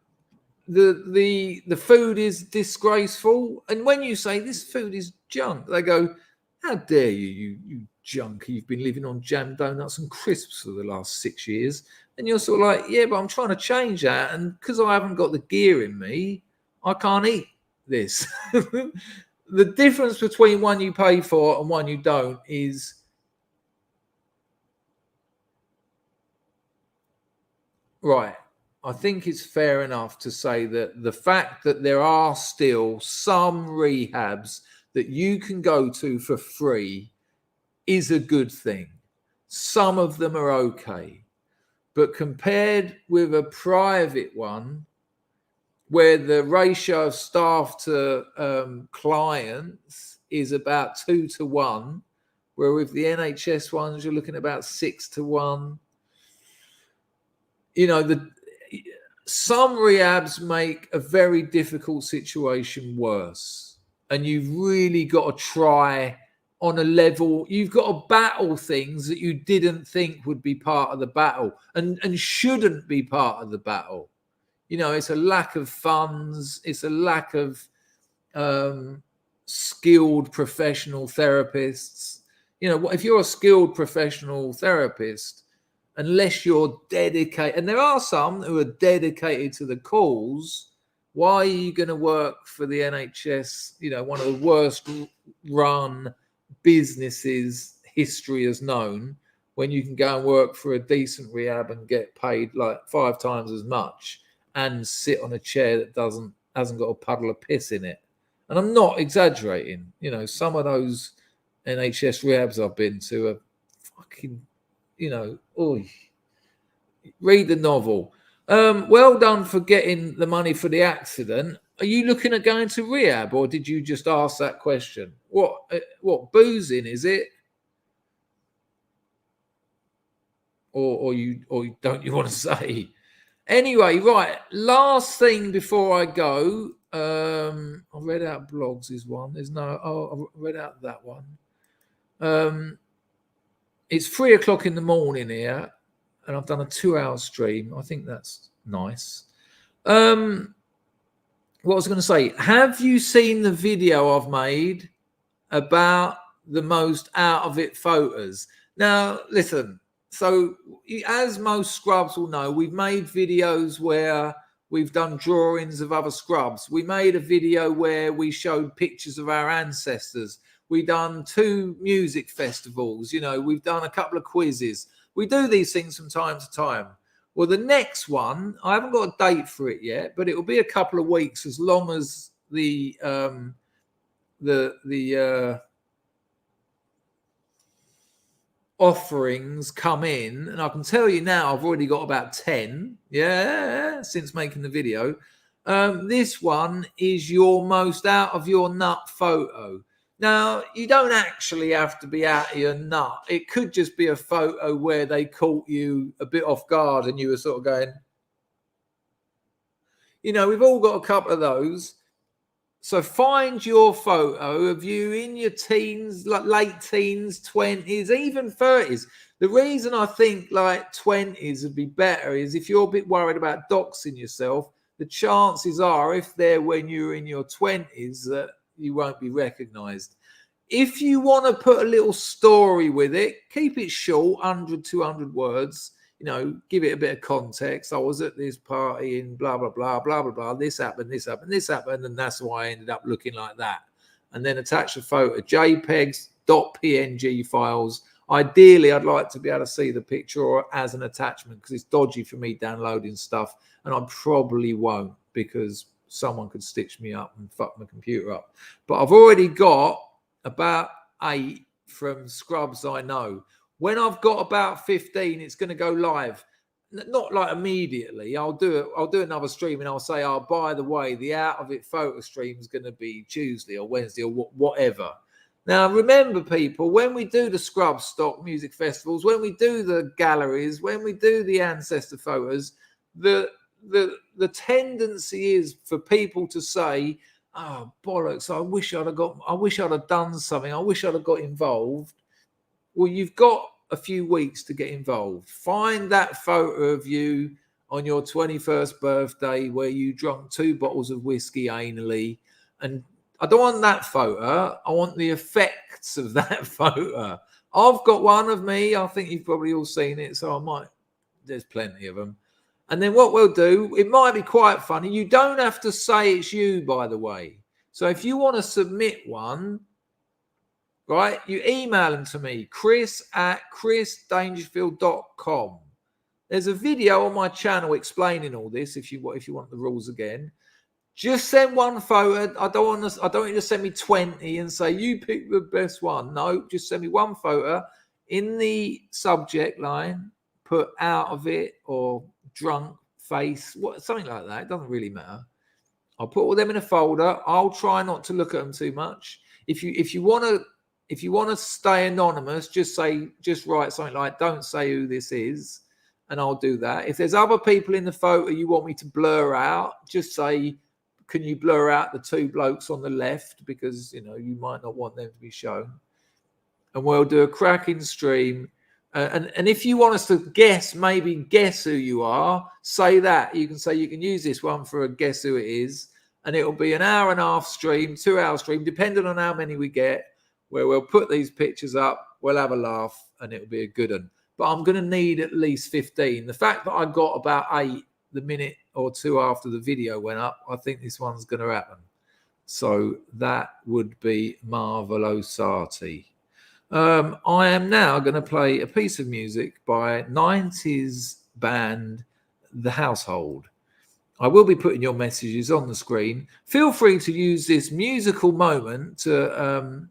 food is disgraceful, and when you say this food is junk, they go, "How dare you junkie? You've been living on jam donuts and crisps for the last 6 years." And you're sort of like, "Yeah, but I'm trying to change that, and because I haven't got the gear in me, I can't eat this." The difference between one you pay for and one you don't is right. I think it's fair enough to say that the fact that there are still some rehabs that you can go to for free is a good thing. Some of them are okay. But compared with a private one, where the ratio of staff to clients is about 2 to 1, where with the NHS ones, you're looking at about 6 to 1. You know, some rehabs make a very difficult situation worse. And you've really got to try on a level. You've got to battle things that you didn't think would be part of the battle and shouldn't be part of the battle. You know, it's a lack of funds. It's a lack of skilled professional therapists. You know, if you're a skilled professional therapist, unless you're dedicated, and there are some who are dedicated to the cause, why are you going to work for the NHS, you know, one of the worst run businesses history has known, when you can go and work for a decent rehab and get paid like 5 times as much and sit on a chair that hasn't got a puddle of piss in it? And I'm not exaggerating. You know, some of those NHS rehabs I've been to are fucking, you know, read the novel. Well done for getting the money for the accident. Are you looking at going to rehab, or did you just ask that question? What boozing is it? Or don't you want to say? Anyway, right. Last thing before I go, I read out blogs is one. I read out that one. It's 3 o'clock in the morning here, and I've done a 2-hour stream. I think that's nice. What was I going to say? Have you seen the video I've made about the most out of it photos? Now, listen, So as most scrubs will know, we've made videos where we've done drawings of other scrubs. We made a video where we showed pictures of our ancestors. We've done 2 music festivals. You know, we've done a couple of quizzes. We do these things from time to time. Well, the next one, I haven't got a date for it yet, but it will be a couple of weeks, as long as the offerings come in. And I can tell you now, I've already got about 10, since making the video. This one is your most out of your nut photo. Now, you don't actually have to be out of your nut. It could just be a photo where they caught you a bit off guard and you were sort of going, you know, we've all got a couple of those. So find your photo of you in your teens, like late teens, 20s, even 30s. The reason I think like 20s would be better is if you're a bit worried about doxing yourself, the chances are, if they're when you're in your 20s, that you won't be recognized. If you want to put a little story with it, keep it short, 100, 200 words. You know, give it a bit of context. I was at this party in blah, blah, blah, blah, blah, blah. This happened, this happened, this happened. And that's why I ended up looking like that. And then attach a photo, JPEGs, .png files. Ideally, I'd like to be able to see the picture or as an attachment, because it's dodgy for me downloading stuff. And I probably won't, because someone could stitch me up and fuck my computer up. But I've already got about 8 from scrubs I know. When I've got about 15, it's going to go live. Not like immediately. I'll do another stream and I'll say, oh, by the way, the Out of It photo stream is going to be Tuesday or Wednesday or whatever. Now, remember, people, when we do the scrub stock music festivals, when we do the galleries, when we do the ancestor photos, the tendency is for people to say, oh, bollocks, I wish I'd have done something. I wish I'd have got involved. Well, you've got a few weeks to get involved. Find that photo of you on your 21st birthday where you drunk 2 bottles of whiskey anally. And I don't want that photo. I want the effects of that photo. I've got one of me. I think you've probably all seen it. So there's plenty of them. And then what we'll do, it might be quite funny. You don't have to say it's you, by the way. So if you want to submit one, right, you email them to me, chris@chrisdangerfield.com. There's a video on my channel explaining all this if you want the rules again. Just send one photo. I don't want you to send me 20 and say you pick the best one. No, just send me one photo. In the subject line, put Out of It or drunk face, something like that. It doesn't really matter. I'll put all them in a folder. I'll try not to look at them too much. If you want to stay anonymous, just write something like, don't say who this is, and I'll do that. If there's other people in the photo you want me to blur out, just say, can you blur out the 2 blokes on the left, because you might not want them to be shown. And we'll do a cracking stream. And if you want us to guess who you are, say that. You can say you can use this one for a guess who it is, and it'll be an hour and a half stream, 2 hour stream, depending on how many we get, where we'll put these pictures up, we'll have a laugh, and it'll be a good one. But I'm going to need at least 15. The fact that I got about 8 the minute or 2 after the video went up, I think this one's going to happen. So that would be Marvelosati. I am now going to play a piece of music by 90s band The Household. I will be putting your messages on the screen. Feel free to use this musical moment to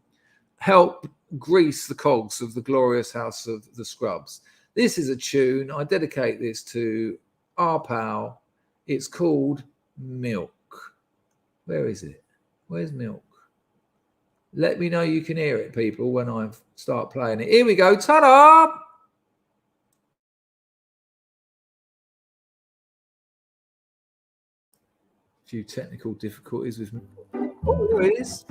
help grease the cogs of the glorious house of the Scrubs. This is a tune. I dedicate this to our pal. It's called Milk. Where is it? Where's Milk? Let me know you can hear it, people, when I start playing it. Here we go. Ta-da! A few technical difficulties with... Oh, there it is.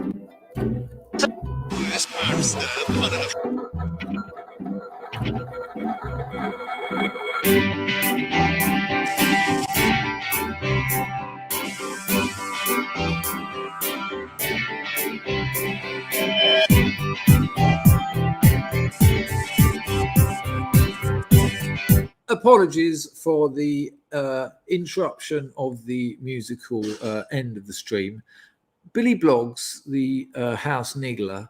apologies for the interruption of the musical end of the stream. Billy Bloggs, the house niggler,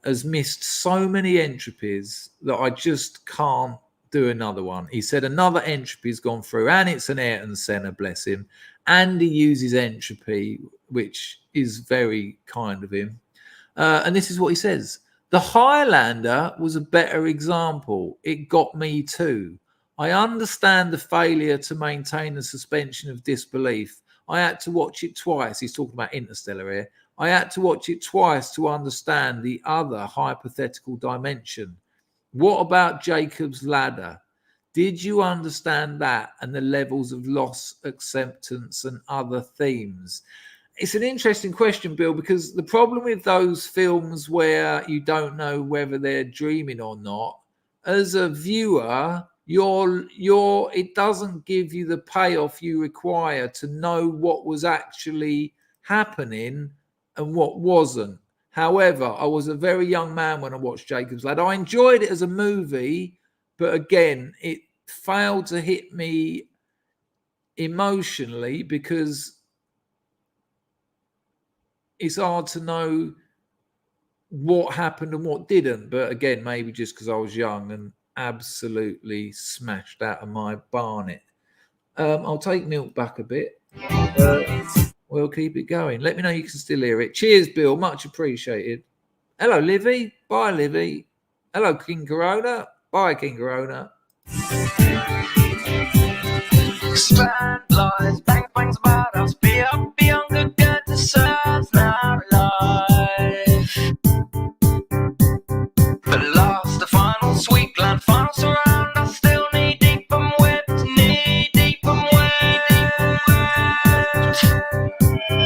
has missed so many entropies that I just can't do another one. He said another entropy's gone through, and it's an Ayrton Senna, bless him, and he uses entropy, which is very kind of him. And this is what he says. The Highlander was a better example. It got me too. I understand the failure to maintain the suspension of disbelief. I had to watch it twice. He's talking about Interstellar here. I had to watch it twice to understand the other hypothetical dimension. What about Jacob's ladder? Did you understand that and the levels of loss, acceptance, and other themes? It's an interesting question, Bill, because the problem with those films where you don't know whether they're dreaming or not, as a viewer, it doesn't give you the payoff you require to know what was actually happening and what wasn't. However, I was a very young man when I watched Jacob's Ladder. I enjoyed it as a movie, but again, it failed to hit me emotionally because it's hard to know what happened and what didn't. But again, maybe just because I was young and absolutely smashed out of my barnet. I'll take Milk back a bit. We'll keep it going. Let me know you can still hear it. Cheers, Bill. Much appreciated. Hello, Livy. Bye, Livy. Hello, King Corona. Bye, King Corona. Spread lies, bang bangs about us. Be up beyond the good deserves now life. But last, the final sweet land, final surround us. Still knee deep and wet, knee deep and wet.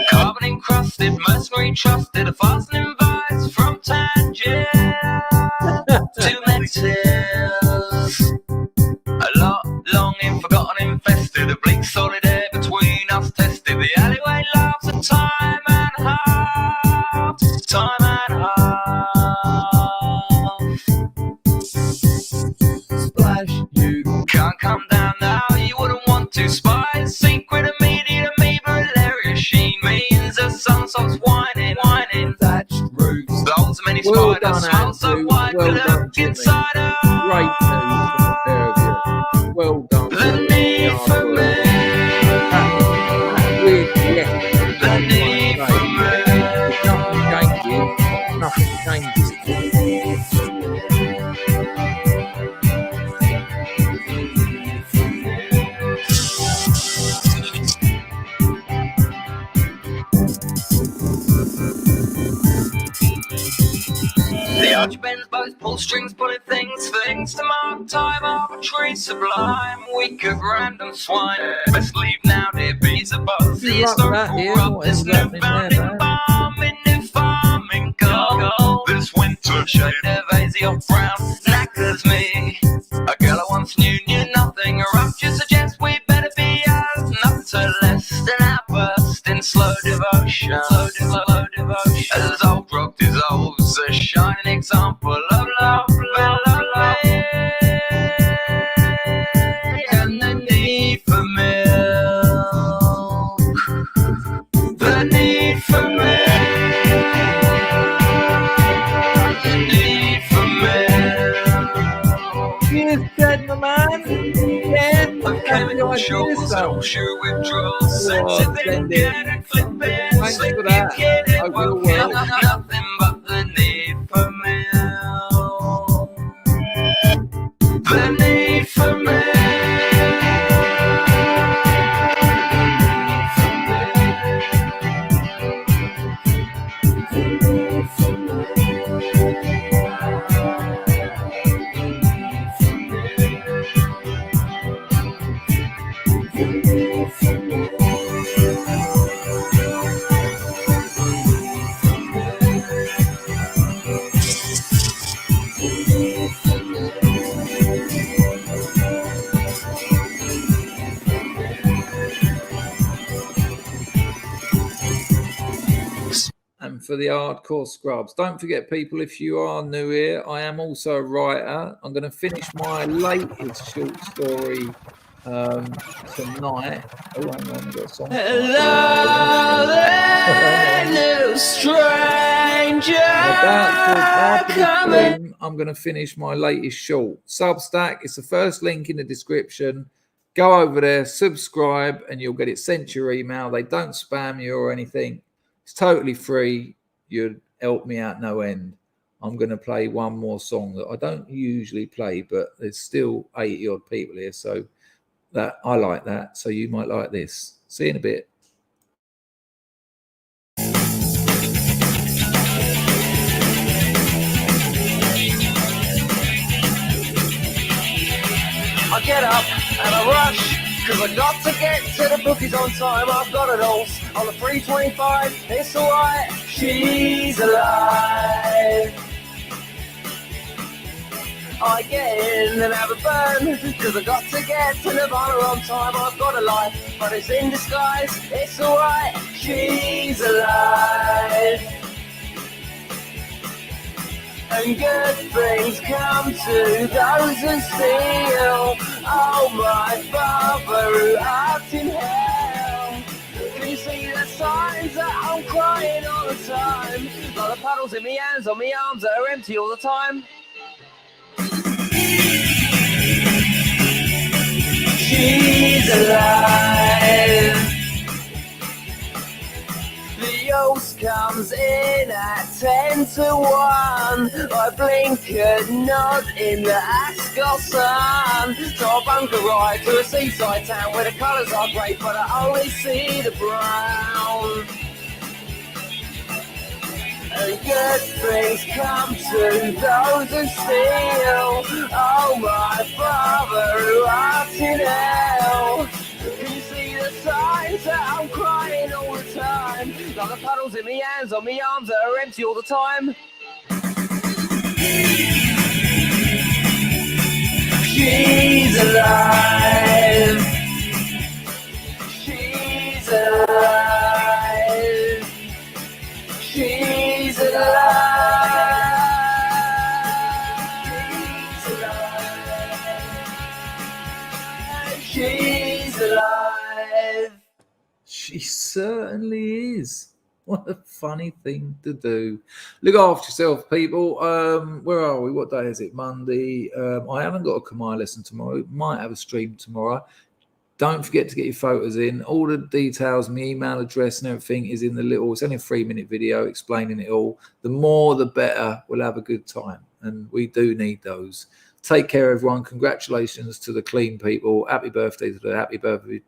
Carbon encrusted, mercenary trusted, a fastening vise from Tangier to Menzies. A lot longing, forgotten, infested, a bleak solid air between us tested. The alleyway laughs at time and half, time and half. Splash, you can't come down now, you wouldn't want to. Spies, secret, immediate, amoeba, hilarious sheen means the sun stops whining, whining. Thatched roofs, the holes of many spiders, smell so wide, we look inside us. Great news from the pair of you. Well done. The need for me. The need for me. Nothing changes. The arch bends both, pull strings, pulling things to mark time, arbitrary, sublime, weak of random swine. Best leave now, dear bees above the historical rub. This newfound embalming, new farming gold. This winter shade of hazy or brown knackers me. A girl I once knew nothing. A rupture suggests we better be as nothing to less than outburst in slow devotion. Slow devotion. As old rock dissolves, a shining example of love, and the need for milk. The need for milk. The need for milk. Cheers, Ted, my man. Yeah, A chemical shows, social withdrawals, sensitive, get a clip in, slip it, get it, work it, nothing but the need for milk. The need for milk. for the hardcore scrubs. Don't forget, people, if you are new here, I am also a writer. I'm going to finish my latest short story tonight. Oh, hang on, I've got a song. Hello there, new stranger. I'm going to finish my latest short. Substack, it's the first link in the description. Go over there, subscribe, and you'll get it sent to your email. They don't spam you or anything. It's totally free. You'd help me out no end. I'm going to play one more song that I don't usually play, but there's still 80 odd people here, so that I like that. So you might like this. See you in a bit. I get up and I rush, cause I got to get to the bookies on time. I've got it all on the 325, it's alright, she's alive. I get in and have a burn, cause I got to get to Nirvana on time. I've got a life, but it's in disguise, it's alright, she's alive. And good things come to those who steal. Oh, my Father who art in hell. Can you see the signs that I'm crying all the time? Like the puddles in my hands on my arms that are empty all the time. She's alive. The oath comes in at 10 to 1. I blink and nod in the Ascot sun. So I bunker ride to a seaside town where the colours are great, but I only see the brown. And good things come to those who steal. Oh, my Father who art in hell. Can you see the signs that I'm crying all the time? Like the puddles in my hands on my arms that are empty all the time. She's alive. She's alive. She's alive. She's alive. She certainly is. What a funny thing to do. Look after yourself, people. Where are we? What day is it? Monday. I haven't got a Khmer lesson tomorrow. Might have a stream tomorrow. Don't forget to get your photos in. All the details, my email address and everything is in the little, it's only a 3-minute video explaining it all. The more, the better. We'll have a good time. And we do need those. Take care, everyone. Congratulations to the clean people. Happy birthday to the happy birthday.